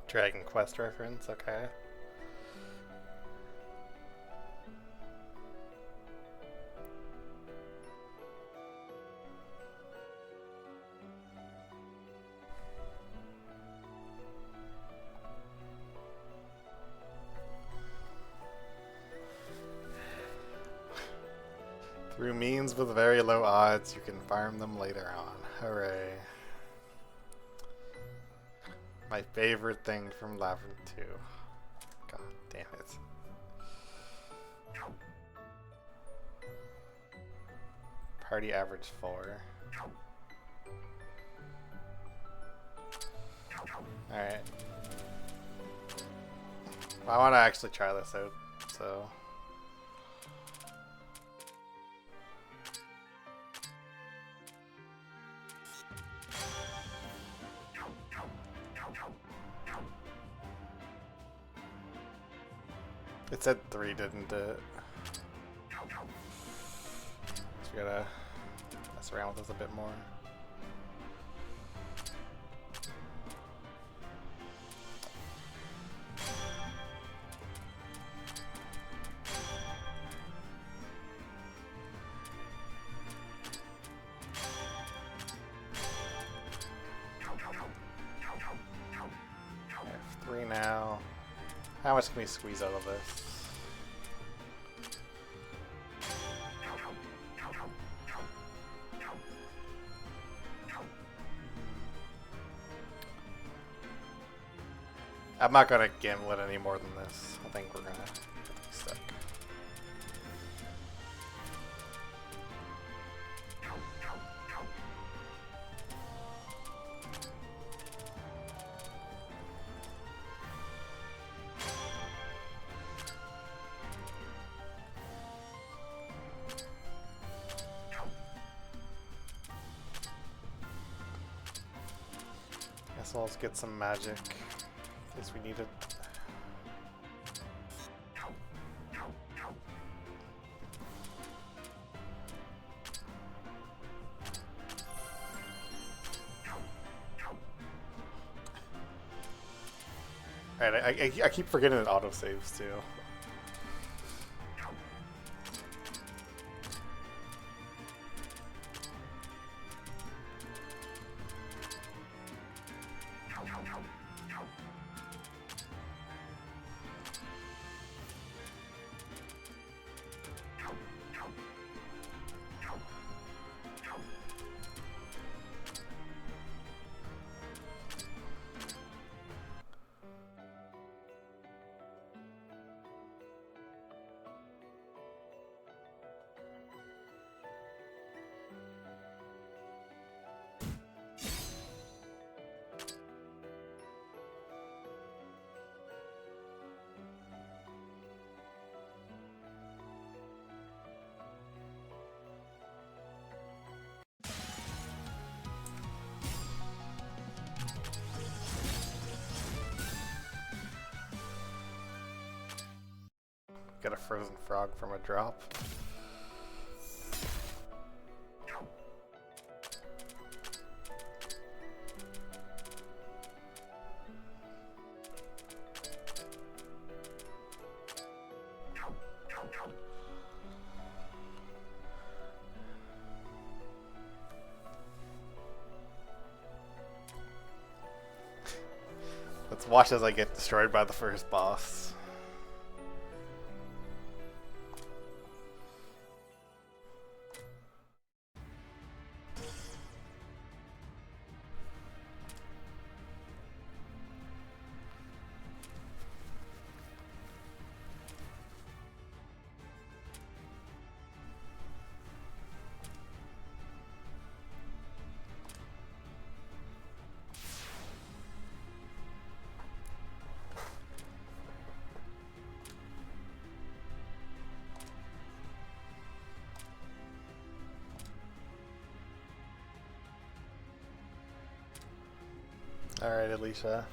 Dragon Quest reference, okay. Through means with very low odds, you can farm them later on. Hooray. My favorite thing from Labyrinth 2. God damn it. Party average 4. Alright. I want to actually try this out, so... It said 3, didn't it? So we gotta mess around with this a bit more. F3 now. How much can we squeeze out of this? I'm not gonna gamble it any more than this. I think we're gonna be stuck. Guess I'll just get some magic. In case we need it. Alright, I keep forgetting it autosaves too. Get a frozen frog from a drop. Let's watch as I get destroyed by the first boss. Alright, Alicia.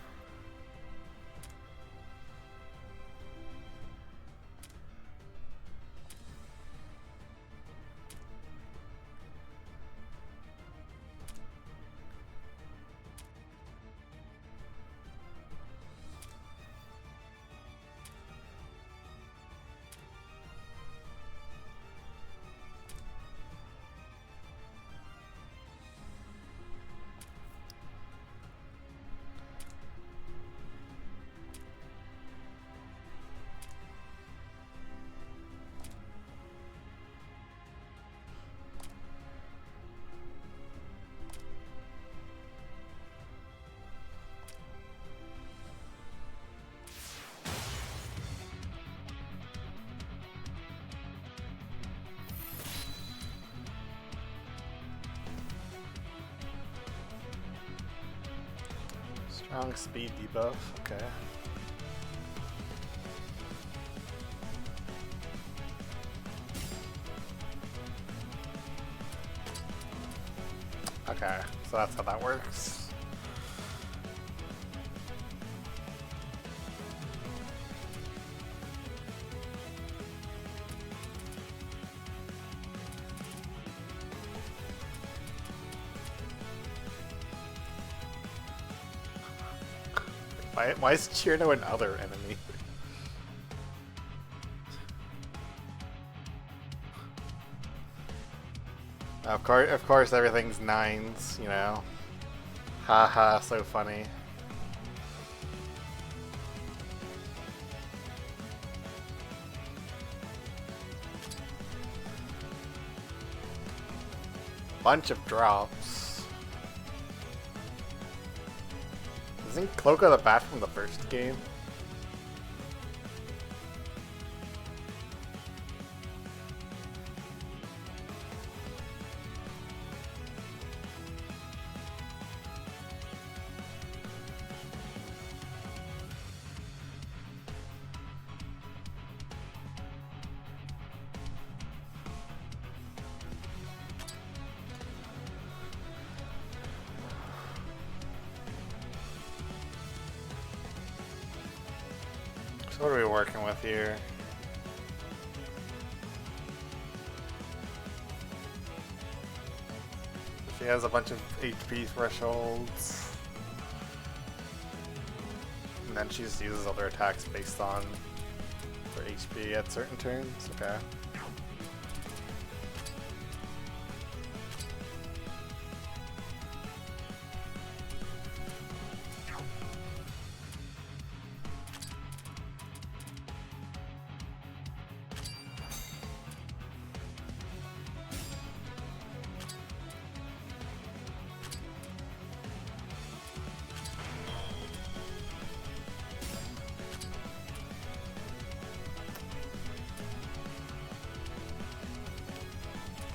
Strong speed debuff, okay. Okay, so that's how that works. Why is Chirno another enemy? Of course, everything's 9s, you know. Haha, so funny. Bunch of drops. Isn't Cloak of the Bat from the first game? So what are we working with here? She has a bunch of HP thresholds. And then she just uses other attacks based on her HP at certain turns. Okay.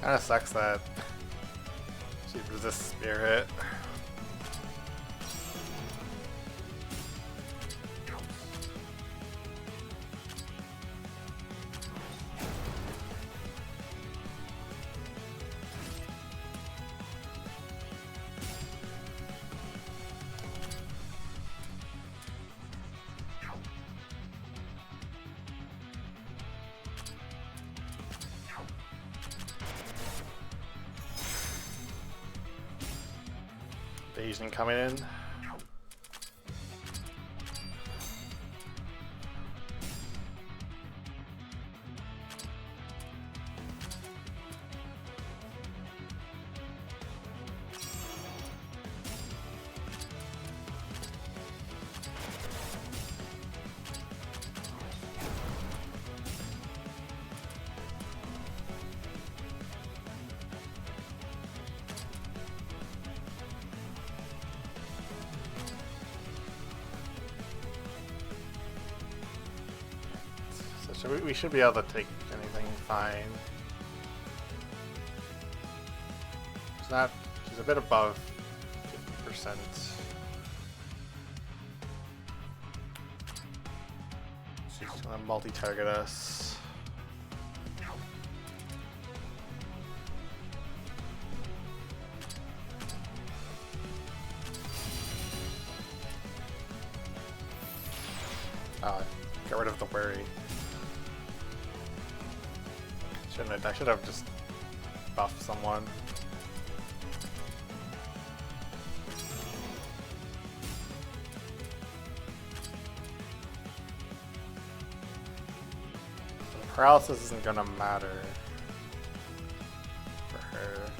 Kinda sucks that she resists Spirit. Asian coming in. So we should be able to take anything fine. It's not, she's a bit above 50%. She's gonna multi-target us. Get rid of the worry. I should have just buffed someone. The paralysis isn't gonna matter for her.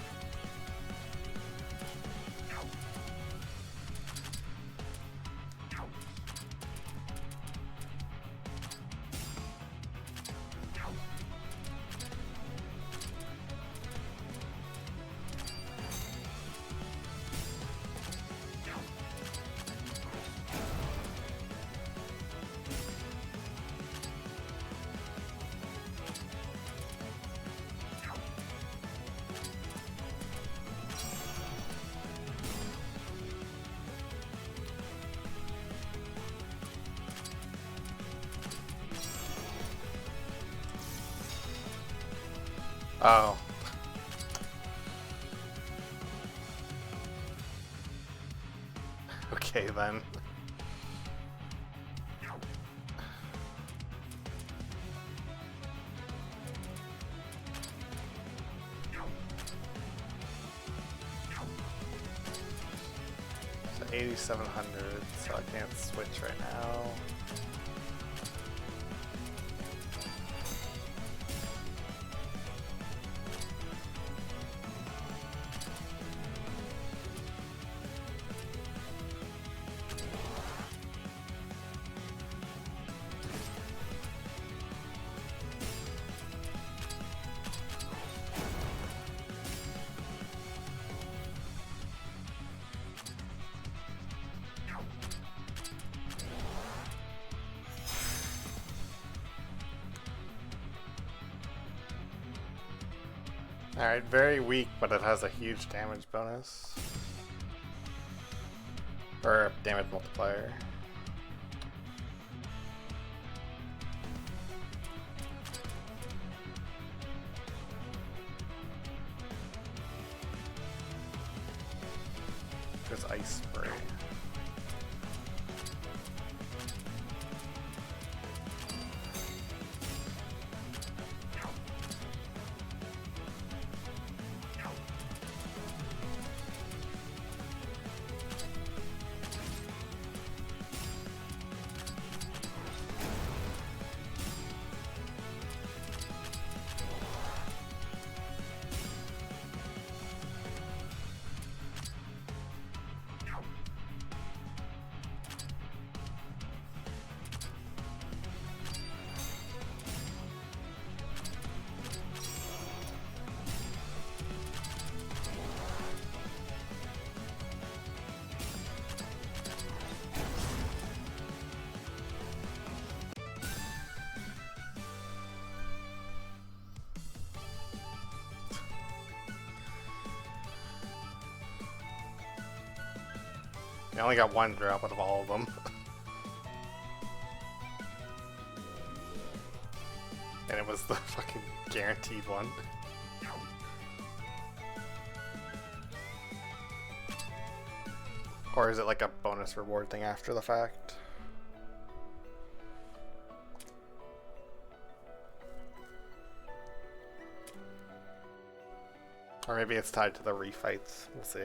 Oh. Okay then. So 8,700, so I can't switch right now. Alright, very weak, but it has a huge damage bonus. Or damage multiplier. There's ice spray. I only got one drop out of all of them. And it was the fucking guaranteed one. Or is it like a bonus reward thing after the fact? Or maybe it's tied to the refights. We'll see.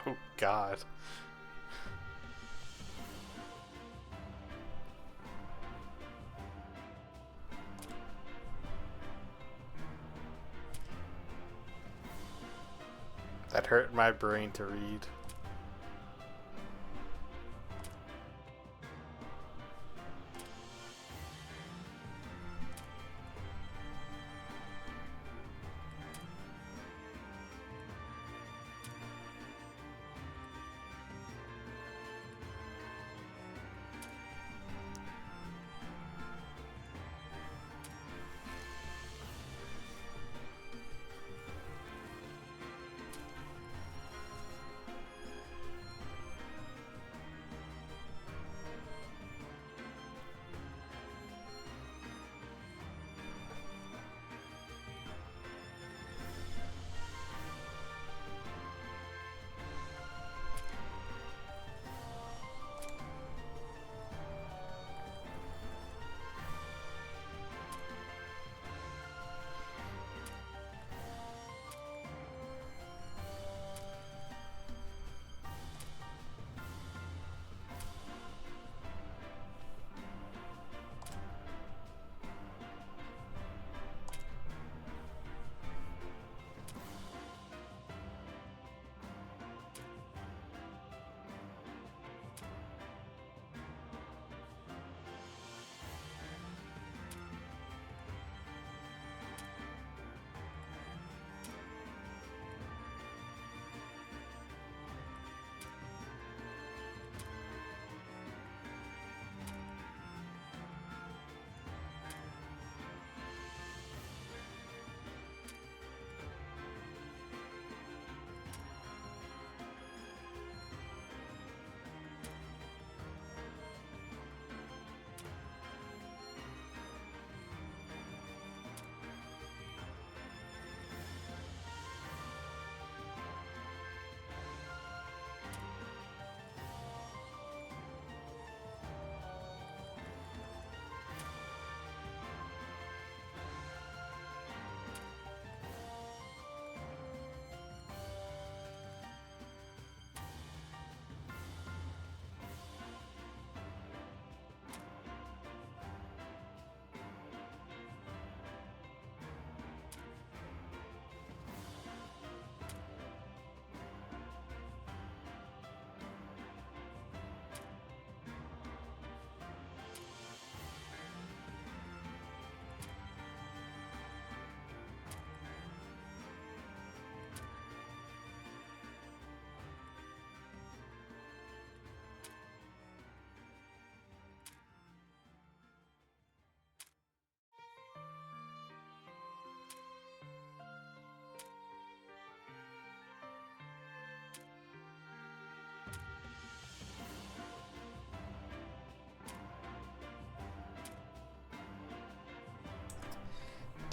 Oh god. That hurt my brain to read.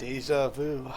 Deja vu.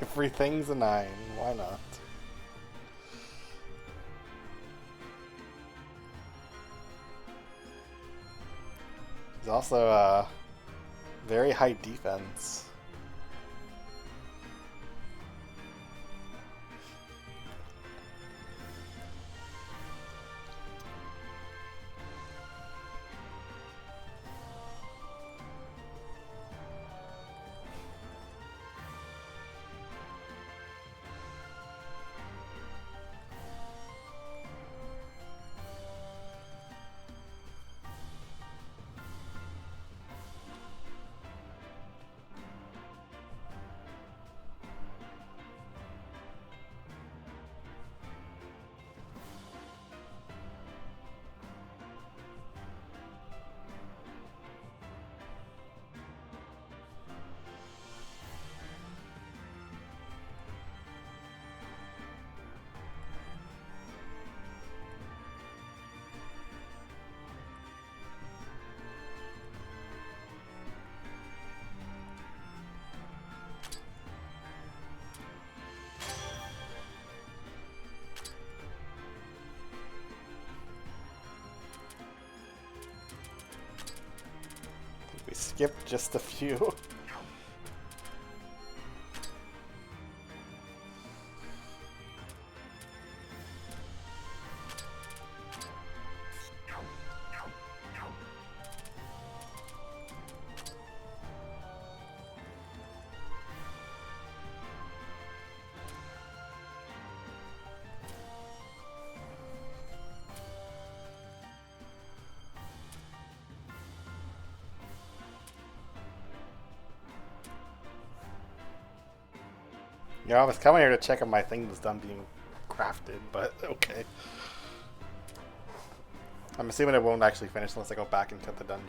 Everything's a 9. Why not? He's also very high defense. We skipped just a few. You know, I was coming here to check if my thing was done being crafted, but okay. I'm assuming it won't actually finish unless I go back into the dungeon.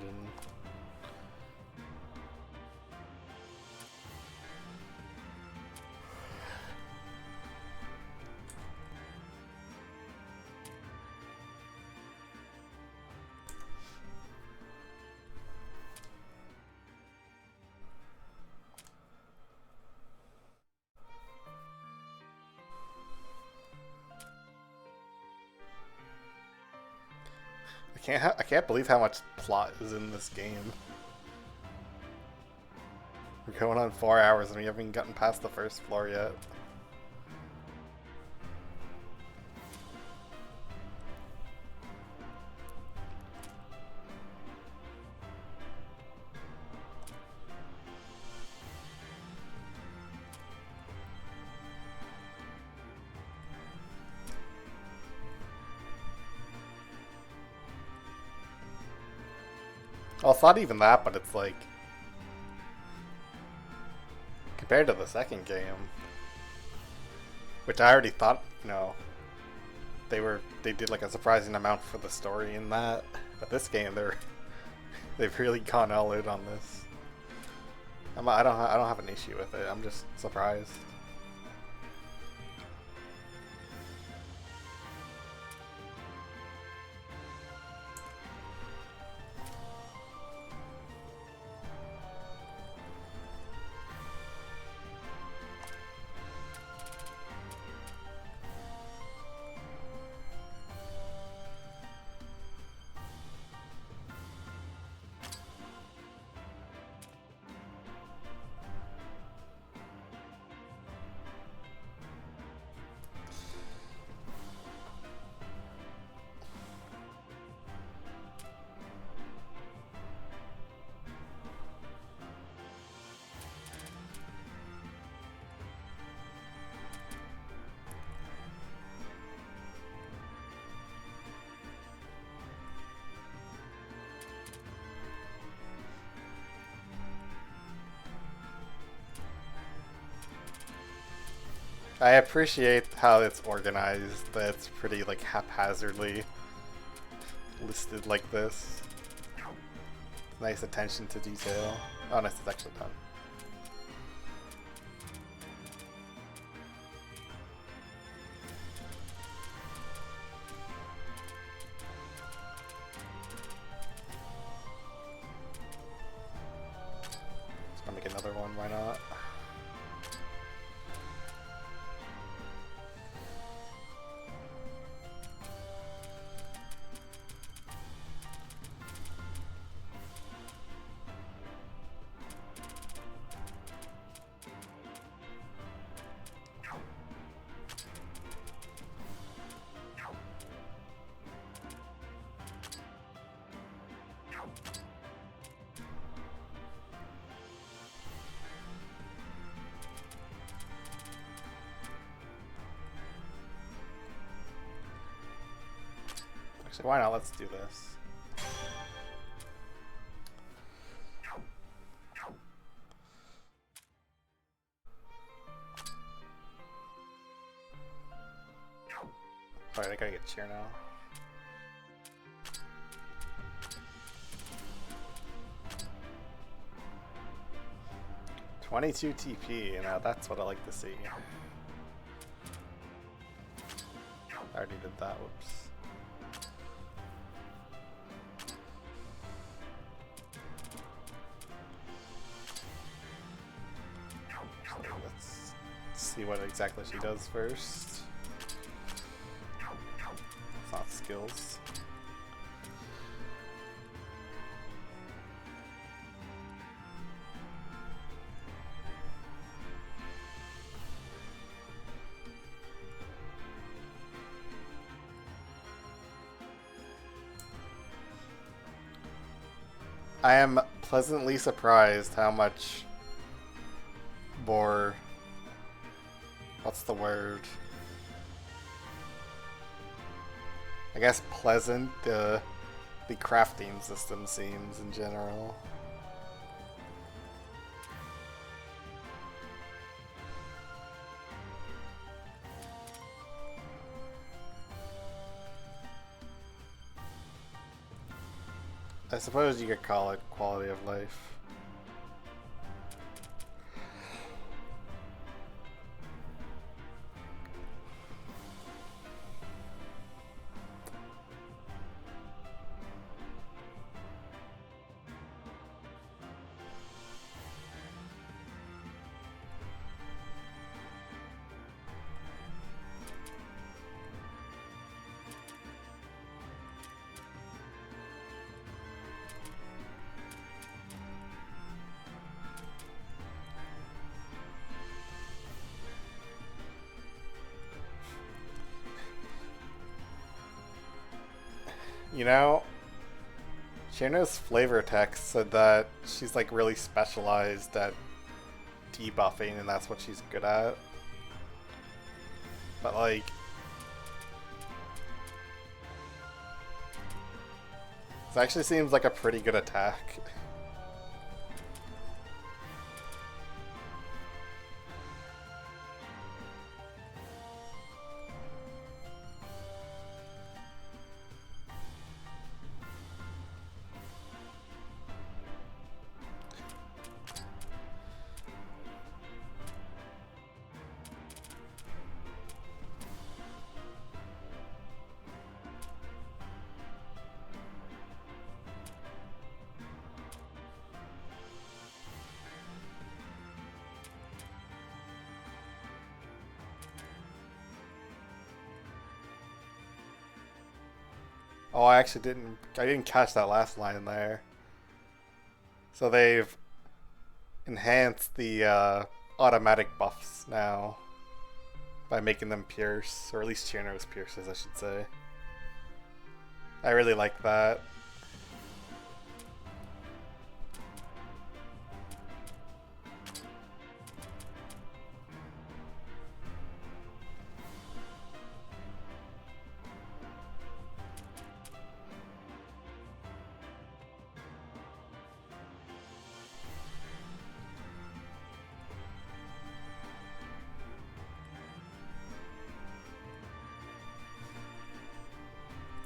I can't believe how much plot is in this game. We're going on 4 hours and we haven't even gotten past the first floor yet. Well, it's not even that, but it's like compared to the second game, which I already thought, you know, they did like a surprising amount for the story in that. But this game, they've really gone all out on this. I don't have an issue with it. I'm just surprised. I appreciate how it's organized, that it's pretty like haphazardly listed like this. Nice attention to detail. Oh, nice, it's actually done. Just gonna make another one, why not? Actually, why not? Let's do this. Alright, I gotta get cheer now. $22 TP, now that's what I like to see. I already did that, whoops. So let's see what exactly she does first. It's not skills. I am pleasantly surprised how much more, what's the word? I guess pleasant the crafting system seems in general. I suppose you could call it quality of life. You know, Shayna's flavor text said that she's like really specialized at debuffing and that's what she's good at. But like, this actually seems like a pretty good attack. Oh, I didn't catch that last line there. So they've enhanced the automatic buffs now by making them pierce, or at least Chierno's pierces, I should say. I really like that.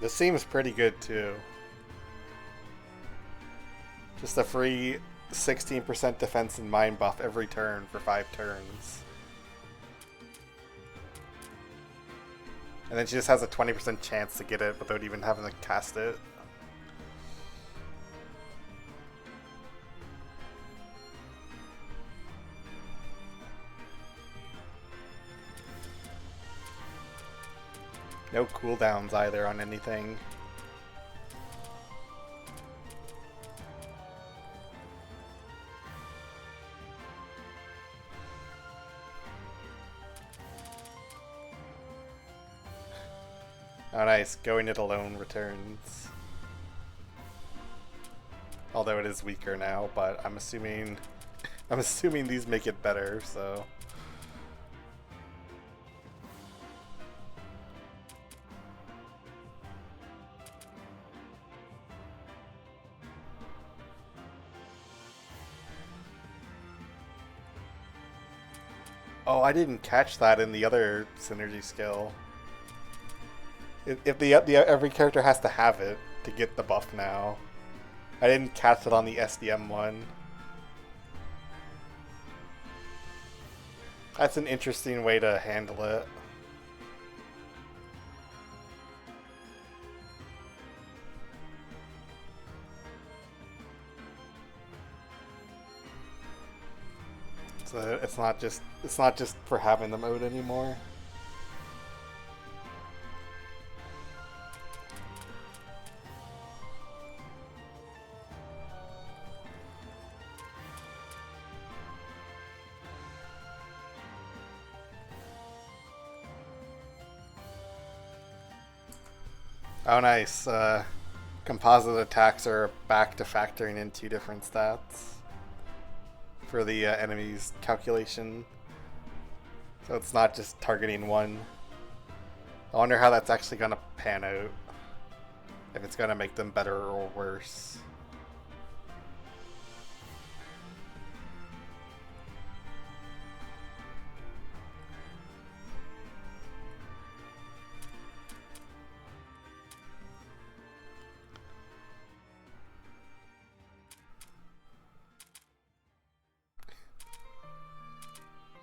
This seems pretty good too. Just a free 16% defense and mind buff every turn for 5 turns. And then she just has a 20% chance to get it without even having to cast it. No cooldowns either on anything. Oh nice, going it alone returns. Although it is weaker now, but I'm assuming these make it better, so. Oh, I didn't catch that in the other synergy skill. If every character has to have it to get the buff now. I didn't catch it on the SDM one. That's an interesting way to handle it. So it's not just for having the mode anymore. Oh, nice. Composite attacks are back to factoring in 2 different stats for the enemy's calculation. So it's not just targeting one. I wonder how that's actually going to pan out. If it's going to make them better or worse.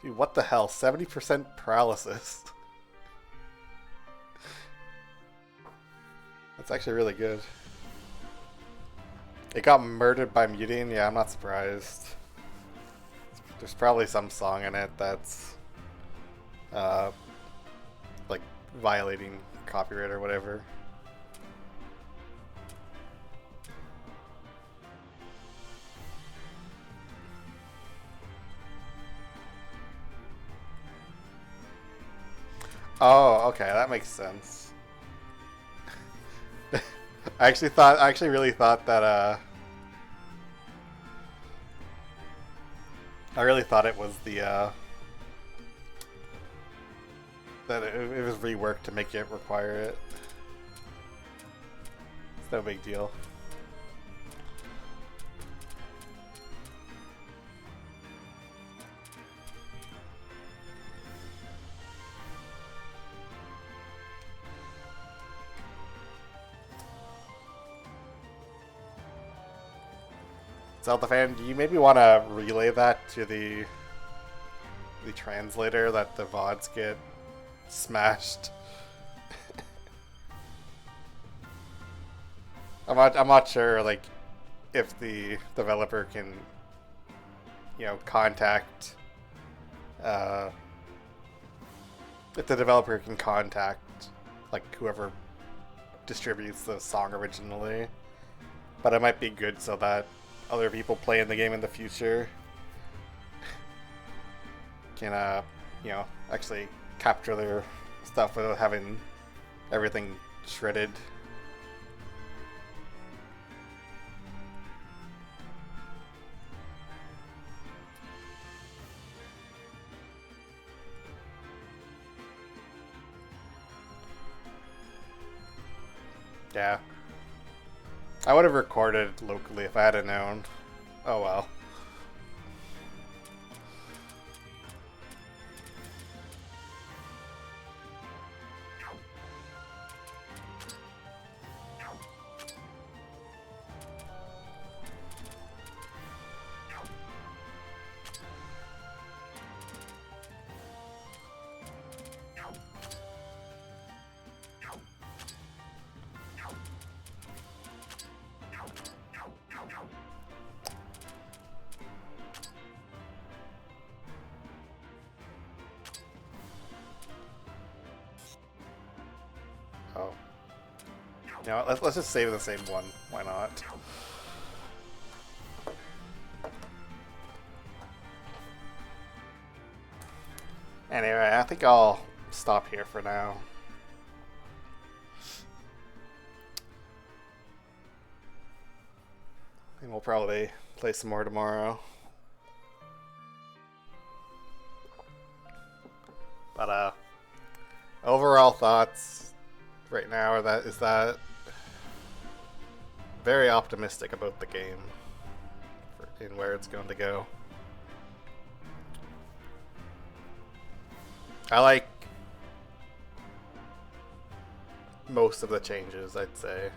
Dude, what the hell? 70% paralysis. That's actually really good. It got murdered by muting? Yeah, I'm not surprised. There's probably some song in it that's like violating copyright or whatever. Oh, okay, that makes sense. I actually really thought that I really thought it was the that it was reworked to make it require it. It's no big deal. Zelda fan, do you maybe want to relay that to the translator that the VODs get smashed? I'm not sure like if the developer can contact like whoever distributes the song originally, but it might be good so that other people playing the game in the future can actually capture their stuff without having everything shredded. Yeah. I would have recorded locally if I had known. Oh well. Oh. Let's just save the same one. Why not? Anyway, I think I'll stop here for now. And we'll probably play some more tomorrow. But overall thoughts right now is that very optimistic about the game and where it's going to go. I like most of the changes, I'd say.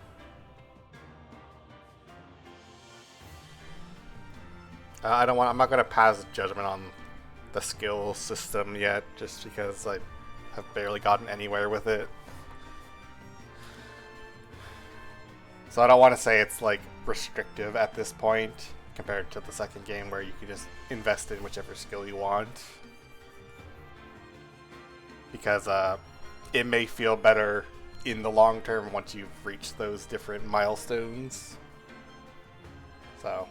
I'm not gonna pass judgment on the skill system yet, just because I have barely gotten anywhere with it. So I don't want to say it's like restrictive at this point compared to the second game where you can just invest in whichever skill you want. Because it may feel better in the long term once you've reached those different milestones. So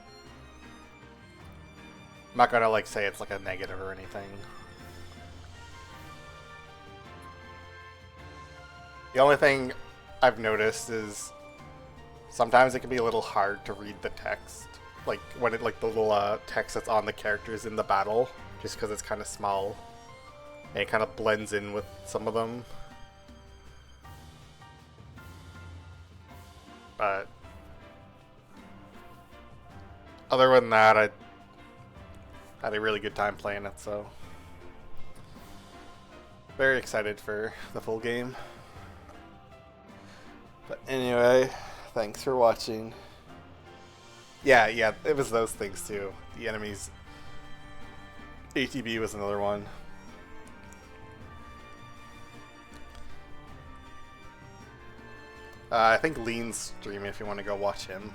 I'm not gonna like say it's like a negative or anything. The only thing I've noticed is sometimes it can be a little hard to read the text, like when it like the little text that's on the characters in the battle, just because it's kind of small and it kind of blends in with some of them. But other than that, I had a really good time playing it, so very excited for the full game. But anyway, thanks for watching. Yeah, it was those things too. The enemies. ATB was another one. I think Lean's streaming if you want to go watch him.